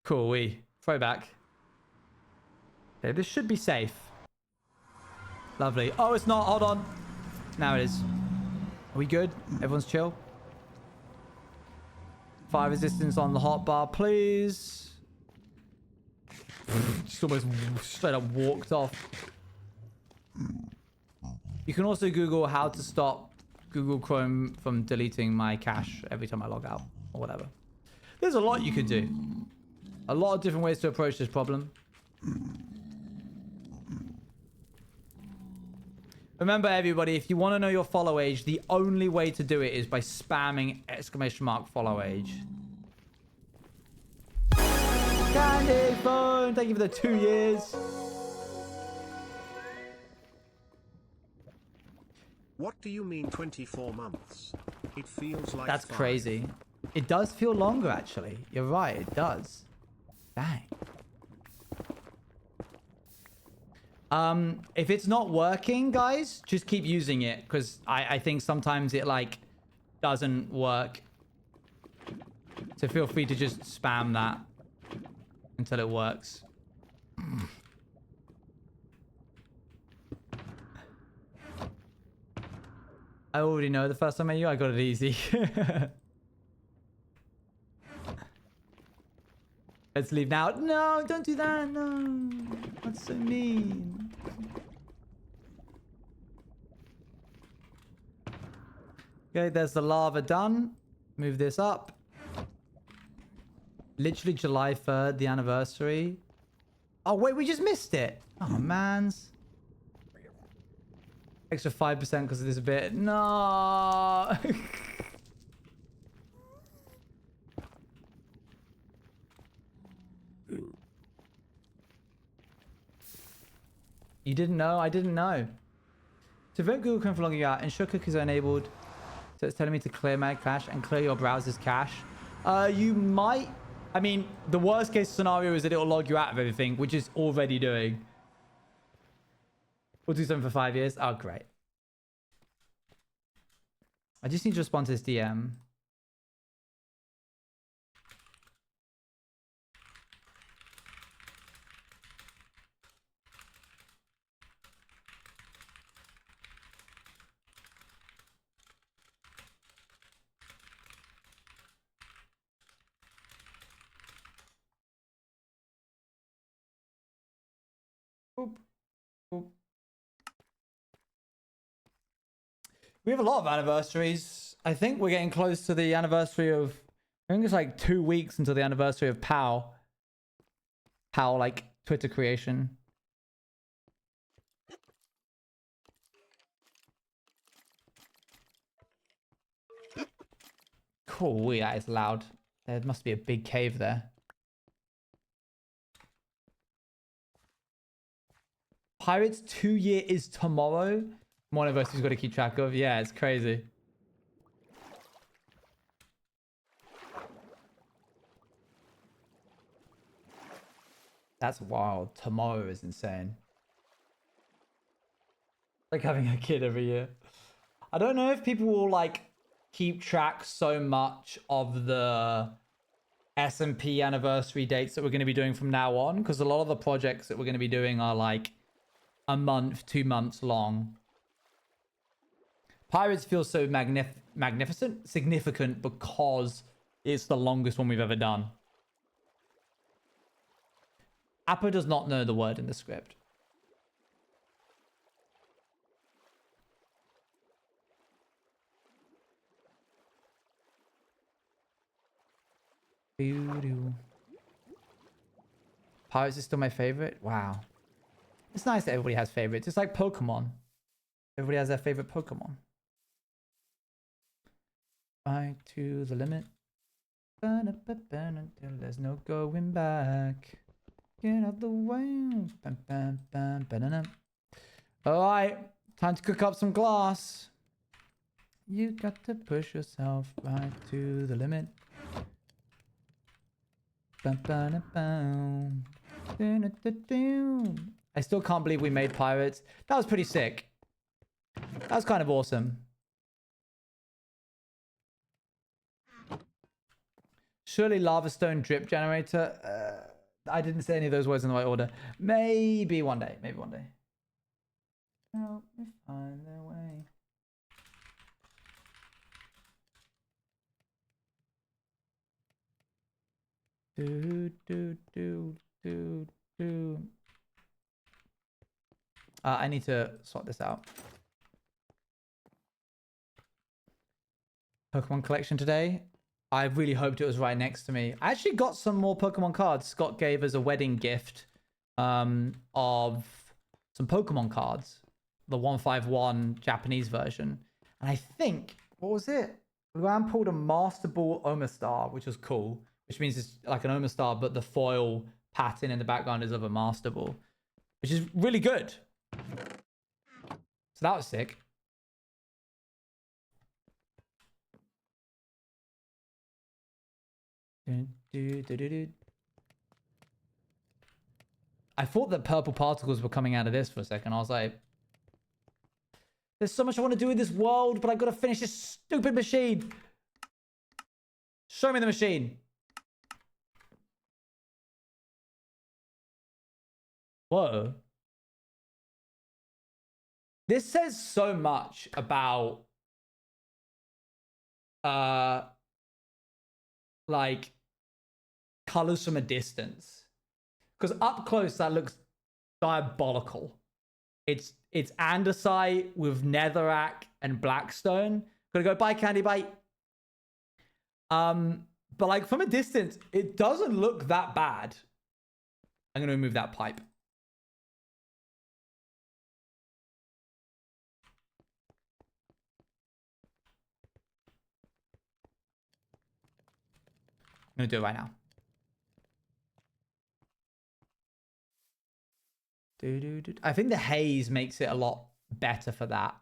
Cool. Throwback. Okay, this should be safe. Lovely. Oh, it's not. Hold on. Now it is. Are we good? Everyone's chill? Fire resistance on the hotbar, please. Just almost straight up walked off. You can also Google how to stop Google Chrome from deleting my cache every time I log out or whatever. There's a lot you could do. A lot of different ways to approach this problem. Remember, everybody, if you want to know your follow age, the only way to do it is by spamming ! follow age. Candy phone, thank you for the 2 years. What do you mean 24 months? It feels like That's 5. crazy. It does feel longer, actually. You're right, it does. Dang. If it's not working, guys, just keep using it, because I think sometimes it like doesn't work. So feel free to just spam that until it works. I already know the first time I met you, I got it easy. Let's leave now. No, don't do that. No. That's so mean. Okay, there's the lava done. Move this up. Literally July 3rd, the anniversary. Oh, wait, we just missed it. Oh, mans. Extra 5% because of this bit. No. You didn't know? I didn't know. To vote Google Chrome for logging out, ensure cookies are enabled. So it's telling me to clear my cache and clear your browser's cache. You might I mean, the worst case scenario is that it'll log you out of everything, which is already doing. We'll do something for 5 years. Oh, great. I just need to respond to this DM. Boop, boop. We have a lot of anniversaries. I think we're getting close to the anniversary of... I think it's like 2 weeks until the anniversary of POW. POW, like, Twitter creation. Cool, that is loud. There must be a big cave there. Pirates 2 year is tomorrow. One of us has got to keep track of. Yeah, it's crazy. That's wild. Tomorrow is insane. Like having a kid every year. I don't know if people will like keep track so much of the S&P anniversary dates that we're going to be doing from now on, because a lot of the projects that we're going to be doing are like a month, 2 months long. Pirates feels so significant because it's the longest one we've ever done. Appa does not know the word in the script. Pirates is still my favorite. Wow. It's nice that everybody has favorites. It's like Pokemon. Everybody has their favorite Pokemon. Right to the limit. Until there's no going back. Get out the way. Alright. Time to cook up some glass. You got to push yourself right to the limit. I still can't believe we made pirates. That was pretty sick. That was kind of awesome. Surely lava stone drip generator. I didn't say any of those words in the right order. Maybe one day. Maybe one day. Help me find the way. I need to sort this out. Pokemon collection today. I really hoped it was right next to me. I actually got some more Pokemon cards. Scott gave us a wedding gift of some Pokemon cards. The 151 Japanese version. And I think, what was it? Luan pulled a Master Ball Omastar, which was cool. Which means it's like an Omastar, but the foil pattern in the background is of a Master Ball. Which is really good. So that was sick. I thought that purple particles were coming out of this for a second. I was like, there's so much I want to do in this world, but I've got to finish this stupid machine. Show me the machine. Whoa. This says so much about like colors from a distance, because up close that looks diabolical. It's andesite with netherrack and blackstone. Gotta go, bye candy, bye. But like from a distance it doesn't look that bad. I'm gonna remove that pipe. I'm gonna do it right now. I think the haze makes it a lot better for that.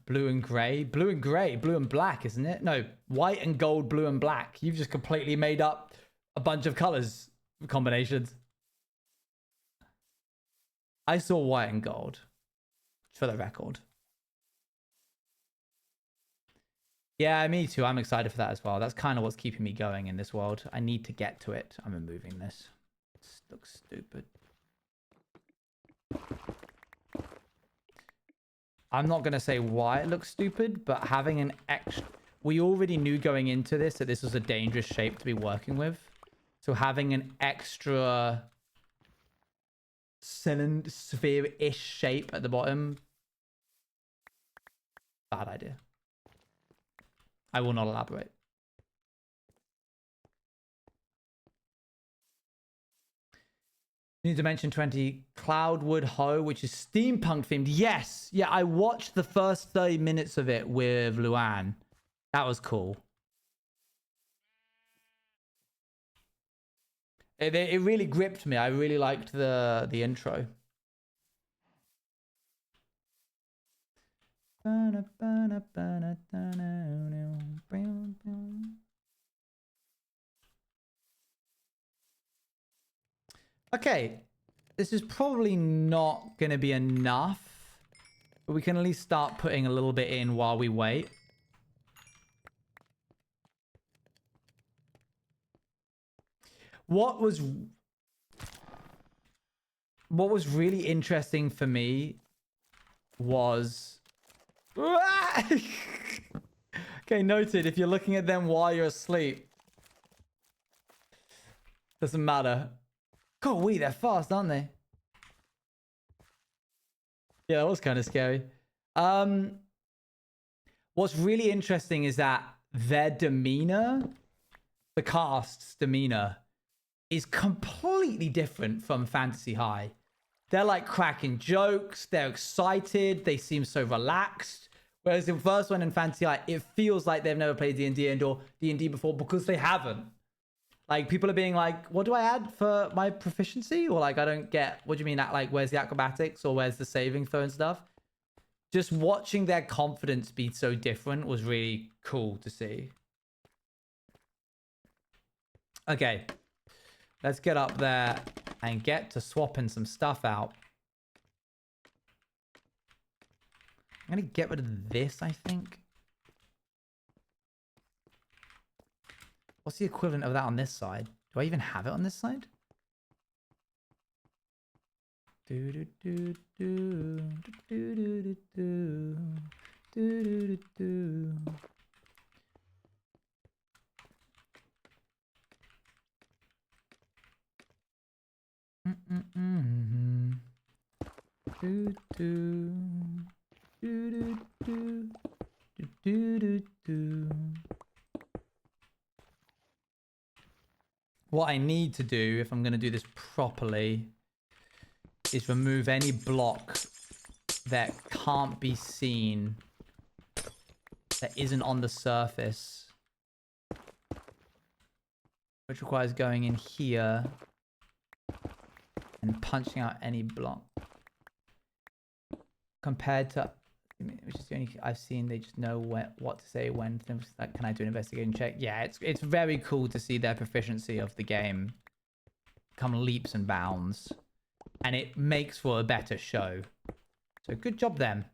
Blue and gray. Blue and gray. Blue and black, isn't it? No, white and gold, blue and black. You've just completely made up a bunch of colors combinations. I saw white and gold, for the record. Yeah, me too. I'm excited for that as well. That's kind of what's keeping me going in this world. I need to get to it. I'm removing this. This looks stupid. I'm not going to say why it looks stupid, but having an extra... We already knew going into this that this was a dangerous shape to be working with. So having an extra sphere-ish shape at the bottom, bad idea. I will not elaborate. Need to mention 20 Cloudwood Ho, which is steampunk themed. Yes. Yeah, I watched the first 30 minutes of it with Luan. That was cool. It really gripped me. I really liked the intro. Okay, this is probably not going to be enough, but we can at least start putting a little bit in while we wait. What was really interesting for me was... Okay, noted. If you're looking at them while you're asleep, doesn't matter. God, they're fast, aren't they? Yeah, that was kind of scary. What's really interesting is that their demeanor, the cast's demeanor, is completely different from Fantasy High. They're like cracking jokes. They're excited. They seem so relaxed. Whereas the first one in Fantasy High, it feels like they've never played D&D or D&D before because they haven't. Like, people are being like, what do I add for my proficiency? Or like, I don't get, what do you mean? Like, where's the acrobatics or where's the saving throw and stuff? Just watching their confidence be so different was really cool to see. Okay. Let's get up there and get to swapping some stuff out. I'm going to get rid of this, I think. What's the equivalent of that on this side? Do I even have it on this side? Do do do do do do do do do do. Do do do do do do do. What I need to do, if I'm going to do this properly, is remove any block that can't be seen, that isn't on the surface, which requires going in here and punching out any block. Compared to, which is the only I've seen, they just know what to say when. Like, can I do an investigation check? Yeah, it's very cool to see their proficiency of the game come leaps and bounds, and it makes for a better show. So good job them.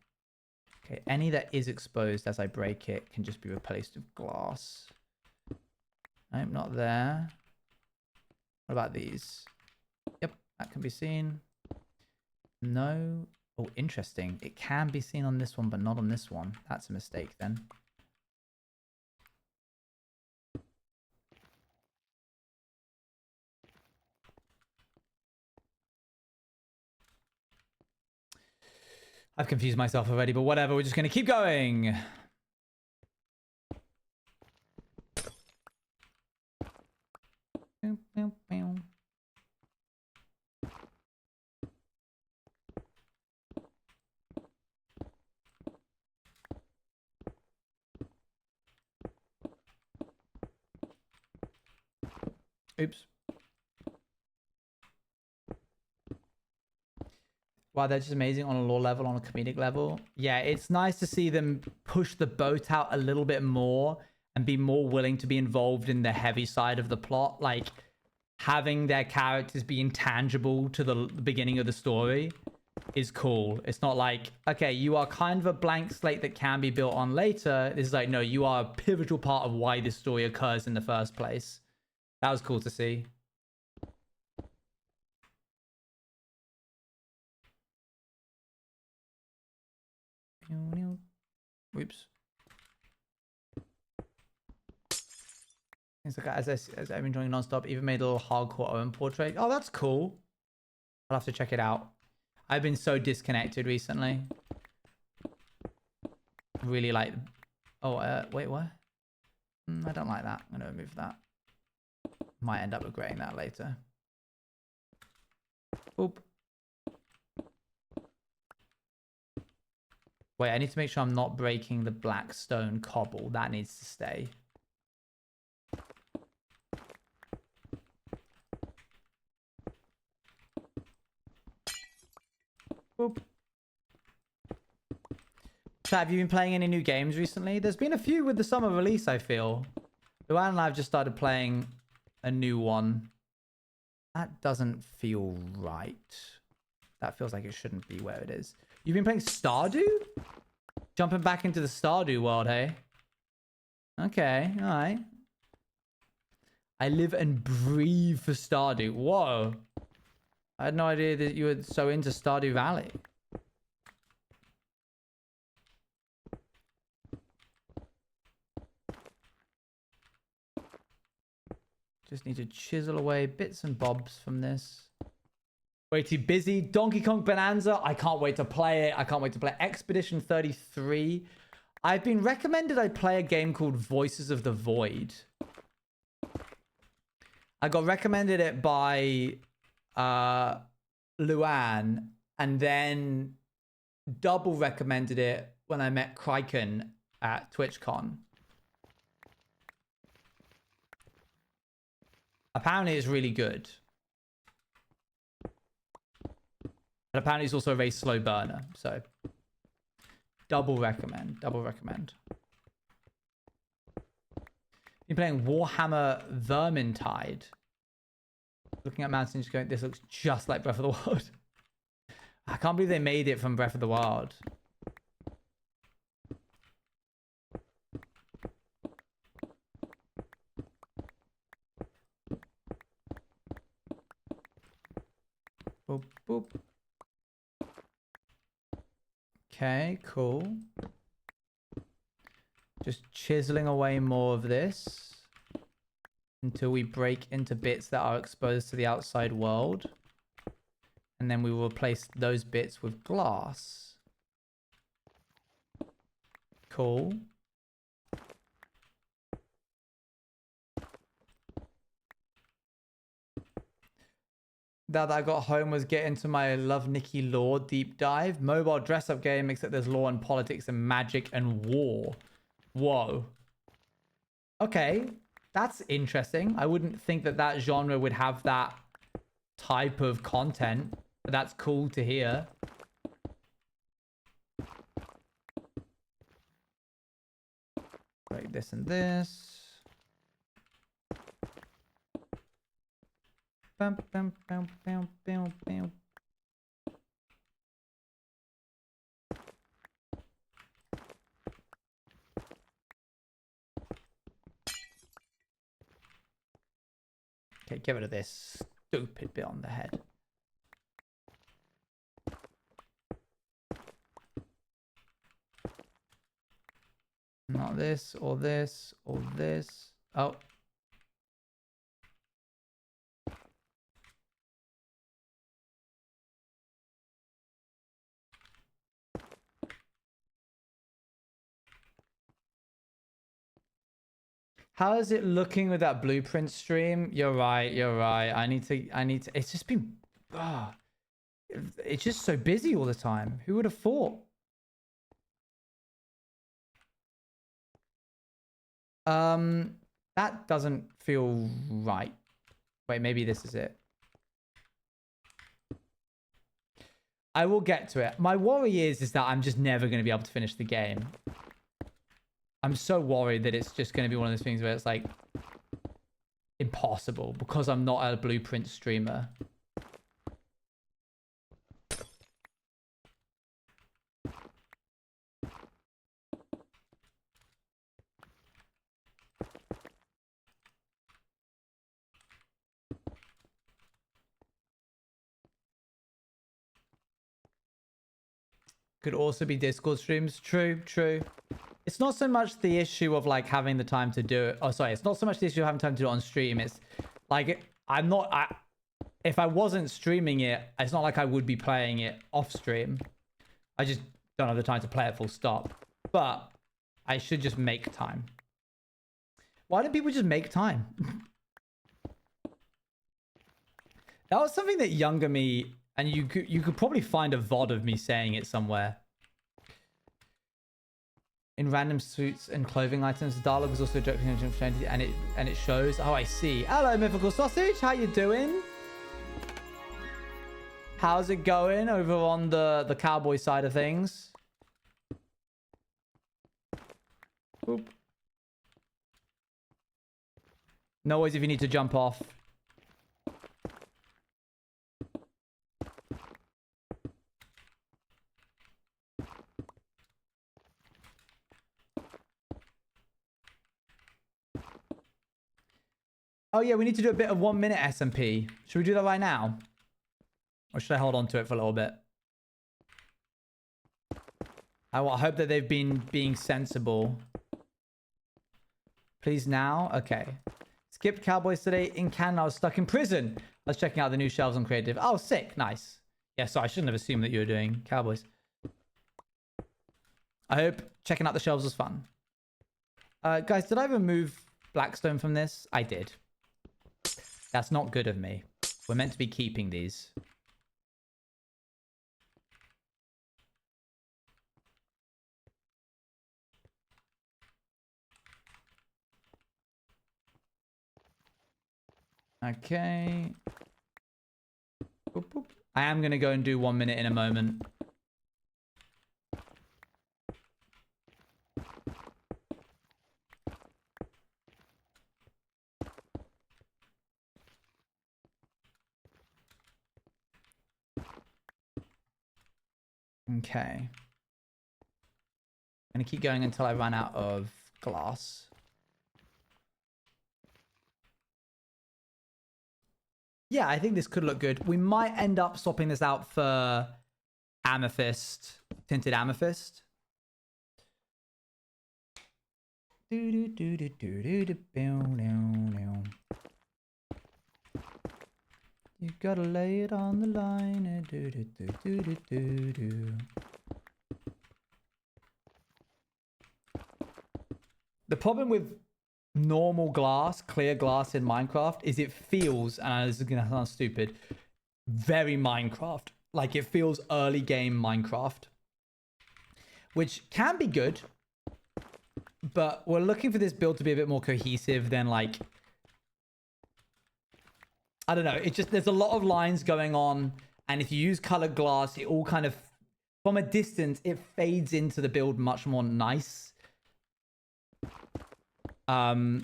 Okay, any that is exposed as I break it can just be replaced with glass. Nope, not there. What about these? Yep, that can be seen. No. Oh, interesting. It can be seen on this one, but not on this one. That's a mistake then. I've confused myself already, but whatever. We're just going to keep going. Oops. Wow, they're just amazing on a lore level, on a comedic level. Yeah, it's nice to see them push the boat out a little bit more and be more willing to be involved in the heavy side of the plot. Like, having their characters be intangible to the beginning of the story is cool. It's not like, okay, you are kind of a blank slate that can be built on later. This is like, no, you are a pivotal part of why this story occurs in the first place. That was cool to see. Oops. It's like, as I'm enjoying nonstop, even made a little hardcore Owen portrait. Oh, that's cool. I'll have to check it out. I've been so disconnected recently. Really like... Oh, wait, what? I don't like that. I'm going to remove that. Might end up regretting that later. Oop. Wait, I need to make sure I'm not breaking the black stone cobble. That needs to stay. Oop. Chat, have you been playing any new games recently? There's been a few with the summer release, I feel. Luan and I have just started playing a new one. That doesn't feel right. That feels like it shouldn't be where it is. You've been playing Stardew? Jumping back into the Stardew world, hey? Okay, alright. I live and breathe for Stardew. Whoa. I had no idea that you were so into Stardew Valley. Just need to chisel away bits and bobs from this. Way too busy. Donkey Kong Bonanza. I can't wait to play it. I can't wait to play Expedition 33. I've been recommended I play a game called Voices of the Void. I got recommended it by Luan, and then double recommended it when I met Kraken at TwitchCon. Apparently it's really good. But apparently it's also a very slow burner. So double recommend. Double recommend. You're playing Warhammer Vermintide. Looking at mountains going, this looks just like Breath of the Wild. I can't believe they made it from Breath of the Wild. Boop, boop. Okay, cool. Just chiseling away more of this until we break into bits that are exposed to the outside world. And then we will replace those bits with glass. Cool. That I got home was get into my Love Nikki lore deep dive. Mobile dress-up game, except there's law and politics and magic and war. Whoa. Okay, that's interesting. I wouldn't think that that genre would have that type of content, but that's cool to hear. Break this and this. Bam, bam, bam, bam, bam, bam. Okay, get rid of this stupid bit on the head. Not this, or this, or this. Oh. How is it looking with that blueprint stream? You're right, you're right. I need to, it's just been, it's just so busy all the time. Who would have thought? That doesn't feel right. Wait, maybe this is it. I will get to it. My worry is that I'm just never going to be able to finish the game. I'm so worried that it's just going to be one of those things where it's like impossible because I'm not a Blueprint streamer. Could also be Discord streams. True, true. It's not so much the issue of like having the time to do it. Oh, sorry. It's not so much the issue of having time to do it on stream. It's like, if I wasn't streaming it, it's not like I would be playing it off stream. I just don't have the time to play it full stop. But I should just make time. Why don't people just make time? That was something that younger me, and you could probably find a VOD of me saying it somewhere. In random suits and clothing items, the dialogue is also directly and it shows. Oh, I see. Hello, Mythical Sausage. How you doing? How's it going over on the cowboy side of things? Oop. No worries if you need to jump off. Oh yeah, we need to do a bit of 1 minute SMP. Should we do that right now? Or should I hold on to it for a little bit? I hope that they've been being sensible. Please now? Okay. Skipped Cowboys today in Canada. I was stuck in prison. I was checking out the new shelves on Creative. Oh, sick. Nice. Yeah, so I shouldn't have assumed that you were doing Cowboys. I hope checking out the shelves was fun. Guys, did I remove Blackstone from this? I did. That's not good of me. We're meant to be keeping these. Okay. Boop, boop. I am going to go and do 1 minute in a moment. Okay. I'm going to keep going until I run out of glass. Yeah, I think this could look good. We might end up swapping this out for amethyst, tinted amethyst. You gotta lay it on the line. The problem with normal glass, clear glass in Minecraft is it feels, and this is gonna sound stupid, very Minecraft. Like it feels early game Minecraft, which can be good, but we're looking for this build to be a bit more cohesive than like, I don't know. It's just, there's a lot of lines going on, and if you use colored glass, it all kind of, from a distance, it fades into the build much more nice. Well,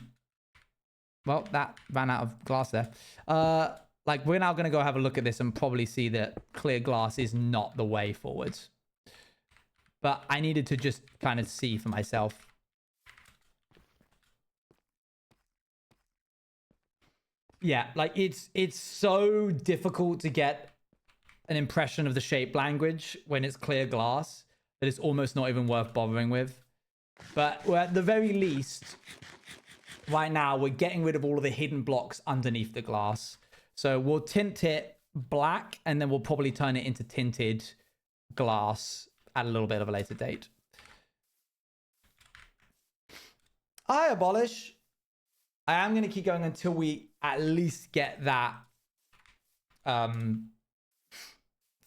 that ran out of glass there. Like, we're now going to go have a look at this and probably see that clear glass is not the way forwards. But I needed to just kind of see for myself. Yeah, like, it's so difficult to get an impression of the shape language when it's clear glass that it's almost not even worth bothering with. But we're at the very least, right now, we're getting rid of all of the hidden blocks underneath the glass. So we'll tint it black, and then we'll probably turn it into tinted glass at a little bit of a later date. I abolish. I am going to keep going until we at least get that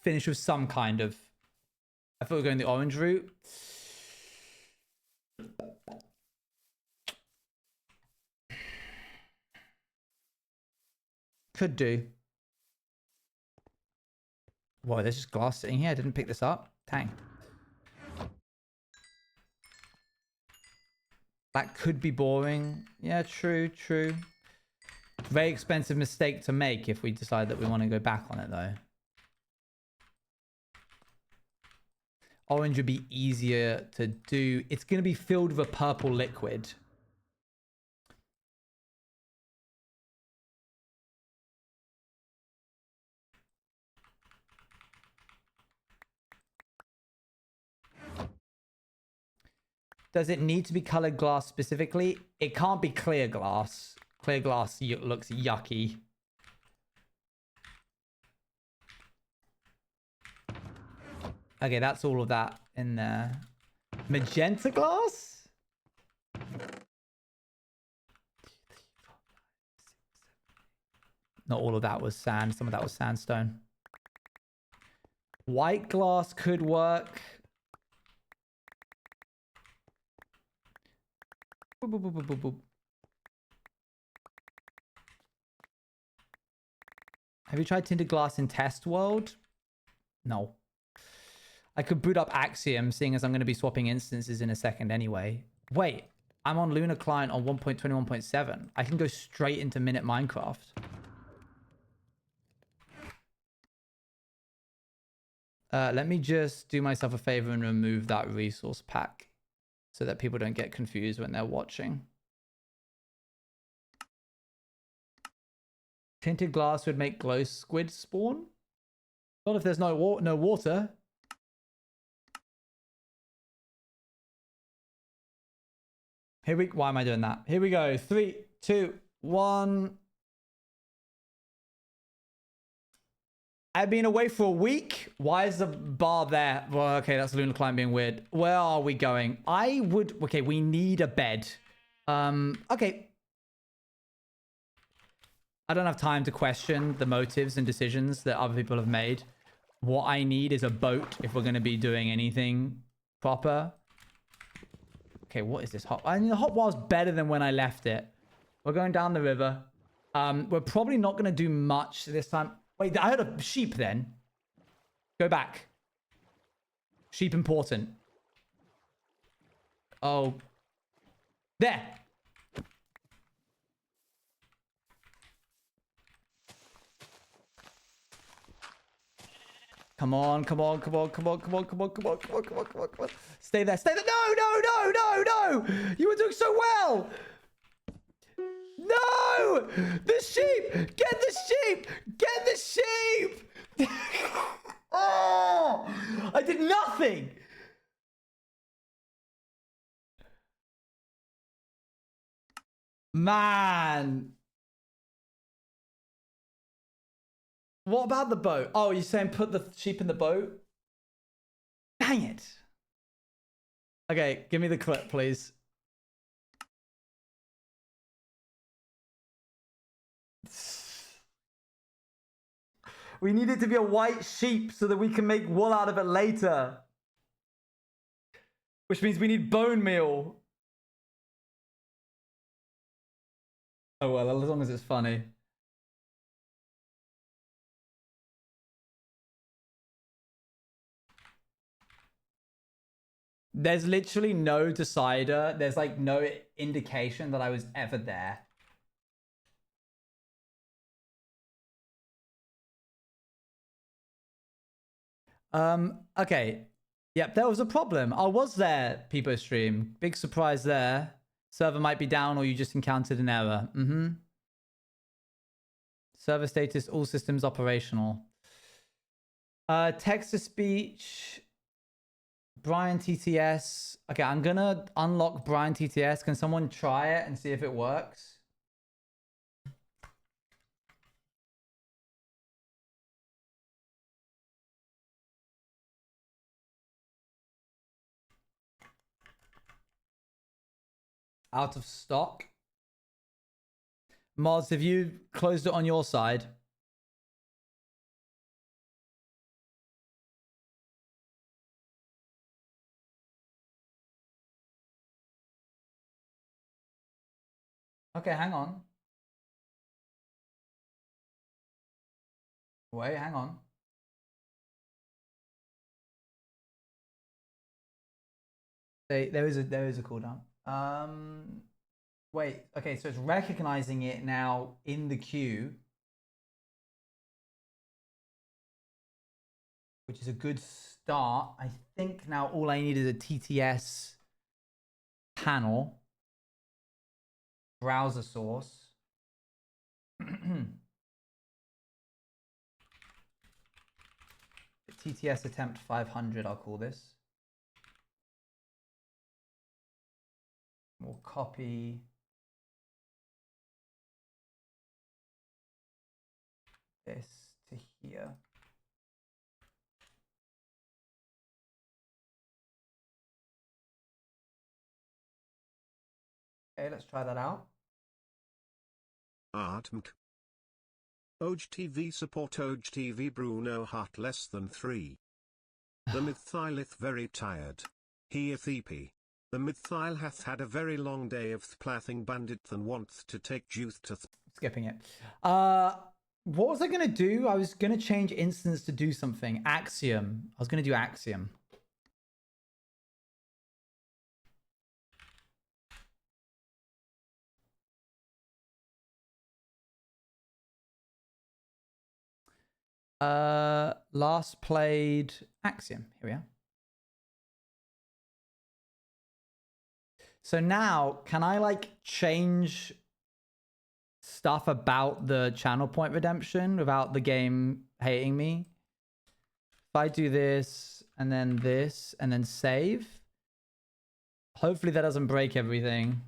finish with some kind of... I thought we were going the orange route. Could do. Whoa, there's just glass sitting here. I didn't pick this up. Dang. That could be boring. Yeah, true, true. Very expensive mistake to make if we decide that we want to go back on it, though. Orange would be easier to do. It's going to be filled with a purple liquid. Does it need to be colored glass specifically? It can't be clear glass. Clear glass looks yucky. Okay, that's all of that in there. Magenta glass? Not all of that was sand. Some of that was sandstone. White glass could work. Boop, boop, boop, boop, boop, boop. Have you tried tinted glass in test world? No. I could boot up Axiom, seeing as I'm going to be swapping instances in a second anyway. Wait, I'm on Luna client on 1.21.7. I can go straight into Minute Minecraft. Let me just do myself a favor and remove that resource pack so that people don't get confused when they're watching. Tinted glass would make glow squid spawn? Not if there's no water. Why am I doing that? Here we go. 3, 2, 1. I've been away for a week. Why is the bar there? Well, okay, that's Lunar Climb being weird. Where are we going? Okay, we need a bed. Okay. I don't have time to question the motives and decisions that other people have made. What I need is a boat if we're going to be doing anything proper. Okay, what is this hot? I mean, the hot wild's better than when I left it. We're going down the river. We're probably not going to do much this time. Wait, I heard a sheep then. Go back. Sheep important. Oh. There. Come on, come on, come on, come on, come on, come on, come on, come on, come on, come on, come on. Stay there, stay there. No, no, no, no, no. You were doing so well. No! The sheep! Get the sheep! Get the sheep! Oh! I did nothing! Man. What about the boat? Oh, you're saying put the sheep in the boat? Dang it. Okay, give me the clip, please. We need it to be a white sheep so that we can make wool out of it later. Which means we need bone meal. Oh well, as long as it's funny. There's literally no decider. There's like no indication that I was ever there. Okay. Yep, there was a problem. I was there, Peepo stream. Big surprise there. Server might be down or you just encountered an error. Server status, all systems operational. Text to speech. Brian TTS. Okay, I'm gonna unlock Brian TTS. Can someone try it and see if it works? Out of stock. Mods, have you closed it on your side? Okay, hang on. Wait, hang on. There is a cooldown. Wait. Okay, so it's recognizing it now in the queue, which is a good start. I think now all I need is a TTS panel, browser source. TTS attempt 500, I'll call this. We'll copy this to here. Okay, let's try that out. Artmk. OGTV support OGTV Bruno Hart less than 3. The Mythileth very tired. He ith EP. The Mythil hath had a very long day of thplathing bandit than wanth to take youth to skipping it. What was I gonna do? I was gonna change instance to do something. Axiom. I was gonna do Axiom. Last played Axiom. Here we are. So now, can I like change stuff about the channel point redemption without the game hating me? If I do this and then save, hopefully that doesn't break everything.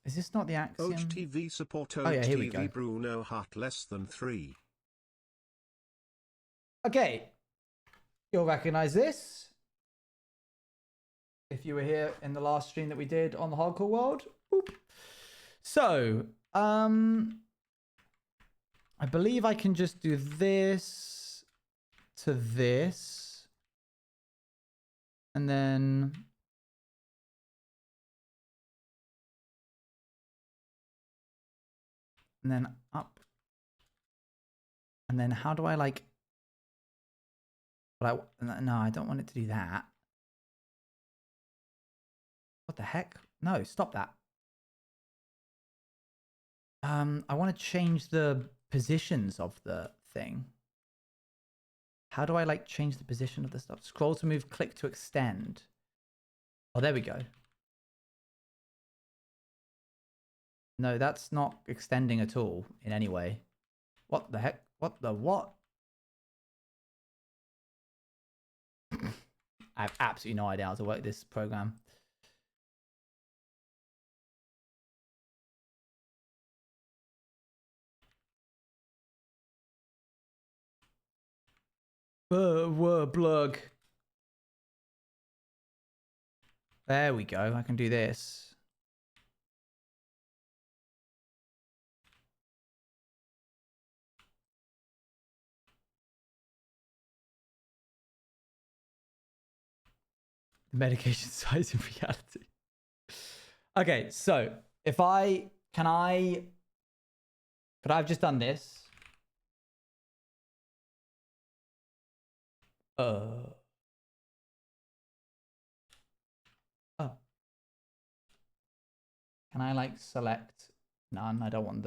Is this not the Axiom? OGTV support Oh yeah, here we OGTV go. Bruno Hart less than 3. Okay. You'll recognize this if you were here in the last stream that we did on the Hardcore World. Boop. So, I believe I can just do this to this. And then up. And then how do I like... But no, I don't want it to do that. What the heck? No, stop that. I want to change the positions of the thing. How do I like change the position of the stuff? Scroll to move, click to extend. Oh, there we go. No, that's not extending at all in any way. What the heck? What the what? I have absolutely no idea how to work this program. Blug. There we go. I can do this. The medication size in reality. Okay, so if could I have just done this? Oh. Can I like select none? I don't want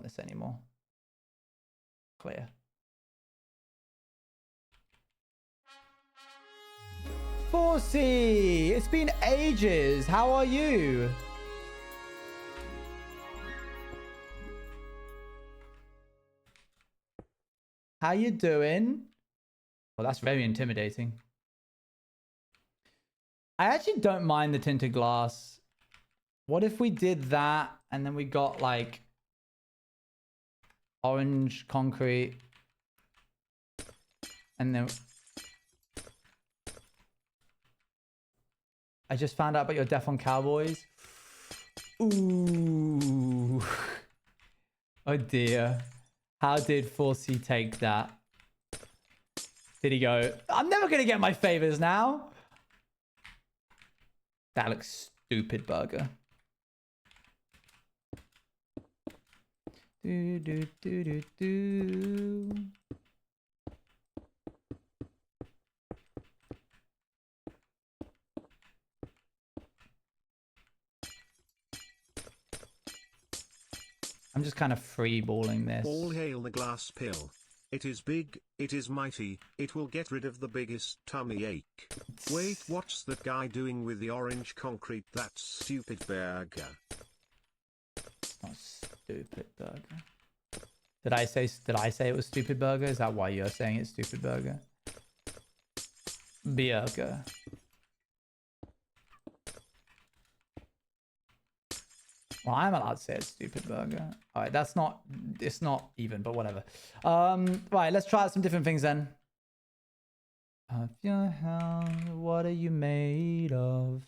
this anymore. Clear. Forsey, it's been ages. How are you? How you doing? Well, that's very intimidating. I actually don't mind the tinted glass. What if we did that and then we got like orange concrete and then I just found out about your death on Cowboys. Ooh. Oh dear. How did 4C take that? Did he go, I'm never going to get my favors now? That looks stupid, burger. Do, do, do, do, do. I'm just kind of freeballing this. All hail the glass pill. It is big, it is mighty, it will get rid of the biggest tummy ache. Wait, what's that guy doing with the orange concrete? That's stupid burger. It's not stupid burger. Did I say it was stupid burger? Is that why you're saying it's stupid burger? Burger. Well, I'm allowed to say it's stupid burger. All right, it's not even, but whatever. Right, let's try out some different things then. Of your hell, what are you made of?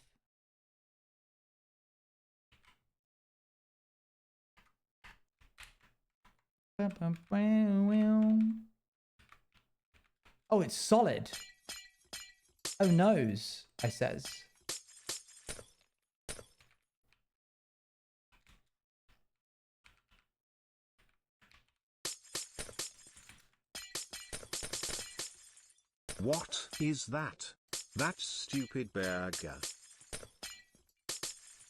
Oh, it's solid. Oh, nose, I says. What is that? That's stupid burger.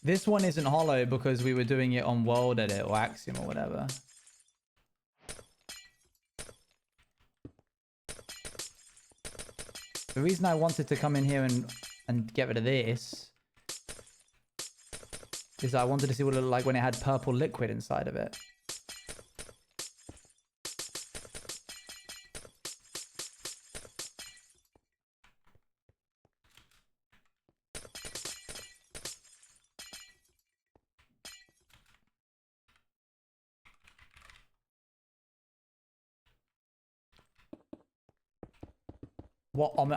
This one isn't hollow because we were doing it on World Edit or Axiom or whatever. The reason I wanted to come in here and get rid of this is I wanted to see what it looked like when it had purple liquid inside of it.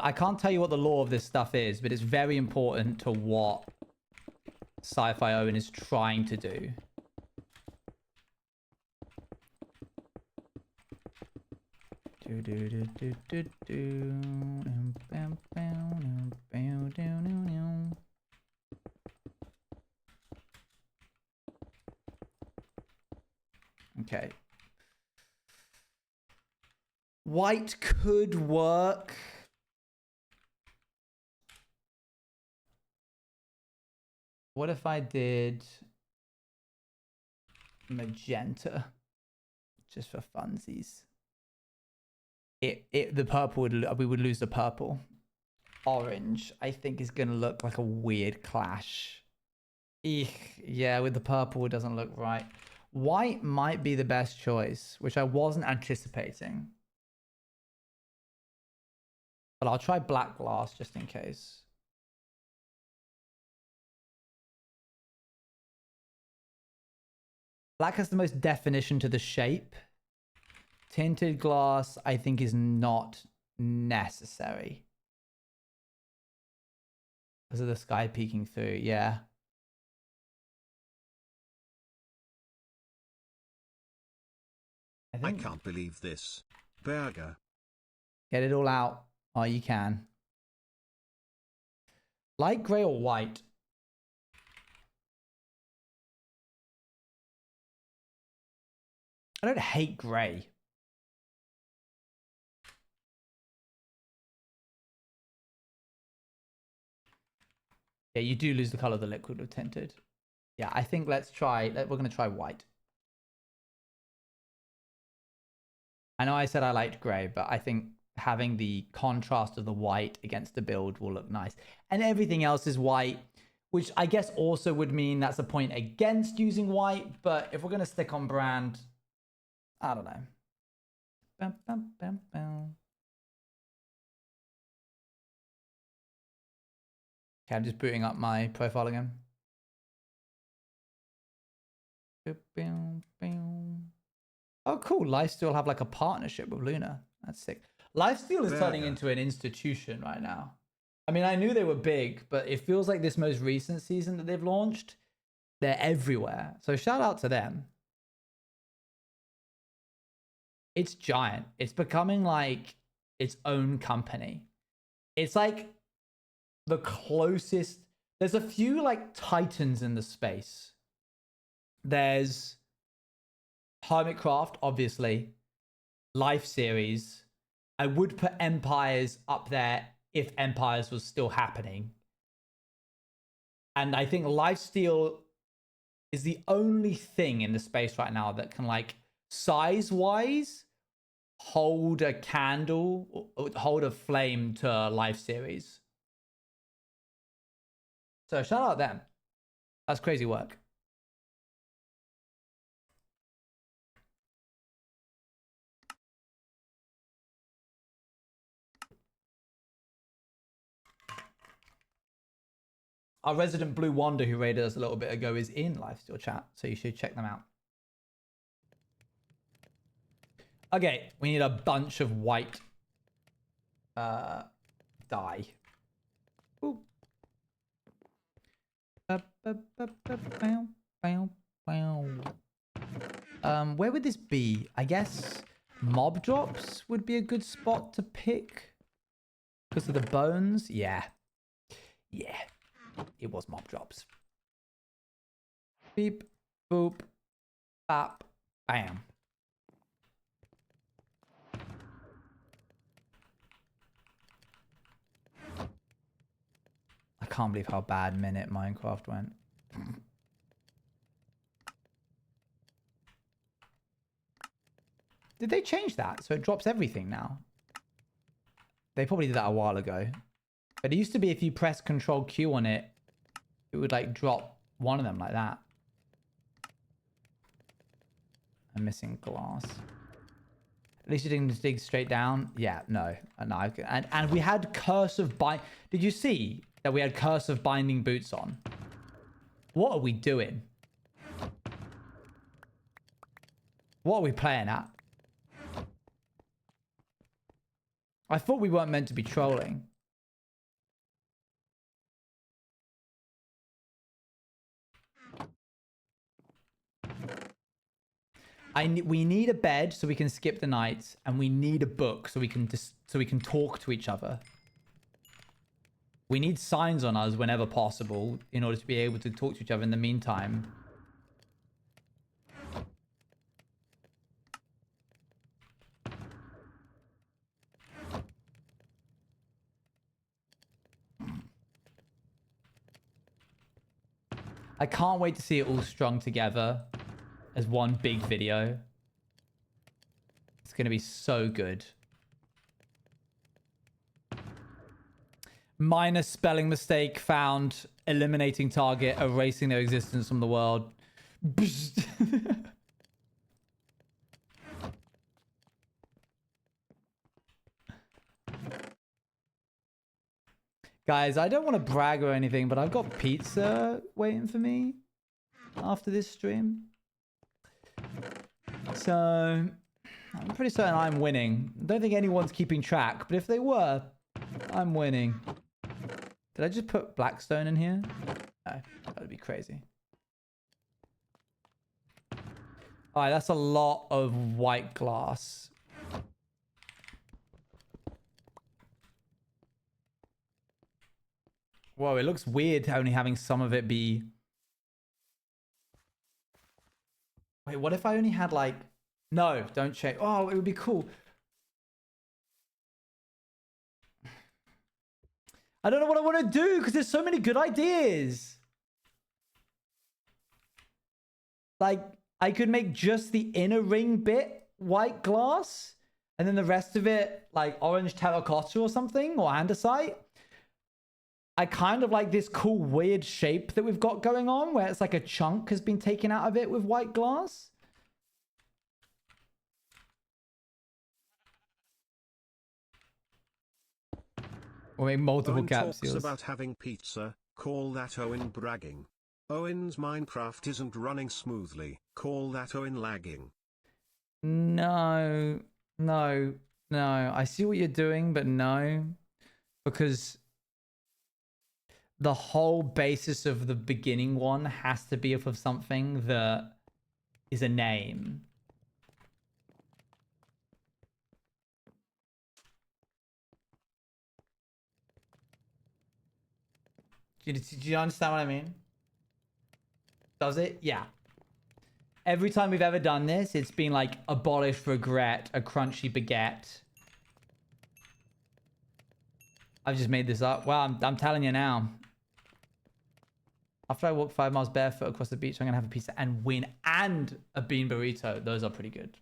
I can't tell you what the law of this stuff is, but it's very important to what Sci-Fi Owen is trying to do. Okay. White could work. What if I did magenta just for funsies? The purple we would lose the purple. Orange, I think, is gonna look like a weird clash. Eek, yeah, with the purple it doesn't look right. White might be the best choice, which I wasn't anticipating. But I'll try black glass just in case. Black has the most definition to the shape. Tinted glass, I think, is not necessary. Because of the sky peeking through, yeah. I can't believe this. Burger. Get it all out. Oh, you can. Light gray or white? I don't hate gray. Yeah, you do lose the color of the liquid with tinted. Yeah, I think we're going to try white. I know I said I liked gray, but I think having the contrast of the white against the build will look nice. And everything else is white, which I guess also would mean that's a point against using white. But if we're going to stick on brand, I don't know. Bam, bam, bam, bam. Okay, I'm just booting up my profile again. Oh, cool. Lifesteal have like a partnership with Luna. That's sick. Lifesteal is turning into an institution right now. I mean, I knew they were big, but it feels like this most recent season that they've launched, they're everywhere. So shout out to them. It's giant. It's becoming like its own company. It's like the closest. There's a few like titans in the space. There's Hermitcraft, obviously. Life series. I would put Empires up there if Empires was still happening. And I think Lifesteal is the only thing in the space right now that can, like, size-wise, hold a candle, hold a flame to Life series. So shout out them. That's crazy work. Our resident Blue Wander, who raided us a little bit ago, is in Lifesteal chat, so you should check them out. Okay, we need a bunch of white dye. Ooh. Where would this be? I guess mob drops would be a good spot to pick because of the bones. Yeah, it was mob drops. Beep, boop, bap, bam. I can't believe how bad Minute Minecraft went. Did they change that so it drops everything now? They probably did that a while ago. But it used to be if you press Control Q on it, it would like drop one of them like that. I'm missing glass. At least you didn't dig straight down. Yeah, no. And we had Curse of Bind. Did you see that we had Curse of Binding boots on? What are we doing? What are we playing at? I thought we weren't meant to be trolling. We need a bed so we can skip the nights, and we need a book so we can talk to each other. We need signs on us whenever possible in order to be able to talk to each other in the meantime. I can't wait to see it all strung together as one big video. It's going to be so good. Minor spelling mistake found. Eliminating target. Erasing their existence from the world. Guys, I don't want to brag or anything, but I've got pizza waiting for me after this stream. So, I'm pretty certain I'm winning. I don't think anyone's keeping track, but if they were, I'm winning. Did I just put Blackstone in here? No, that would be crazy. Alright, that's a lot of white glass. Whoa, it looks weird only having some of it be... Wait, what if I only had like... No, don't check. Oh, it would be cool. I don't know what I want to do because there's so many good ideas. Like, I could make just the inner ring bit white glass and then the rest of it like orange terracotta or something, or andesite. I kind of like this cool weird shape that we've got going on where it's like a chunk has been taken out of it with white glass. Or make multiple Owen capsules. Talks about having pizza, call that Owen bragging. Owen's Minecraft isn't running smoothly, call that Owen lagging. No. I see what you're doing, but no. Because the whole basis of the beginning one has to be off of something that is a name. Do you understand what I mean? Does it? Yeah. Every time we've ever done this, it's been like abolish regret, a crunchy baguette. I've just made this up. Well, I'm telling you now. After I walk 5 miles barefoot across the beach, I'm going to have a pizza and win and a bean burrito. Those are pretty good.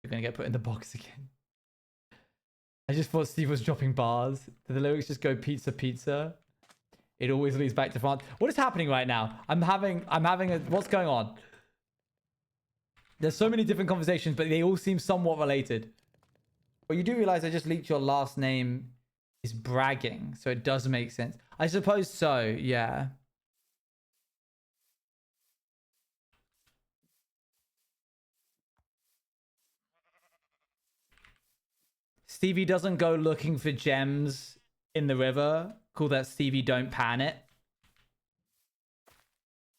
You're going to get put in the box again. I just thought Steve was dropping bars. Did the lyrics just go pizza, pizza? It always leads back to France. What is happening right now? I'm having a... What's going on? There's so many different conversations, but they all seem somewhat related. But you do realize I just leaked your last name is bragging. So it does make sense. I suppose so, yeah. Stevie doesn't go looking for gems in the river. Call that Stevie don't pan it.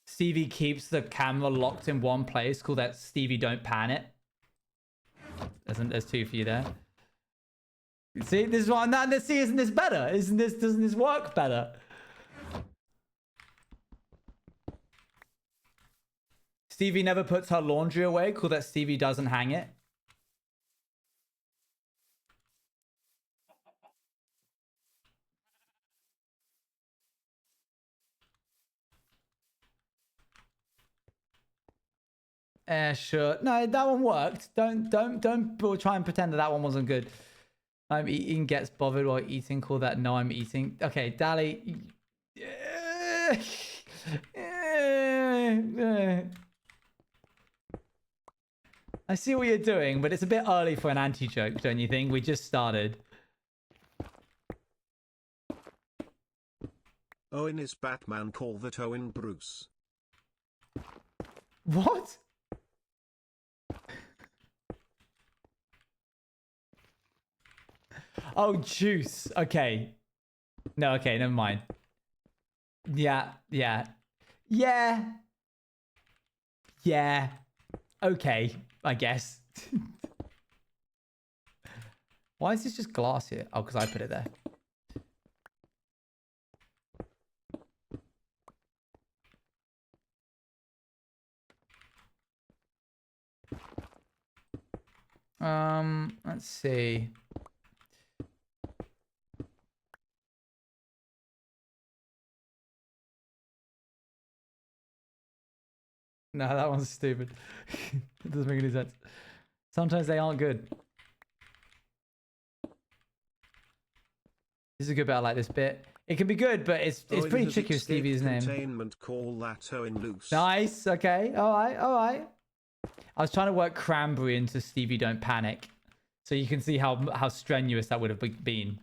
Stevie keeps the camera locked in one place. Call that Stevie don't pan it. There's two for you there. See, this is what I'm not. See, isn't this better? Doesn't this work better? Stevie never puts her laundry away. Call that Stevie doesn't hang it. Sure. No, that one worked. Don't try and pretend that one wasn't good. I'm eating gets bothered while eating. Call that no, I'm eating. Okay, Dally. I see what you're doing, but it's a bit early for an anti-joke, don't you think? We just started. Owen is Batman. Call that Owen Bruce. What? Oh, juice. Okay. No, okay, never mind. Yeah. Okay, I guess. Why is this just glass here? Oh, because I put it there. Let's see. No, that one's stupid. It doesn't make any sense. Sometimes they aren't good. This is a good bit. I like this bit. It can be good, but it's pretty tricky with Stevie's name. Containment. Call that Owen loose. Nice. Okay. All right. I was trying to work cranberry into Stevie don't panic, so you can see how strenuous that would have been.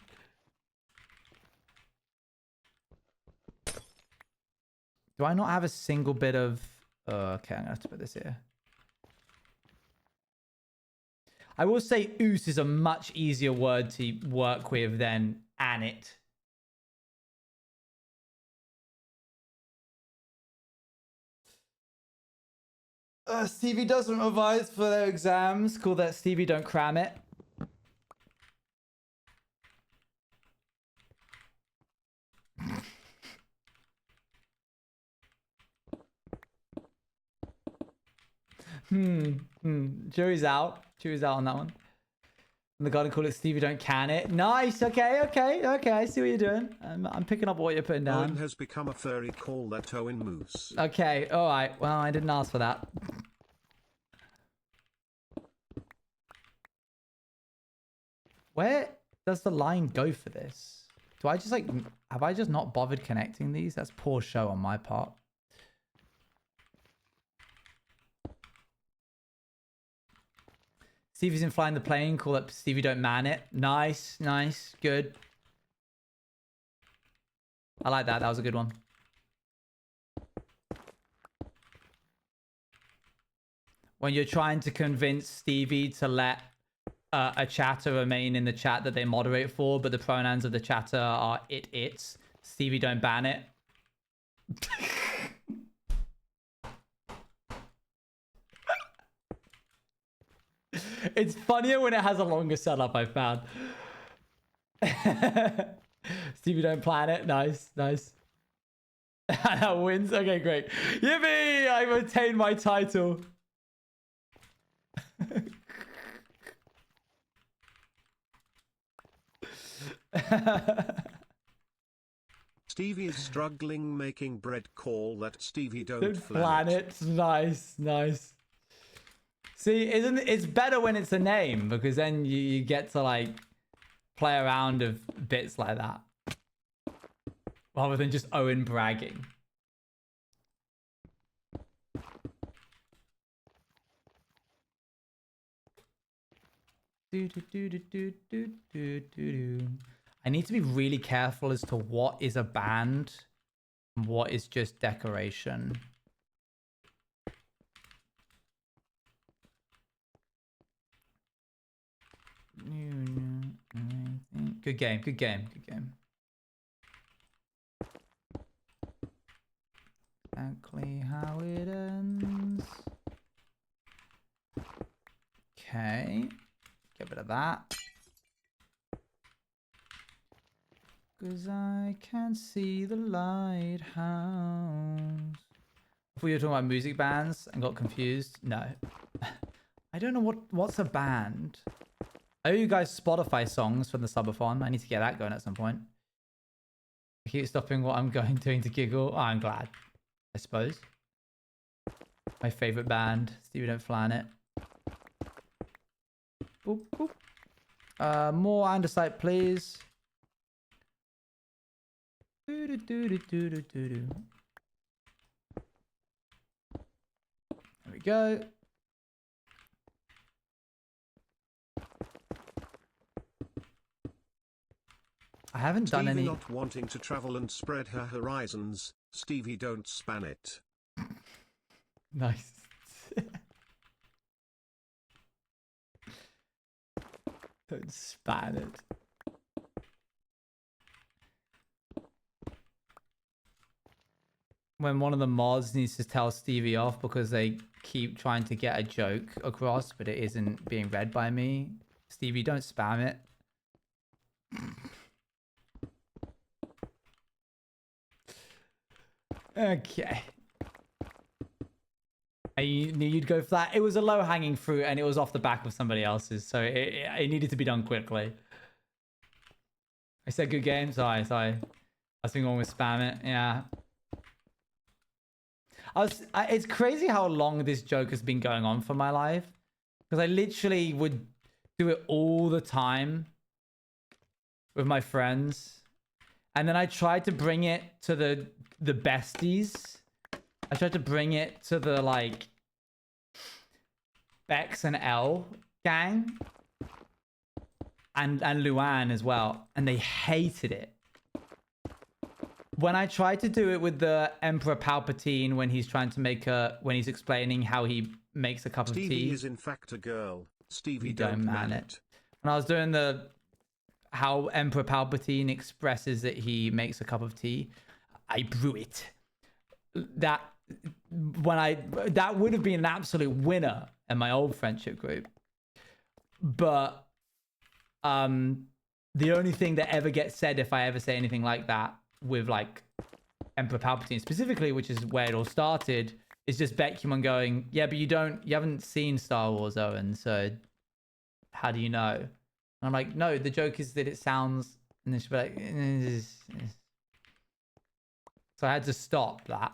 Do I not have a single bit of... okay, I'm gonna have to put this here. I will say oos is a much easier word to work with than anit. Stevie doesn't revise for their exams. Call that Stevie don't cram it. Jury's out. Jury's out on that one. And the garden call it Stevie don't can it. Nice. Okay. I see what you're doing. I'm picking up what you're putting down. Owen has become a furry. Call that Owen Moose. Okay. All right. Well, I didn't ask for that. Where does the line go for this? Do I just have I just not bothered connecting these? That's poor show on my part. Stevie's in flying the plane. Call up Stevie don't man it. Nice. Good. I like that. That was a good one. When you're trying to convince Stevie to let a chatter remain in the chat that they moderate for, but the pronouns of the chatter are its, Stevie, don't ban it. It's funnier when it has a longer setup, I found. Stevie, don't plan it. Nice, nice. That wins. Okay, great. Yippee! I retained my title. Stevie is struggling making bread. Call that Stevie don't flan it. Nice, nice. See, it's better when it's a name, because then you get to like play around with bits like that rather than just Owen bragging. I need to be really careful as to what is a band and what is just decoration. Good game, good game, good game. Exactly how it ends. Okay. Get rid of that. Cause I can see the lighthouse. Before you were talking about music bands and got confused. No. I don't know what's a band. I owe you guys Spotify songs from the subathon. I need to get that going at some point. I keep stopping what I'm doing to giggle. Oh, I'm glad. I suppose. My favorite band. Stevie Don't Flan It. Boop, boop. More andesite, please. There we go. I haven't done any. Not wanting to travel and spread her horizons. Stevie, don't span it. Nice. Don't span it. When one of the mods needs to tell Stevie off because they keep trying to get a joke across, but it isn't being read by me. Stevie, don't spam it. Okay. I knew you'd go for that. It was a low-hanging fruit and it was off the back of somebody else's, so it needed to be done quickly. I said good game. Sorry. I was thinking with spam it. Yeah. It's crazy how long this joke has been going on for my life. Because I literally would do it all the time with my friends. And then I tried to bring it to the besties. I tried to bring it to the, like, Bex and L gang. And Luan as well. And they hated it. When I tried to do it with the Emperor Palpatine when he's trying to make when he's explaining how he makes a cup of tea. Stevie is in fact a girl. Stevie, don't man it. When I was doing how Emperor Palpatine expresses that he makes a cup of tea, I brew it. That would have been an absolute winner in my old friendship group. But the only thing that ever gets said if I ever say anything like that with like Emperor Palpatine specifically, which is where it all started, is just Beckman going, yeah, but you haven't seen Star Wars, Owen, so how do you know? And I'm like, no, the joke is that it sounds, and then she'll be like, so I had to stop that.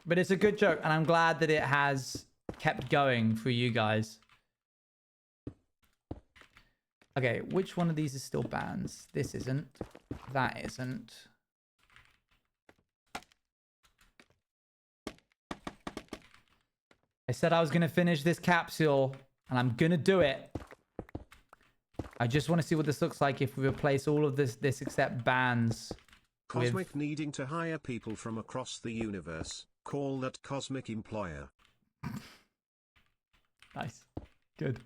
But it's a good joke, and I'm glad that it has kept going for you guys. Okay, which one of these is still bands? This isn't. That isn't. I said I was going to finish this capsule, and I'm going to do it. I just want to see what this looks like if we replace all of this except bands. Cosmic needing to hire people from across the universe. Call that cosmic employer. Nice. Good.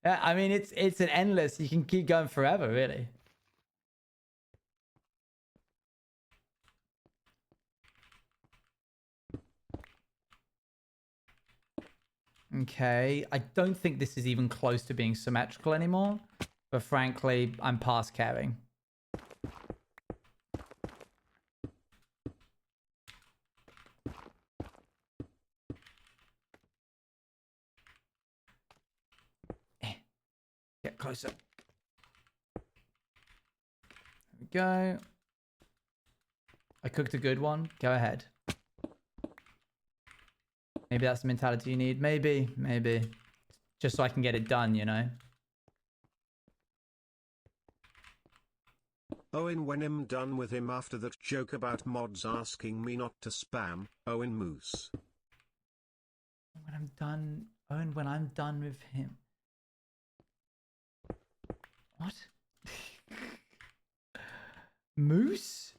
Yeah, I mean, it's an endless. You can keep going forever, really. Okay, I don't think this is even close to being symmetrical anymore, but frankly, I'm past caring. Get closer. There we go. I cooked a good one. Go ahead. Maybe that's the mentality you need. Maybe. Just so I can get it done, you know? Owen, when I'm done with him after that joke about mods asking me not to spam, Owen Moose. When I'm done... Owen, when I'm done with him... What? Moose?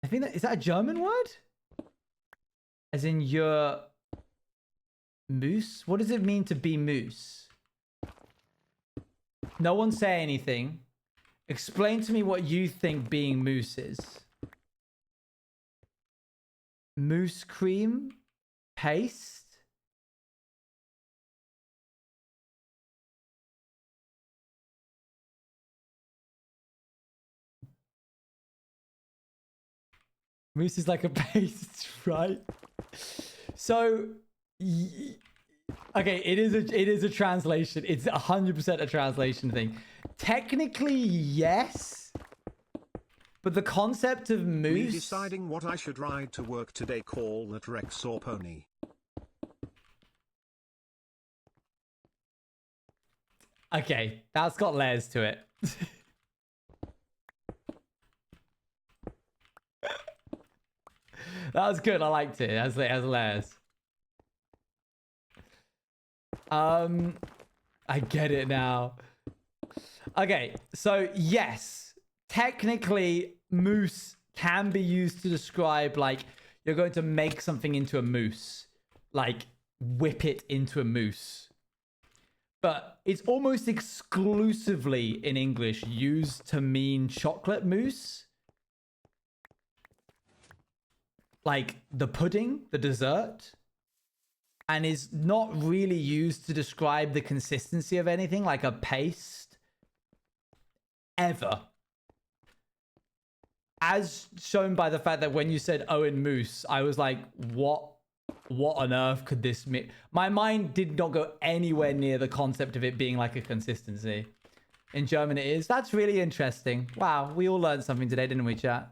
I think that... Is that a German word? As in you're... Moose? What does it mean to be moose? No one say anything. Explain to me what you think being moose is. Mousse cream? Paste? Mousse is like a paste, right? So, okay, it is a translation. It's 100% a translation thing. Technically, yes. But the concept of moose... Me deciding what I should ride to work today, call that Rex or Pony. Okay, that's got layers to it. That was good. I liked it. It has layers. I get it now. Okay, so yes, technically, moose can be used to describe like you're going to make something into a mousse, like whip it into a mousse. But it's almost exclusively in English used to mean chocolate mousse. Like the pudding, the dessert. And is not really used to describe the consistency of anything, like a paste. Ever. As shown by the fact that when you said Owen Moose, I was like, what on earth could this mean? My mind did not go anywhere near the concept of it being like a consistency. In German it is. That's really interesting. Wow, we all learned something today, didn't we, chat?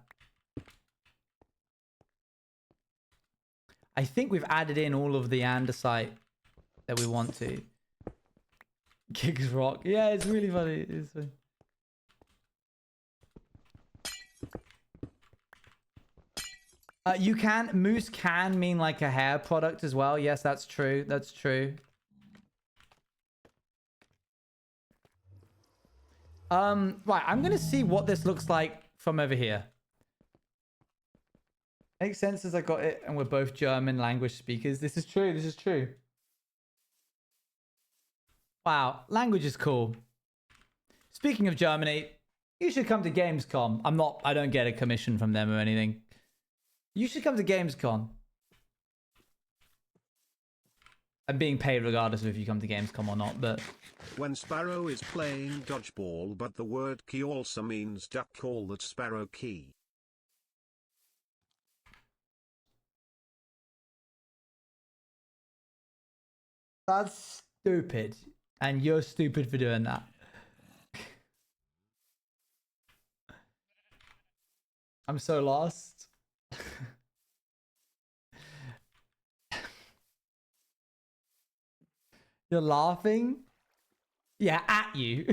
I think we've added in all of the andesite that we want to. Gigs rock. Yeah, it's really funny. It's funny. You can... Mousse can mean like a hair product as well. Yes, that's true. That's true. Right, I'm going to see what this looks like from over here. Makes sense as I got it, and we're both German language speakers. This is true. This is true. Wow, language is cool. Speaking of Germany, you should come to Gamescom. I don't get a commission from them or anything. You should come to Gamescom. I'm being paid regardless of if you come to Gamescom or not, but... When Sparrow is playing dodgeball, but the word key also means duck, call that Sparrow key. That's stupid. And you're stupid for doing that. I'm so lost. You're laughing? Yeah, at you.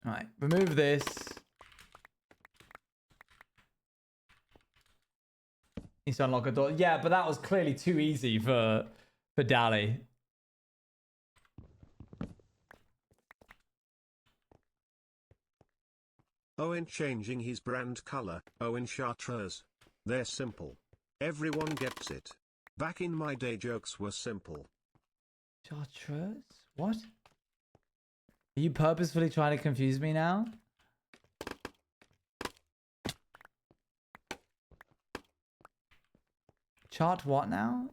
All right, remove this. Needs to unlock a door. Yeah, but that was clearly too easy for Dali. Owen changing his brand color. Owen Chartreuse. They're simple. Everyone gets it. Back in my day, jokes were simple. Chartreuse? What? Are you purposefully trying to confuse me now? Chart what now?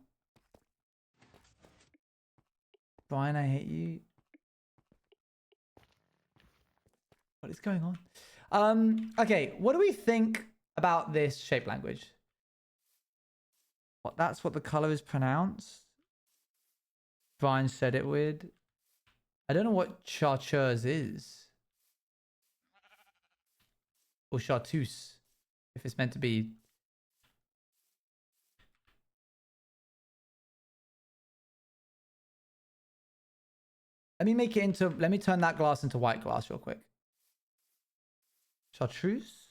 Brian, I hate you. What is going on? Okay, what do we think about this shape language? What, that's what the color is pronounced? Brian said it weird. I don't know what chartreuse is. Or chartreuse, if it's meant to be. Let me make it into, let me turn that glass into white glass real quick. Chartreuse?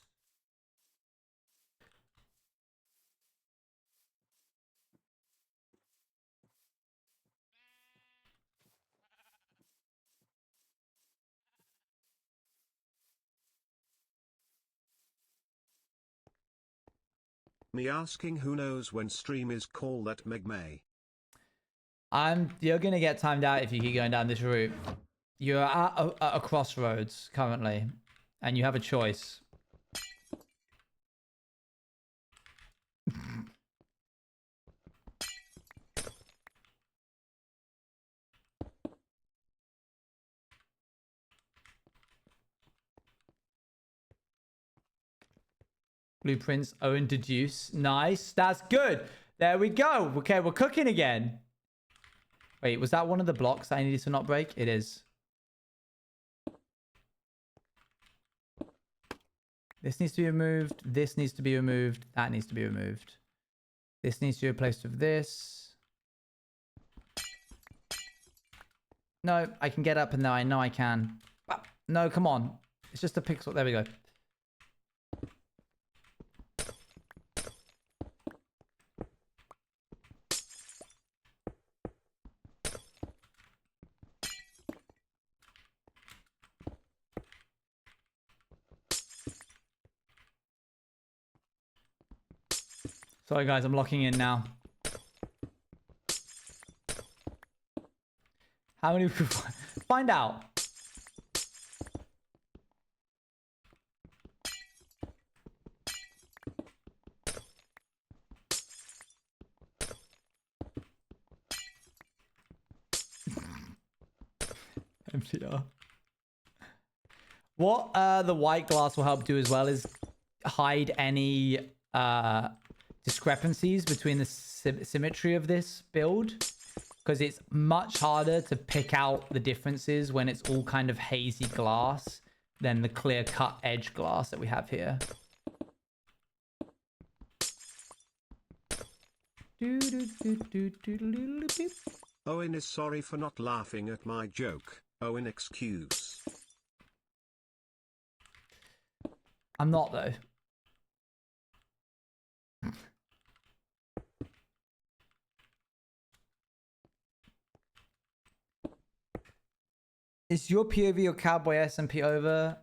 Me asking who knows when stream is call that Meg May. You're gonna get timed out if you keep going down this route. You're at a crossroads currently, and you have a choice. Blueprints, Owen deduce. Nice, that's good. There we go. Okay, we're cooking again. Wait, was that one of the blocks that I needed to not break? It is. This needs to be removed. This needs to be removed. That needs to be removed. This needs to be replaced with this. No, I can get up and now I know I can. No, come on. It's just a pixel. There we go. Sorry guys, I'm locking in now. How many? Find out. MTR. What the white glass will help do as well is hide any discrepancies between the symmetry of this build, because it's much harder to pick out the differences when it's all kind of hazy glass than the clear cut edge glass that we have here. Owen is sorry for not laughing at my joke. Owen excuse. I'm not though. Is your POV or Cowboy SMP over?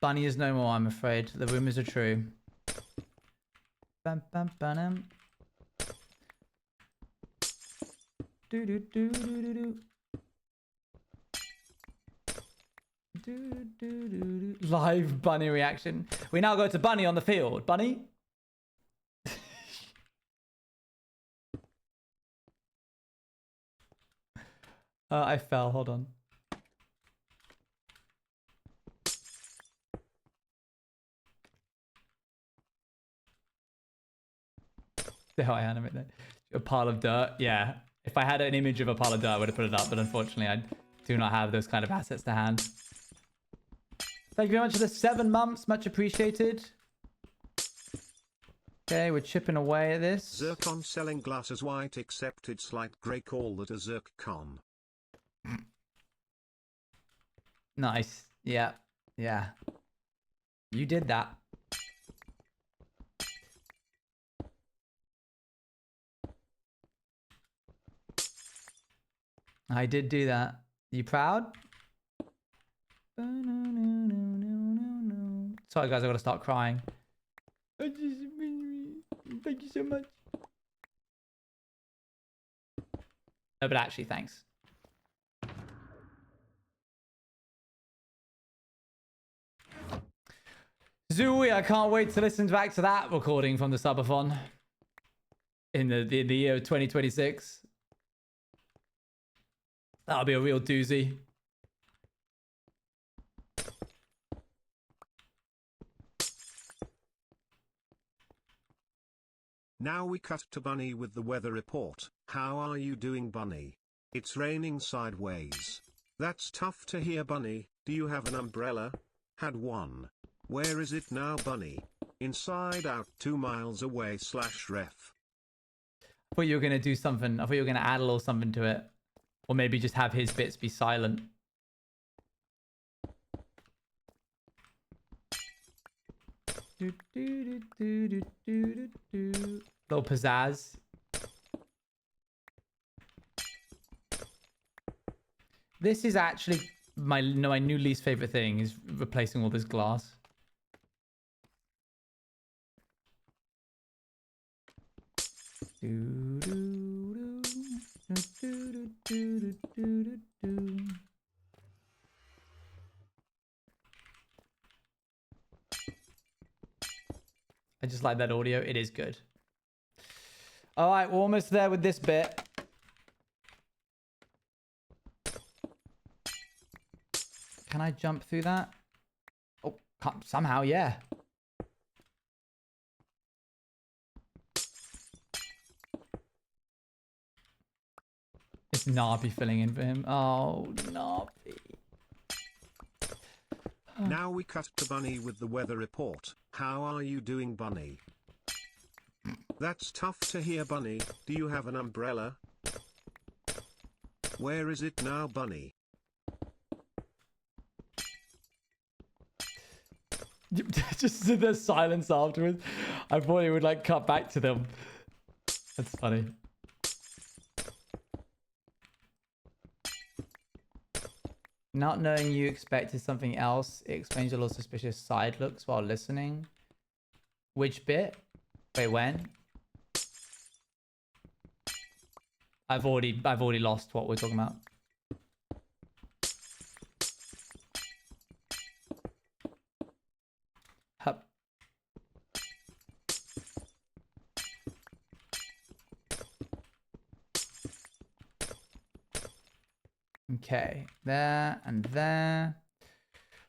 Bunny is no more, I'm afraid. The rumors are true. Bam, bam, bam. Do do do do do do. Live Bunny reaction. We now go to Bunny on the field. Bunny? I fell. Hold on. How I animate that. A pile of dirt. Yeah. If I had an image of a pile of dirt, I would have put it up. But unfortunately, I do not have those kind of assets to hand. Thank you very much for the 7 months. Much appreciated. Okay, we're chipping away at this. Zircon selling glasses white accepted slight grey, call that a zircon. Nice. Yeah. Yeah. You did that. I did do that. You proud? Sorry, guys, I gotta start crying. Thank you so much. No, but actually, thanks. Zooey, I can't wait to listen back to that recording from the subathon in the year of 2026. That'll be a real doozy. Now we cut to Bunny with the weather report. How are you doing, Bunny? It's raining sideways. That's tough to hear, Bunny. Do you have an umbrella? Had one. Where is it now, Bunny? Inside out 2 miles away / ref. I thought you were going to do something. I thought you were going to add a little something to it. Or maybe just have his bits be silent. Little pizzazz. This is actually my new least favorite thing is replacing all this glass. I just like that audio. It is good. All right, we're almost there with this bit. Can I jump through that? Oh, can't, somehow, yeah. It's Narby filling in for him. Oh, Narby. Now we cut to Bunny with the weather report. How are you doing, Bunny? That's tough to hear, Bunny. Do you have an umbrella? Where is it now, Bunny? Just the silence afterwards. I thought he would like cut back to them. That's funny. Not knowing you expected something else, it explains your little suspicious side looks while listening. Which bit? Wait, when? I've already lost what we're talking about. Hup. Okay, there and there.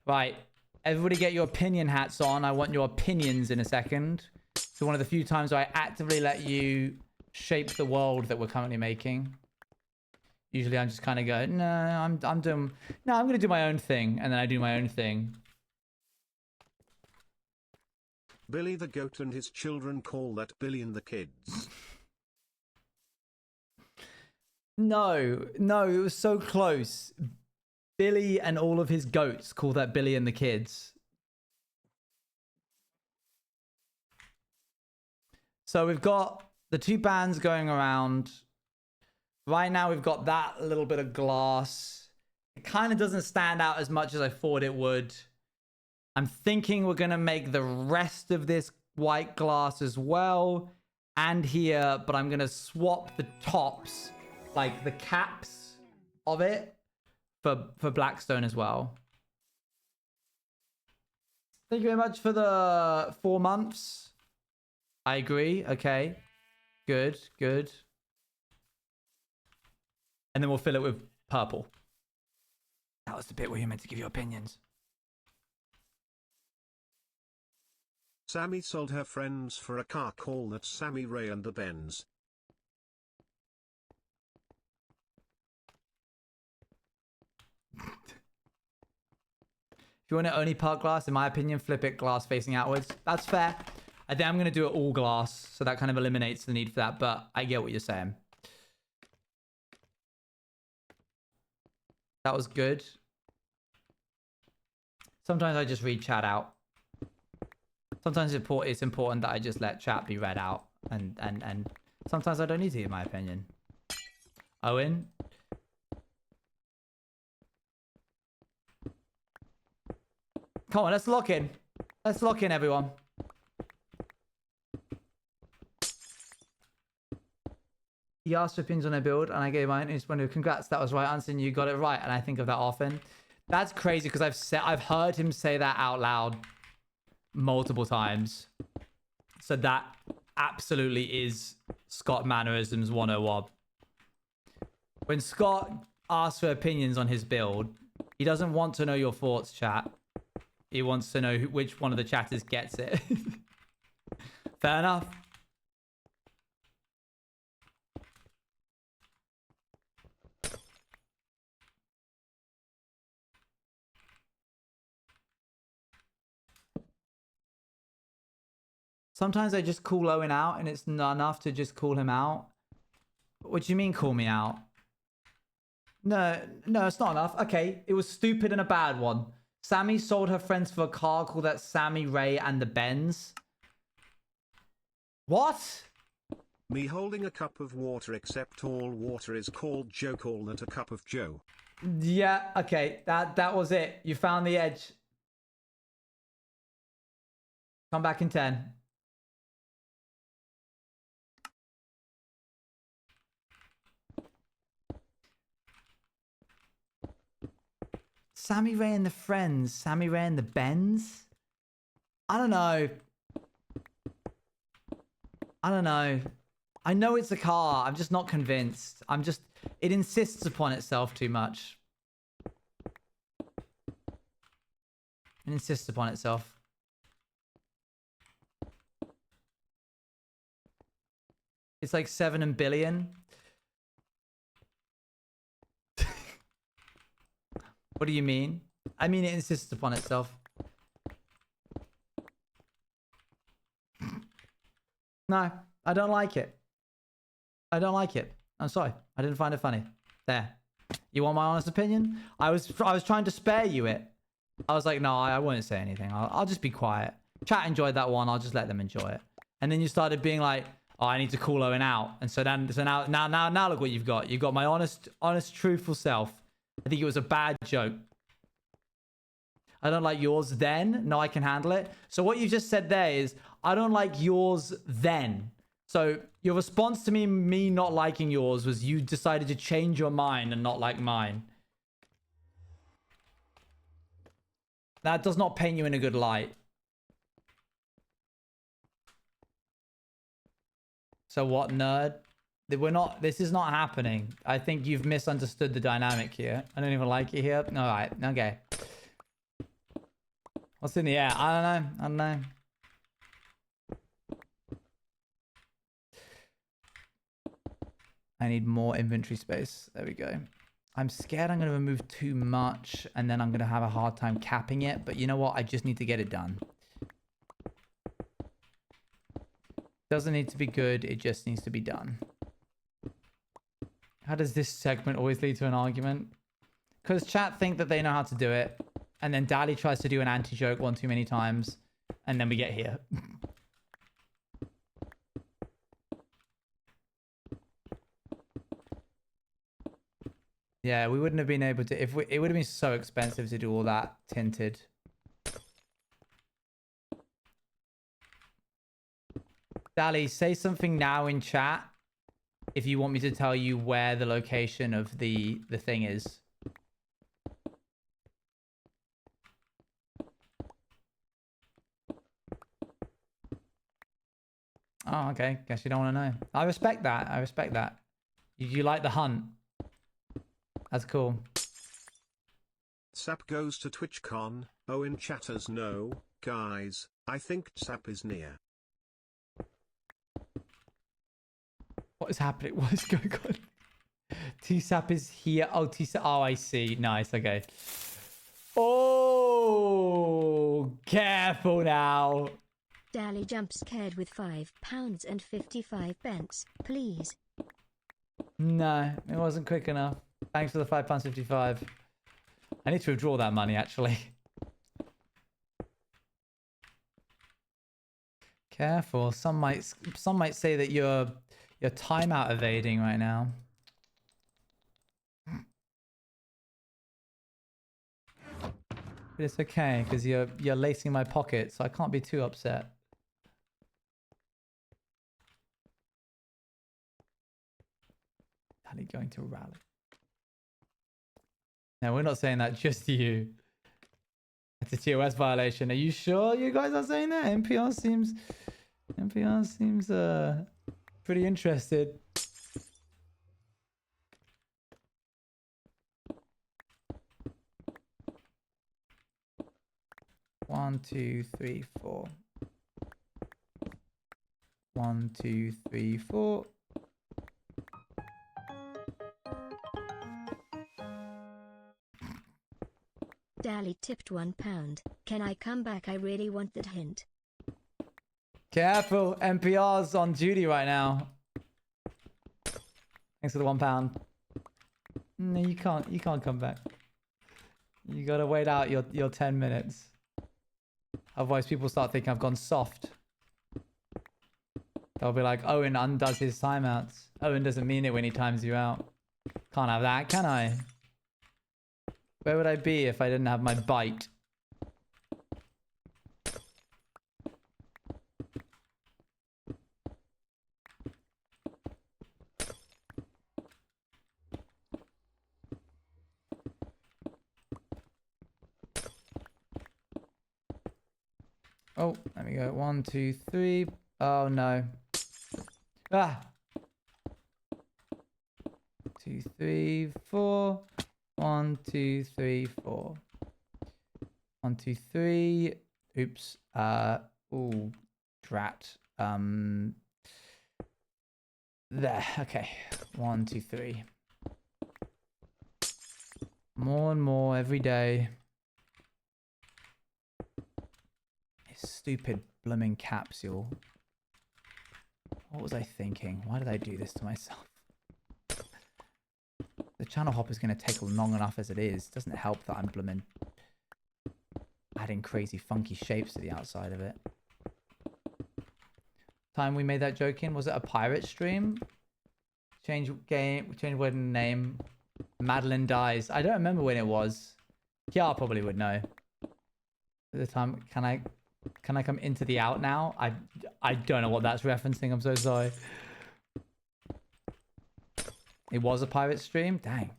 Right, everybody get your opinion hats on. I want your opinions in a second. So one of the few times where I actively let you shape the world that we're currently making. Usually I'm just kind of go, no, I'm going to do my own thing. And then I do my own thing. Billy the goat and his children call that Billy and the kids. No, it was so close. Billy and all of his goats call that Billy and the kids. So we've got the two bands going around. Right now we've got that little bit of glass. It kind of doesn't stand out as much as I thought it would. I'm thinking we're going to make the rest of this white glass as well. And here, but I'm going to swap the tops, like the caps of it, for Blackstone as well. Thank you very much for the 4 months. I agree. Okay. Good. And then we'll fill it with purple. That was the bit where you're meant to give your opinions. Sammy sold her friends for a car. Call that Sammy Ray and the Benz. If you want to only park glass, in my opinion, flip it glass facing outwards. That's fair. I think I'm going to do it all glass, so that kind of eliminates the need for that, but I get what you're saying. That was good. Sometimes I just read chat out. Sometimes it's important that I just let chat be read out, and sometimes I don't need to give my opinion. Owen? Come on, let's lock in. Let's lock in, everyone. He asked for opinions on their build, and I gave mine. He's wondering, congrats, that was right answer, and you got it right. And I think of that often. That's crazy because I've heard him say that out loud multiple times. So that absolutely is Scott Mannerisms 101. When Scott asks for opinions on his build, he doesn't want to know your thoughts, chat. He wants to know which one of the chatters gets it. Fair enough. Sometimes I just call Owen out and it's not enough to just call him out. What do you mean call me out? No, it's not enough. Okay, it was stupid and a bad one. Sammy sold her friends for a car called that Sammy Ray and the Benz. What? Me holding a cup of water, except all water is called Joe. Call that a cup of Joe. Yeah, okay, that was it. You found the edge. Come back in 10. Sammy Ray and the Friends. Sammy Ray and the Benz? I don't know. I know it's a car. I'm just not convinced. It insists upon itself too much. It insists upon itself. It's like 7 billion. What do you mean? I mean, it insists upon itself. No, I don't like it. I don't like it. I'm sorry. I didn't find it funny. There. You want my honest opinion? I was trying to spare you it. I was like, no, I won't say anything. I'll just be quiet. Chat enjoyed that one. I'll just let them enjoy it. And then you started being like, oh, I need to call Owen out. And so now look what you've got. You've got my honest, truthful self. I think it was a bad joke. I don't like yours then. No, I can handle it. So what you just said there is, I don't like yours then. So your response to me not liking yours was you decided to change your mind and not like mine. That does not paint you in a good light. So what, nerd? This is not happening. I think you've misunderstood the dynamic here. I don't even like it here. All right, okay. What's in the air? I don't know. I need more inventory space. There we go. I'm scared I'm going to remove too much and then I'm going to have a hard time capping it. But you know what? I just need to get it done. Doesn't need to be good. It just needs to be done. How does this segment always lead to an argument? Because chat think that they know how to do it. And then Dally tries to do an anti-joke one too many times. And then we get here. Yeah, we wouldn't have been able to... it would have been so expensive to do all that tinted. Dally, say something now in chat if you want me to tell you where the location of the thing is. Oh, okay. Guess you don't want to know. I respect that. I respect that. You like the hunt. That's cool. Sap goes to TwitchCon. Owen chatters no. Guys, I think Sap is near. What is happening? What is going on? T-Sap is here. Oh, T-Sap. Oh, I see. Nice. Okay. Oh, careful now. Dally jump scared with £5 and 55 pence, please. No, it wasn't quick enough. Thanks for the £5.55. I need to withdraw that money, actually. Careful. Some might say that you're timeout evading right now. But it's okay, because you're lacing my pocket, so I can't be too upset. Daddy going to rally. No, we're not saying that just to you. It's a TOS violation. Are you sure you guys are saying that? NPR seems pretty interested. One, two, three, four. 1, 2, 3, 4. Dally tipped £1. Can I come back? I really want that hint. Careful, NPR's on duty right now. Thanks for the £1. No, you can't come back. You gotta wait out your 10 minutes. Otherwise people start thinking I've gone soft. They'll be like, Owen undoes his timeouts. Owen doesn't mean it when he times you out. Can't have that, can I? Where would I be if I didn't have my bite? Oh, let me go. 1, 2, 3. Oh no. Ah. 2, 3, 4. 1, 2, 3, 4. 1, 2, 3. Oops. Ooh. Drat. There. Okay. 1, 2, 3. More and more every day. Stupid blooming capsule. What was I thinking? Why did I do this to myself? The channel hop is going to take long enough as it is. Doesn't help that I'm blooming adding crazy funky shapes to the outside of it. Time we made that joke in, was it a pirate stream? Change word and name. Madeline dies. I don't remember when it was. Yeah, I probably would know. At the time, can I come into the out now? I don't know what that's referencing. I'm so sorry. It was a pirate stream? Dang.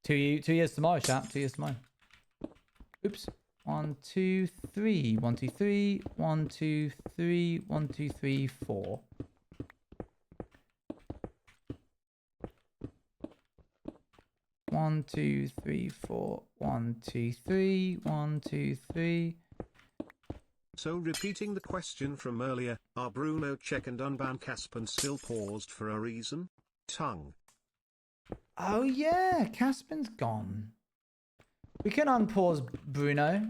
2 years tomorrow, chat. 2 years tomorrow. Oops. 1, 2, 3. 1, 2, 3. 1, 2, 3. 1, 2, 3, 4. One, 2, 3, 4. 1, 2, 3. 1, 2, 3. So repeating the question from earlier, are Bruno Check and Unbound Caspin still paused for a reason? Tongue. Oh yeah, Caspin's gone. We can unpause Bruno.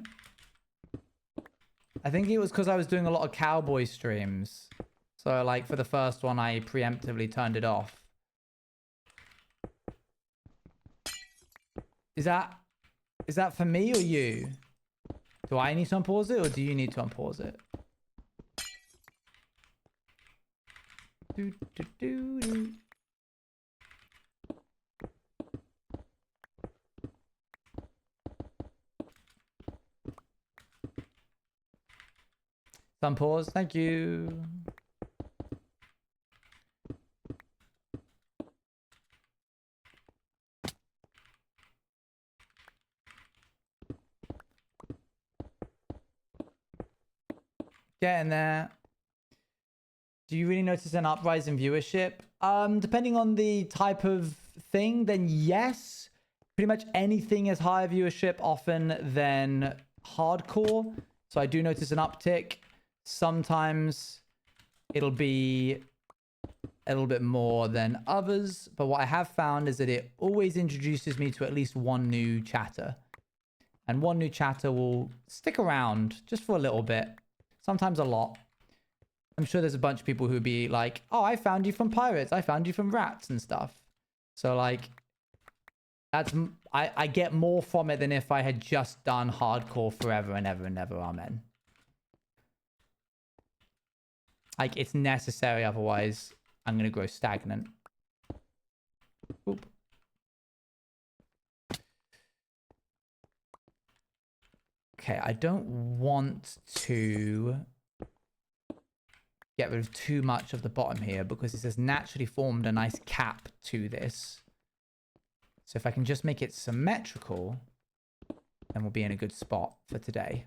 I think it was because I was doing a lot of cowboy streams. So like for the first one, I preemptively turned it off. Is that for me or you? Do I need to unpause it or do you need to unpause it? Do, do, do, do. Unpause, thank you. Getting there. Do you really notice an uprise in viewership? Depending on the type of thing, then yes. Pretty much anything has higher viewership often than hardcore. So I do notice an uptick. Sometimes it'll be a little bit more than others. But what I have found is that it always introduces me to at least one new chatter. And one new chatter will stick around just for a little bit. Sometimes a lot. I'm sure there's a bunch of people who'd be like, oh, I found you from pirates. I found you from rats and stuff. So like, I get more from it than if I had just done hardcore forever and ever and ever. Amen. Like, it's necessary. Otherwise, I'm going to grow stagnant. Oop. Okay, I don't want to get rid of too much of the bottom here because it has naturally formed a nice cap to this. So if I can just make it symmetrical, then we'll be in a good spot for today.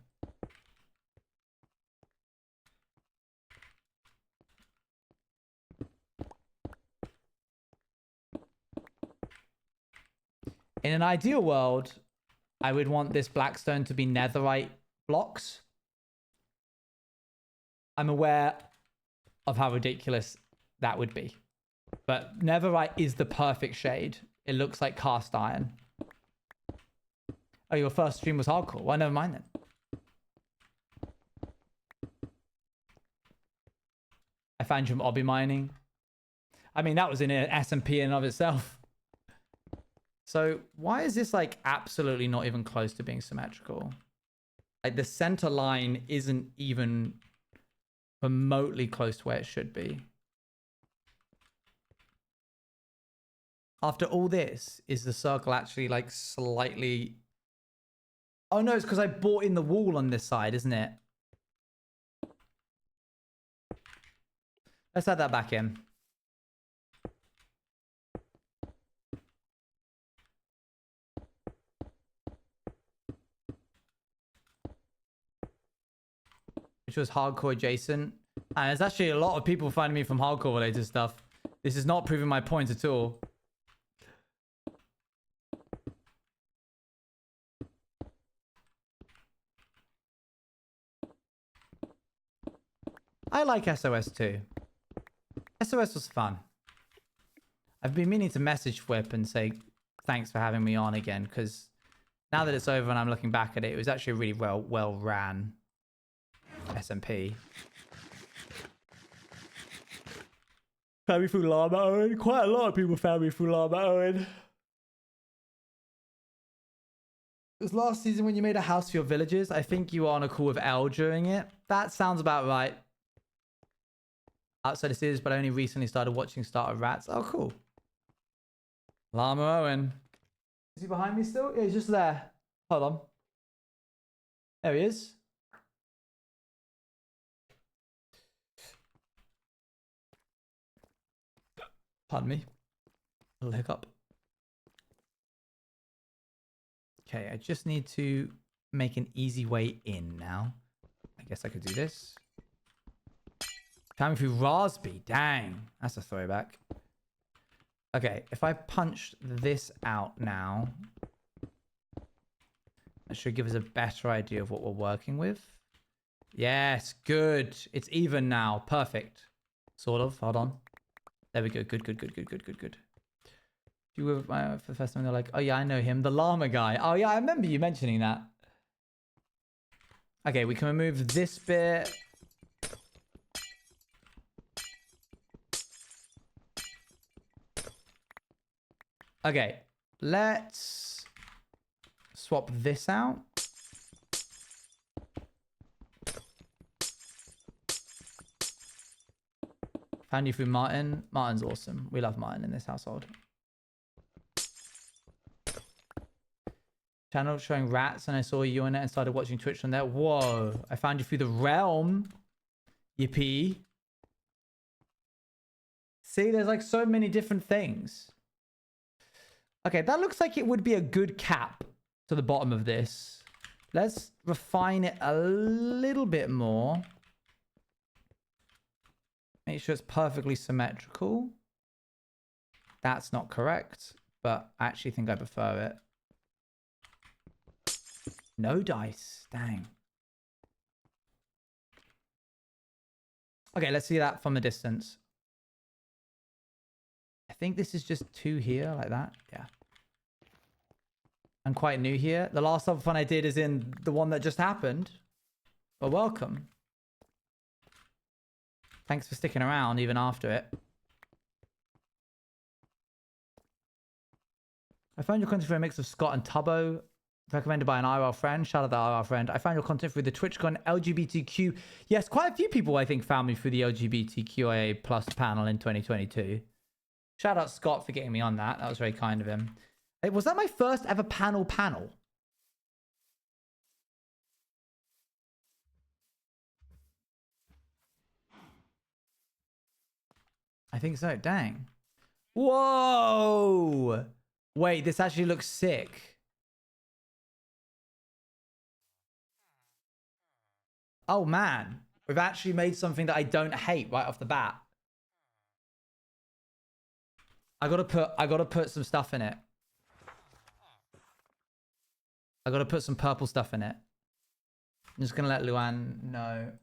In an ideal world, I would want this blackstone to be netherite blocks. I'm aware of how ridiculous that would be. But netherite is the perfect shade. It looks like cast iron. Oh, your first stream was hardcore. Well, never mind then. I found you from obby mining. I mean, that was in an S&P in and of itself. So why is this like absolutely not even close to being symmetrical? Like the center line isn't even remotely close to where it should be. After all this, is the circle actually like slightly... Oh no, it's because I bought in the wall on this side, isn't it? Let's add that back in. Which was hardcore adjacent. And there's actually a lot of people finding me from hardcore related stuff. This is not proving my point at all. I like SOS too. SOS was fun. I've been meaning to message Whip and say thanks for having me on again, because now that it's over and I'm looking back at it, it was actually a really well ran SMP. Found me through Llama Owen. Quite a lot of people found me through Llama Owen. It was last season when you made a house for your villagers. I think you were on a call with L during it. That sounds about right. Outside of series, but I only recently started watching Starter Rats. Oh, cool. Llama Owen. Is he behind me still? Yeah, he's just there. Hold on. There he is. Pardon me. A little hiccup. Okay, I just need to make an easy way in now. I guess I could do this. Coming through Raspberry. Dang. That's a throwback. Okay, if I punch this out now, that should give us a better idea of what we're working with. Yes, good. It's even now. Perfect. Sort of. Hold on. There we go. Good. You were for the first time, they're like, oh yeah, I know him. The llama guy. Oh yeah, I remember you mentioning that. Okay, we can remove this bit. Okay, let's swap this out. Found you through Martin. Martin's awesome. We love Martin in this household. Channel showing rats, and I saw you in it and started watching Twitch from there. Whoa. I found you through the realm. Yippee. See, there's like so many different things. Okay, that looks like it would be a good cap to the bottom of this. Let's refine it a little bit more. Make sure it's perfectly symmetrical. That's not correct, but I actually think I prefer it. No dice. Dang. Okay, let's see that from a distance. I think this is just 2 here, like that. Yeah. I'm quite new here. The last other fun I did is in the one that just happened. Well, welcome. Thanks for sticking around even after it. I found your content through a mix of Scott and Tubbo, recommended by an IRL friend. Shout out to the IRL friend. I found your content through the TwitchCon LGBTQ. Yes, quite a few people I think found me through the LGBTQIA plus panel in 2022. Shout out Scott for getting me on that. That was very kind of him. Was that my first ever panel? I think so. Dang. Whoa. Wait, this actually looks sick. Oh man, we've actually made something that I don't hate right off the bat. I gotta put some stuff in it. I gotta put some purple stuff in it. I'm just gonna let Luan know.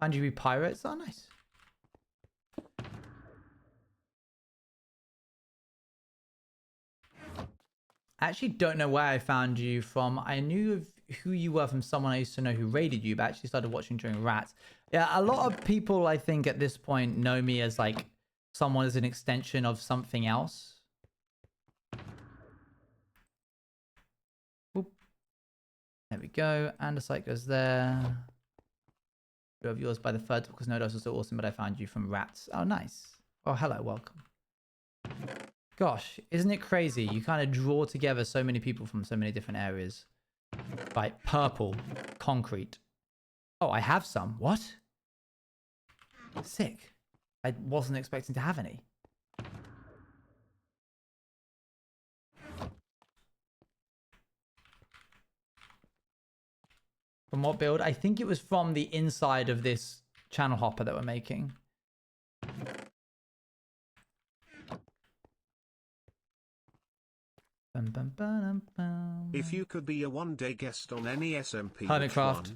Found you be pirates? Oh, nice. I actually don't know where I found you from. I knew of who you were from someone I used to know who raided you, but I actually started watching during Rats. Yeah, a lot of people, I think, at this point know me as like someone as an extension of something else. Boop. There we go. And the site goes there. Of yours by the third because no, those was so awesome, but I found you from Rats. Oh, nice. Oh, hello, welcome. Gosh, isn't it crazy? You kind of draw together so many people from so many different areas. Right, purple, concrete. Oh, I have some. What? Sick. I wasn't expecting to have any. From what build? I think it was from the inside of this channel hopper that we're making. If you could be a one-day guest on any SMP, Honeycraft.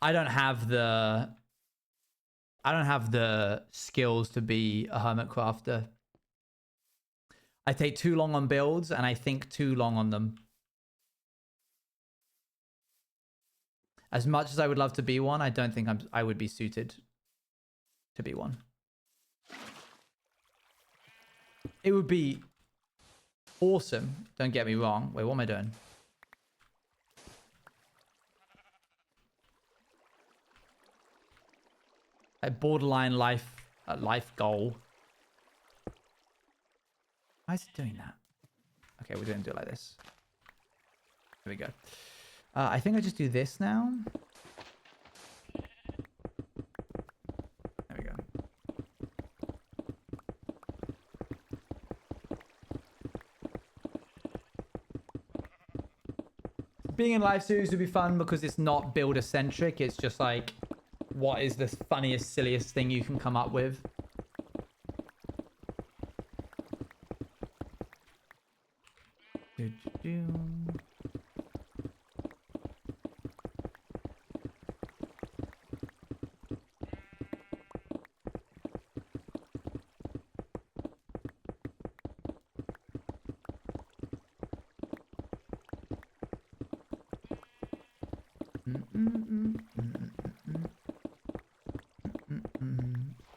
I don't have the skills to be a hermit crafter. I take too long on builds and I think too long on them. As much as I would love to be one, I don't think I would be suited to be one. It would be awesome. Don't get me wrong. Wait, what am I doing? A borderline life goal. Why is it doing that? Okay, we're going to do it like this. There we go. I think I just do this now. There we go. Being in live series would be fun because it's not builder centric. It's just like, what is the funniest, silliest thing you can come up with?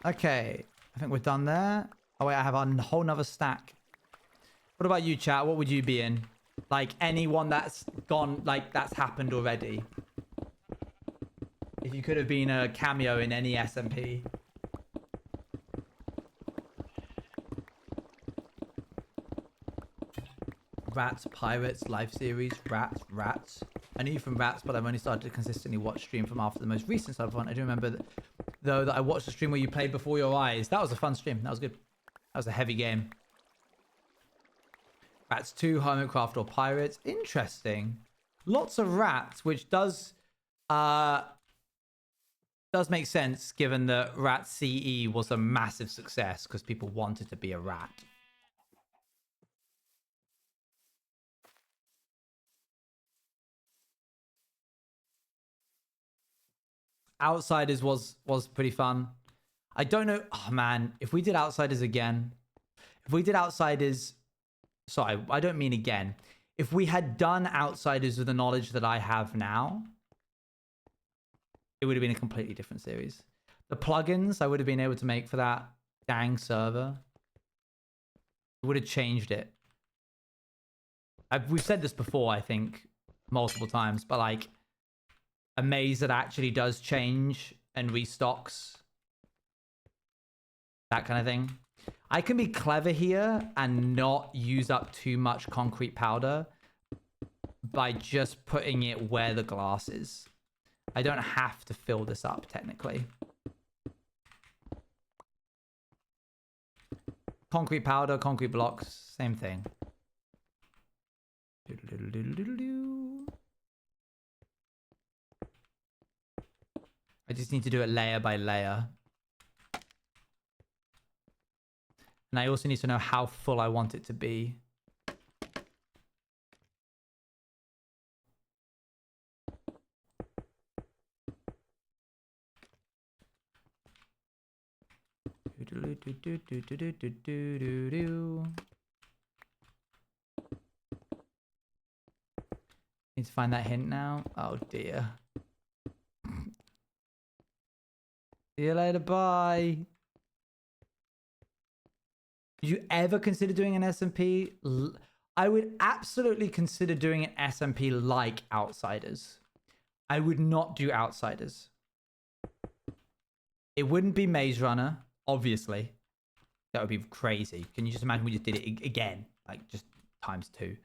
Okay, I think we're done there. Oh wait, I have a whole nother stack. What about you, chat? What would you be in? Like anyone that's gone, like that's happened already. If you could have been a cameo in any SMP. Rats, Pirates, live series, Rats. I knew you from Rats, but I've only started to consistently watch stream from after the most recent Cyberpunk. I do remember that, though, that I watched the stream where you played Before Your Eyes. That was a fun stream. That was good. That was a heavy game. Rats 2, Hermitcraft or Pirates. Interesting. Lots of Rats, which does make sense given that Rat CE was a massive success because people wanted to be a rat. Outsiders was pretty fun. I don't know. Oh man, if we did Outsiders again, if we did Outsiders, sorry, I don't mean again. If we had done Outsiders with the knowledge that I have now, it would have been a completely different series. The plugins I would have been able to make for that dang server, it would have changed it. We've said this before, I think, multiple times, but like, a maze that actually does change and restocks. That kind of thing. I can be clever here and not use up too much concrete powder by just putting it where the glass is. I don't have to fill this up, technically. Concrete powder, concrete blocks, same thing. I just need to do it layer by layer. And I also need to know how full I want it to be. Need to find that hint now. Oh dear. See you later, bye. Did you ever consider doing an SMP? I would absolutely consider doing an SMP like Outsiders. I would not do Outsiders. It wouldn't be Maze Runner, obviously. That would be crazy. Can you just imagine we just did it again? Like, just times 2.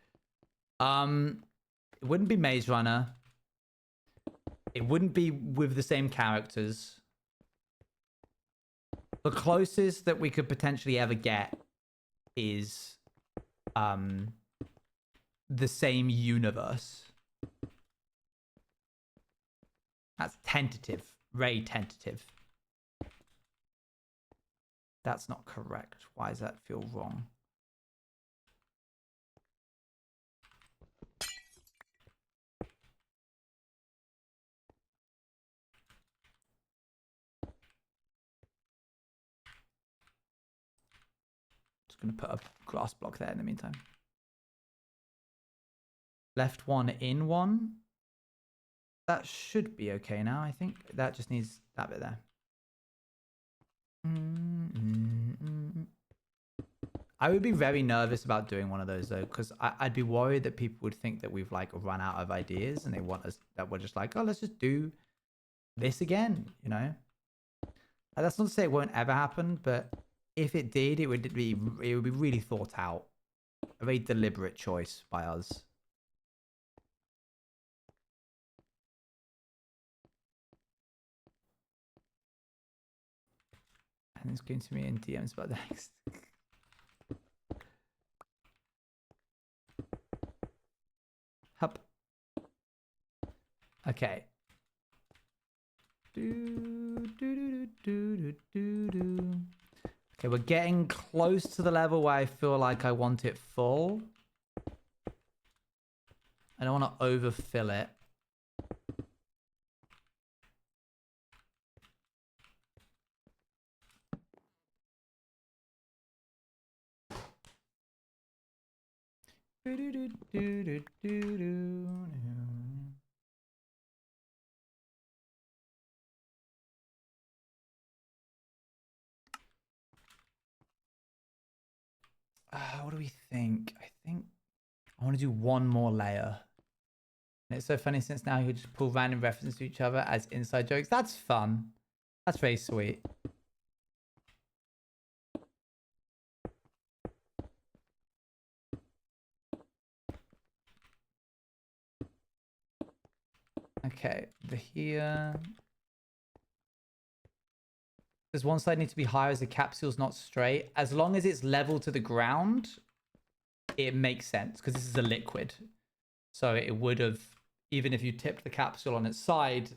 It wouldn't be Maze Runner. It wouldn't be with the same characters. The closest that we could potentially ever get is the same universe. That's tentative. Very tentative. That's not correct. Why does that feel wrong? Just going to put a grass block there in the meantime. Left one in one. That should be okay now, I think. That just needs that bit there. I would be very nervous about doing one of those though, because I'd be worried that people would think that we've like run out of ideas and they want us, that we're just like, oh, let's just do this again, you know? And that's not to say it won't ever happen, but if it did, it would be really thought out. A very deliberate choice by us. And it's going to me in DMs about the next. Hup. Okay. Okay, we're getting close to the level where I feel like I want it full. I don't want to overfill it. What do we think? I think I want to do one more layer. And it's so funny since now you just pull random references to each other as inside jokes. That's fun. That's very sweet. Okay, the here. Does one side need to be higher as the capsule's not straight? As long as it's level to the ground, it makes sense because this is a liquid. So it would have, even if you tipped the capsule on its side,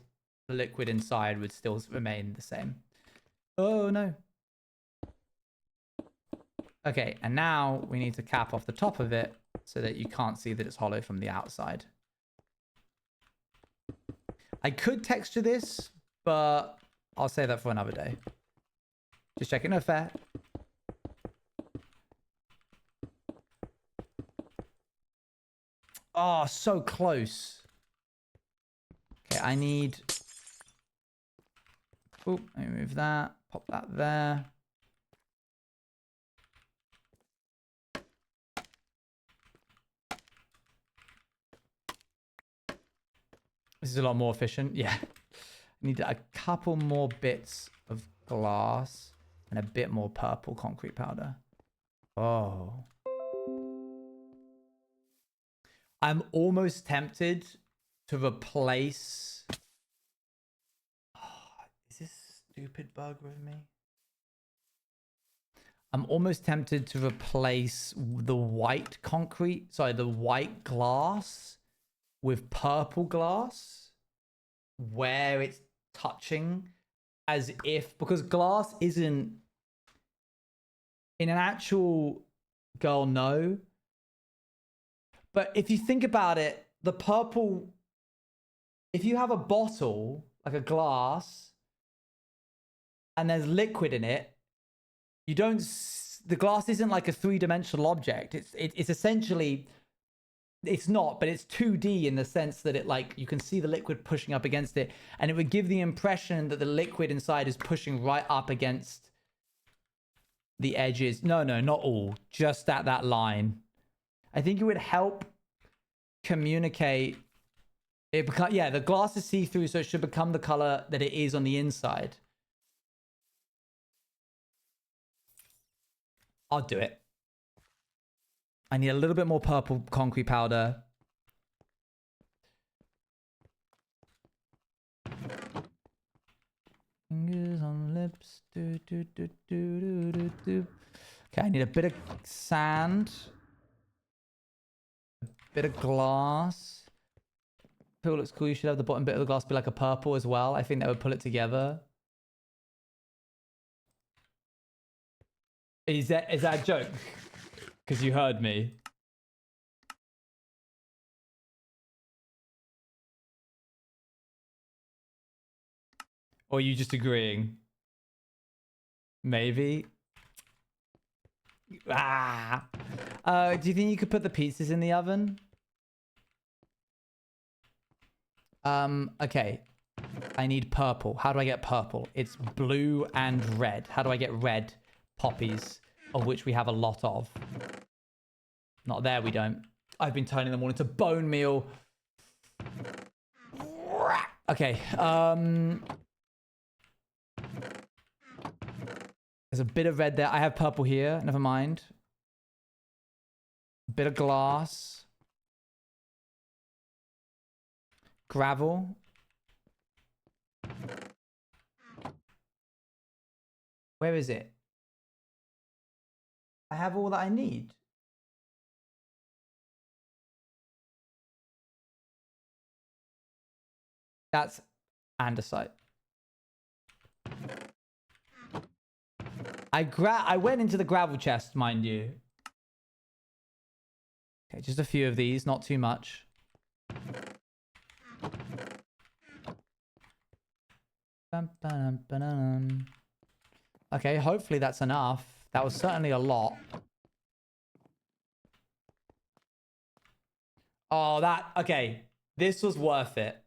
the liquid inside would still remain the same. Oh no. Okay, and now we need to cap off the top of it so that you can't see that it's hollow from the outside. I could texture this, but I'll save that for another day. Just checking. No fair. Oh, so close. Okay, I need... Oh, let me move that. Pop that there. This is a lot more efficient. Yeah. Need a couple more bits of glass and a bit more purple concrete powder. Oh. I'm almost tempted to replace... Oh, is this stupid bug with me? I'm almost tempted to replace the white concrete, sorry, the white glass with purple glass where it's touching, as if, because glass isn't in an actual girl, no. But if you think about it, the purple, if you have a bottle, like a glass, and there's liquid in it, you don't, the glass isn't like a three-dimensional object. It's essentially, it's not, but it's 2D in the sense that it, like, you can see the liquid pushing up against it, and it would give the impression that the liquid inside is pushing right up against the edges. No, not all, just at that line. I think it would help communicate it. Yeah, the glass is see-through, so it should become the color that it is on the inside. I'll do it. I need a little bit more purple concrete powder. Fingers on lips. Do, do, do, do, do, do, do. Okay, I need a bit of sand. A bit of glass. Pill looks cool. You should have the bottom bit of the glass be like a purple as well. I think that would pull it together. Is that a joke? Because you heard me. Or are you just agreeing? Maybe. Ah. Do you think you could put the pizzas in the oven? Okay. I need purple. How do I get purple? It's blue and red. How do I get red poppies, of which we have a lot of? Not there, we don't. I've been turning them all into bone meal. Okay. There's a bit of red there. I have purple here. Never mind. A bit of glass. Gravel. Where is it? I have all that I need. That's andesite. I went into the gravel chest, mind you. Okay, just a few of these, not too much. Okay, hopefully that's enough. That was certainly a lot. Oh, okay. This was worth it.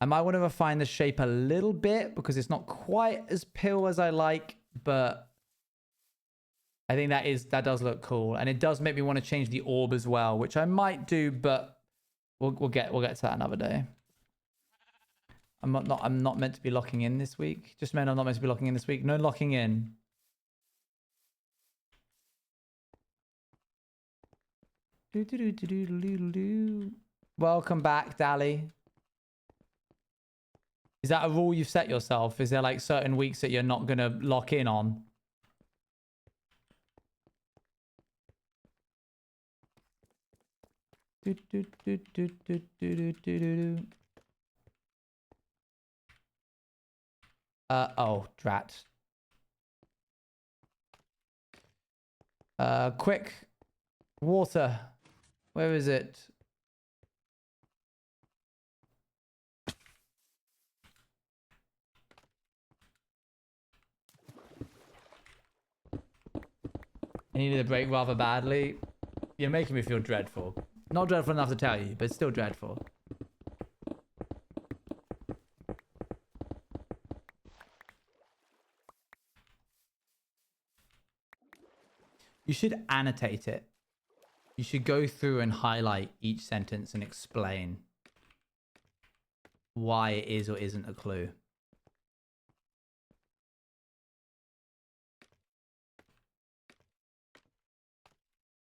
I might want to refine the shape a little bit because it's not quite as pill as I like, but I think that does look cool, and it does make me want to change the orb as well, which I might do, but we'll get to that another day. I'm not meant to be locking in this week. Just meant I'm not meant to be locking in this week. No locking in. Welcome back, Dally. Is that a rule you've set yourself? Is there like certain weeks that you're not going to lock in on? Oh, drat. Quick. Water. Where is it? I needed a break rather badly. You're making me feel dreadful. Not dreadful enough to tell you, but still dreadful. You should annotate it. You should go through and highlight each sentence and explain why it is or isn't a clue.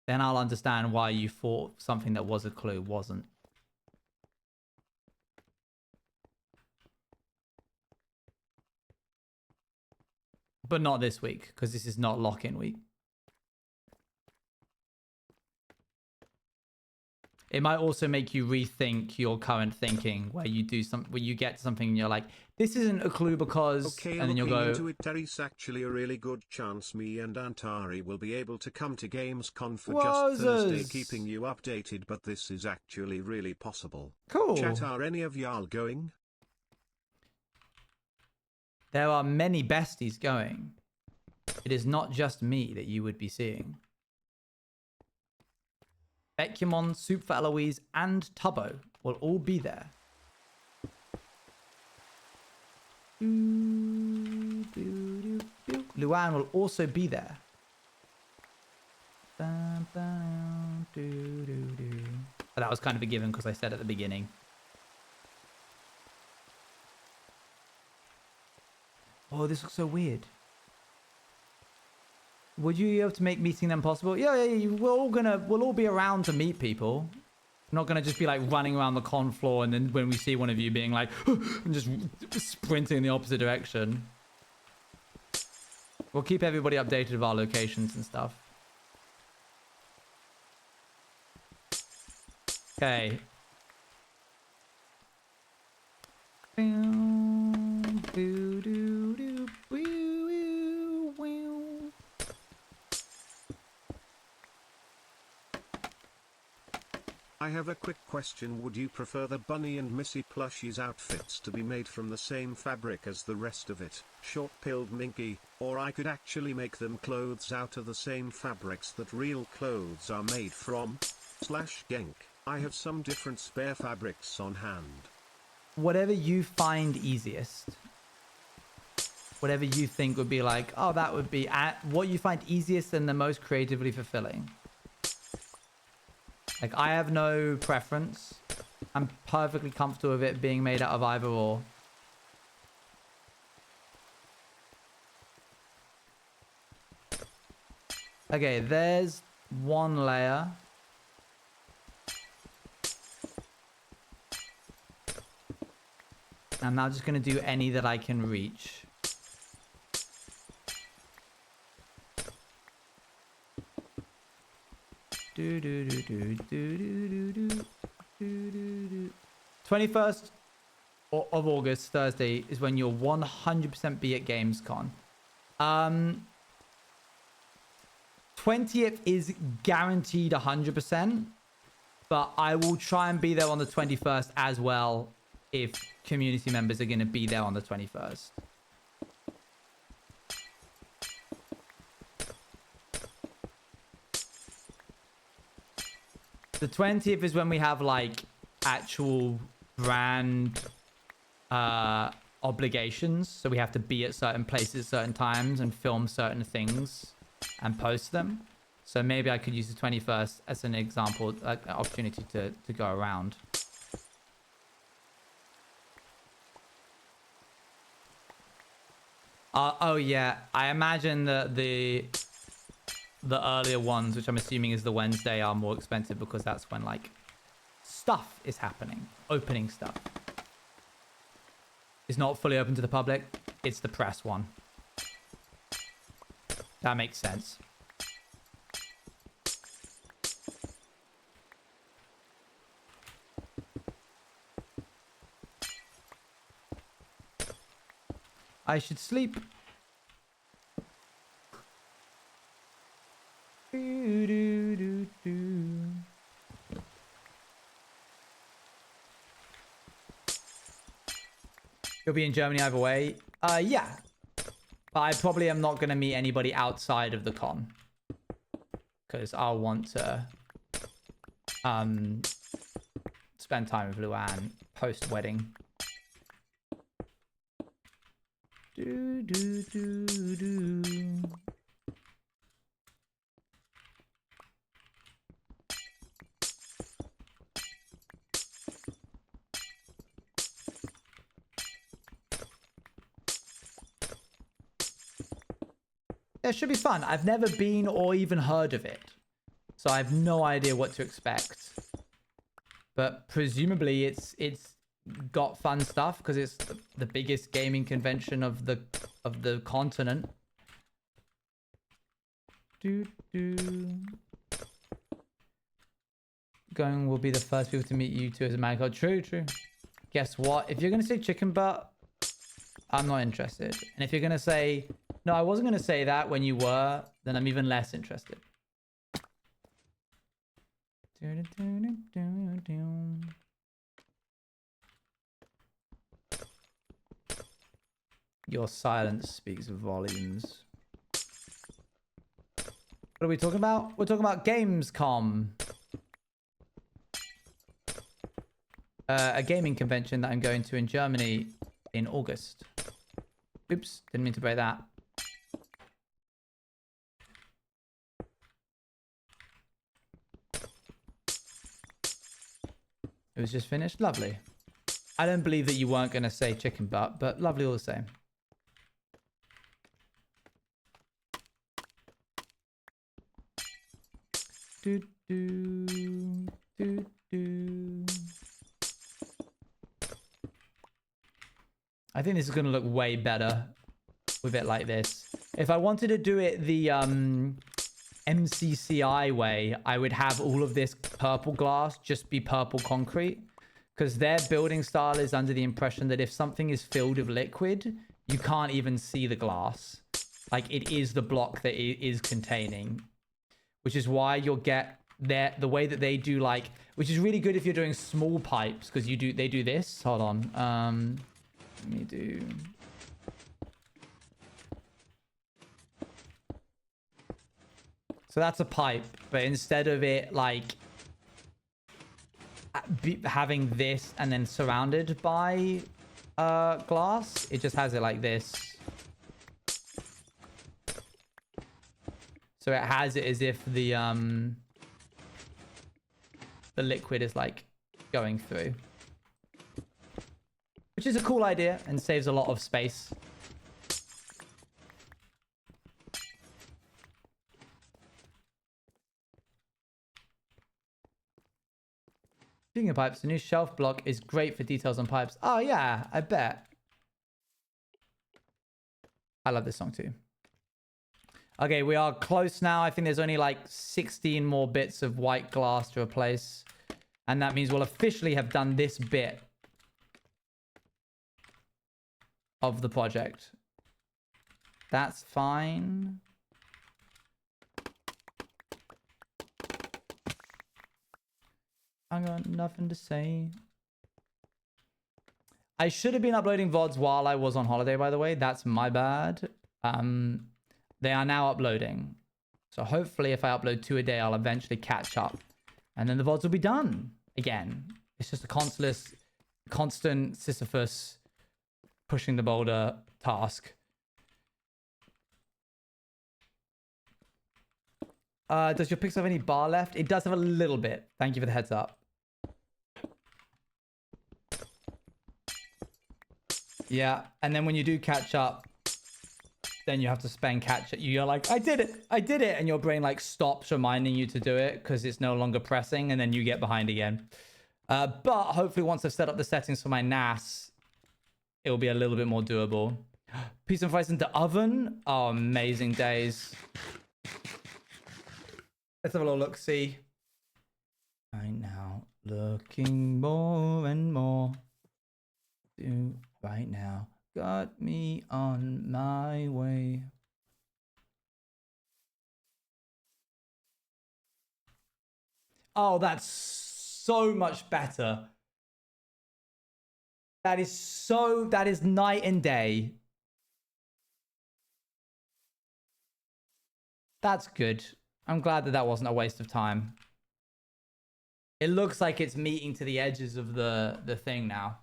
Then I'll understand why you thought something that was a clue wasn't. But not this week, because this is not lock-in week. It might also make you rethink your current thinking, where you do where you get something and you're like, this isn't a clue because, okay, and then you'll go, into it, there is actually a really good chance me and Antari will be able to come to Gamescom for just Thursday, keeping you updated, but this is actually really possible. Cool. Chat, are any of y'all going? There are many besties going. It is not just me that you would be seeing. Ekumon, Soup for Eloise, and Tubbo will all be there. Luan will also be there. But that was kind of a given because I said at the beginning. Oh, this looks so weird. Would you be able to make meeting them possible? Yeah, we'll all be around to meet people. I'm not gonna just be like running around the con floor and then when we see one of you being like and just sprinting in the opposite direction. We'll keep everybody updated of our locations and stuff. Okay. I have a quick question. Would you prefer the Bunny and Missy plushies outfits to be made from the same fabric as the rest of it, short-pilled minky, or I could actually make them clothes out of the same fabrics that real clothes are made from? /Genk. I have some different spare fabrics on hand. Whatever you find easiest. Whatever you think would be like, oh, that would be what you find easiest and the most creatively fulfilling. Like, I have no preference. I'm perfectly comfortable with it being made out of either or. Okay, there's one layer. I'm now just going to do any that I can reach. Do, do, do, do, do, do, do, do, do, do. 21st of August, Thursday, is when you'll 100% be at Gamescom. 20th is guaranteed 100%, but I will try and be there on the 21st as well if community members are going to be there on the 21st. The 20th is when we have like actual brand obligations. So we have to be at certain places, certain times and film certain things and post them. So maybe I could use the 21st as an example, like an opportunity to go around. Oh yeah, I imagine that the earlier ones, which I'm assuming is the Wednesday, are more expensive because that's when like stuff is happening. Opening stuff. It's not fully open to the public. It's the press one. That makes sense. I should sleep. Do, do, do, do. You'll be in Germany either way. Yeah. But I probably am not going to meet anybody outside of the con. Because I'll want to spend time with Luan post-wedding. Do, do, do, do. It should be fun. I've never been or even heard of it, so I have no idea what to expect. But presumably it's got fun stuff because it's the biggest gaming convention of the continent. Going will be the first people to meet you two as a man called. True. Guess what? If you're gonna say chicken butt, I'm not interested. And if you're gonna say no, I wasn't gonna say that when you were, then I'm even less interested. Your silence speaks volumes. What are we talking about? We're talking about Gamescom. A gaming convention that I'm going to in Germany in August. Oops, didn't mean to break that. It was just finished. Lovely. I don't believe that you weren't going to say chicken butt, but lovely all the same. I think this is going to look way better with it like this. If I wanted to do it the MCCI way, I would have all of this purple glass just be purple concrete, because their building style is under the impression that if something is filled with liquid, you can't even see the glass. Like, it is the block that it is containing, which is why you'll get the way that they do, like, which is really good if you're doing small pipes, because they do this. Hold on. Let me do. So that's a pipe, but instead of it like having this and then surrounded by glass, it just has it like this. So it has it as if the liquid is like going through, which is a cool idea and saves a lot of space. Speaking of pipes, the new shelf block is great for details on pipes. Oh yeah, I bet. I love this song too. Okay, we are close now. I think there's only like 16 more bits of white glass to replace. And that means we'll officially have done this bit of the project. That's fine. I got nothing to say. I should have been uploading VODs while I was on holiday, by the way. That's my bad. They are now uploading. So hopefully if I upload 2 a day, I'll eventually catch up. And then the VODs will be done again. It's just a constant Sisyphus pushing the boulder task. Does your Pixel have any bar left? It does have a little bit. Thank you for the heads up. Yeah, and then when you do catch up, then you have to spend catch up. You're like, I did it, and your brain like stops reminding you to do it because it's no longer pressing, and then you get behind again. But hopefully once I've set up the settings for my NAS, it will be a little bit more doable. Pizza and fries into oven. Oh, amazing days. Let's have a little look, see. Right now, looking more and more. Do right now. Got me on my way. Oh, that's so much better. That is night and day. That's good. I'm glad that wasn't a waste of time. It looks like it's meeting to the edges of the thing now.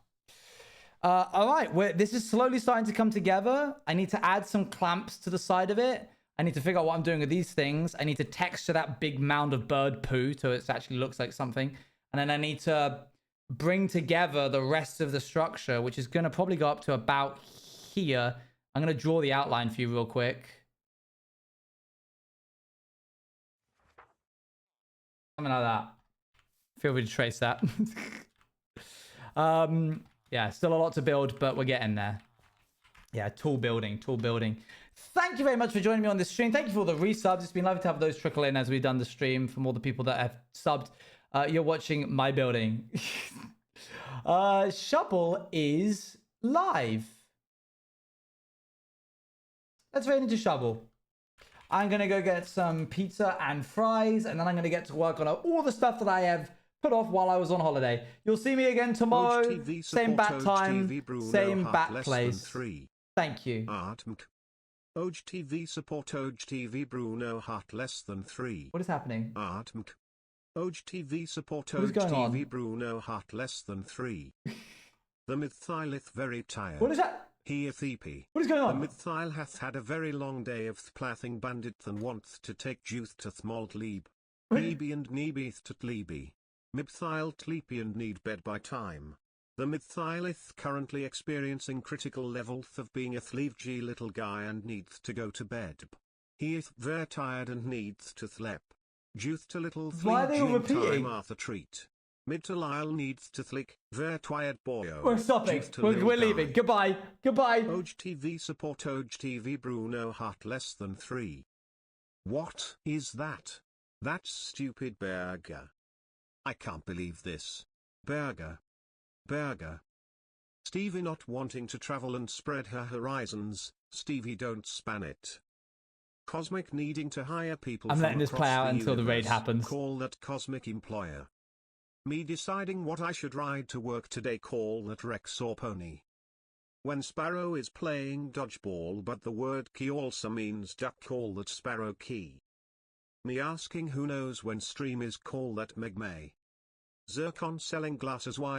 All right, this is slowly starting to come together. I need to add some clamps to the side of it. I need to figure out what I'm doing with these things. I need to texture that big mound of bird poo so it actually looks like something. And then I need to bring together the rest of the structure, which is going to probably go up to about here. I'm going to draw the outline for you real quick. Something like that. Feel free to trace that. Yeah, still a lot to build, but we're getting there. Yeah, tool building. Thank you very much for joining me on this stream. Thank you for all the resubs. It's been lovely to have those trickle in as we've done the stream from all the people that have subbed. You're watching my building. Shubble is live. Let's raid into Shubble. I'm going to go get some pizza and fries, and then I'm going to get to work on all the stuff that I have put off while I was on holiday. You'll see me again tomorrow. OGTV Same bat time, OGTV Bruno same Hart bat less place. than 3. Thank you. Artmk. OGTV support OGTV Bruno Hart less than 3. What is happening? Artmk. OGTV support What is going on? OGTV Bruno Hart less than 3. The Mythilith very tired. What is that? He ith EP. What is going on? The Mythil hath had a very long day of thplathing bandit than wanth to take juth to thmold lieb. Neebe and neebeth to tleebe. Mythil tleepy and need bed by time. The Mythilith currently experiencing critical levelth of being a thleave little guy and needth to go to bed. He ith ver tired and needth to thlep. Juth to little Why are they all thleave repeating? time Arthur treat. Mid to Lyle needs to thlick, ver tired boyo. We're stopping. We're leaving. Goodbye. OGTV support OGTV Bruno Hart less than 3. What is that? That's stupid burger. I can't believe this. Burger. Stevie not wanting to travel and spread her horizons, Stevie don't span it. Cosmic needing to hire people. I'm letting this play out until the raid happens. Call that cosmic employer. Me deciding what I should ride to work today, call that Rex or Pony. When Sparrow is playing dodgeball but the word key also means duck, call that Sparrow key. Me asking who knows when stream is, call that Meg May. Zircon selling glasses, white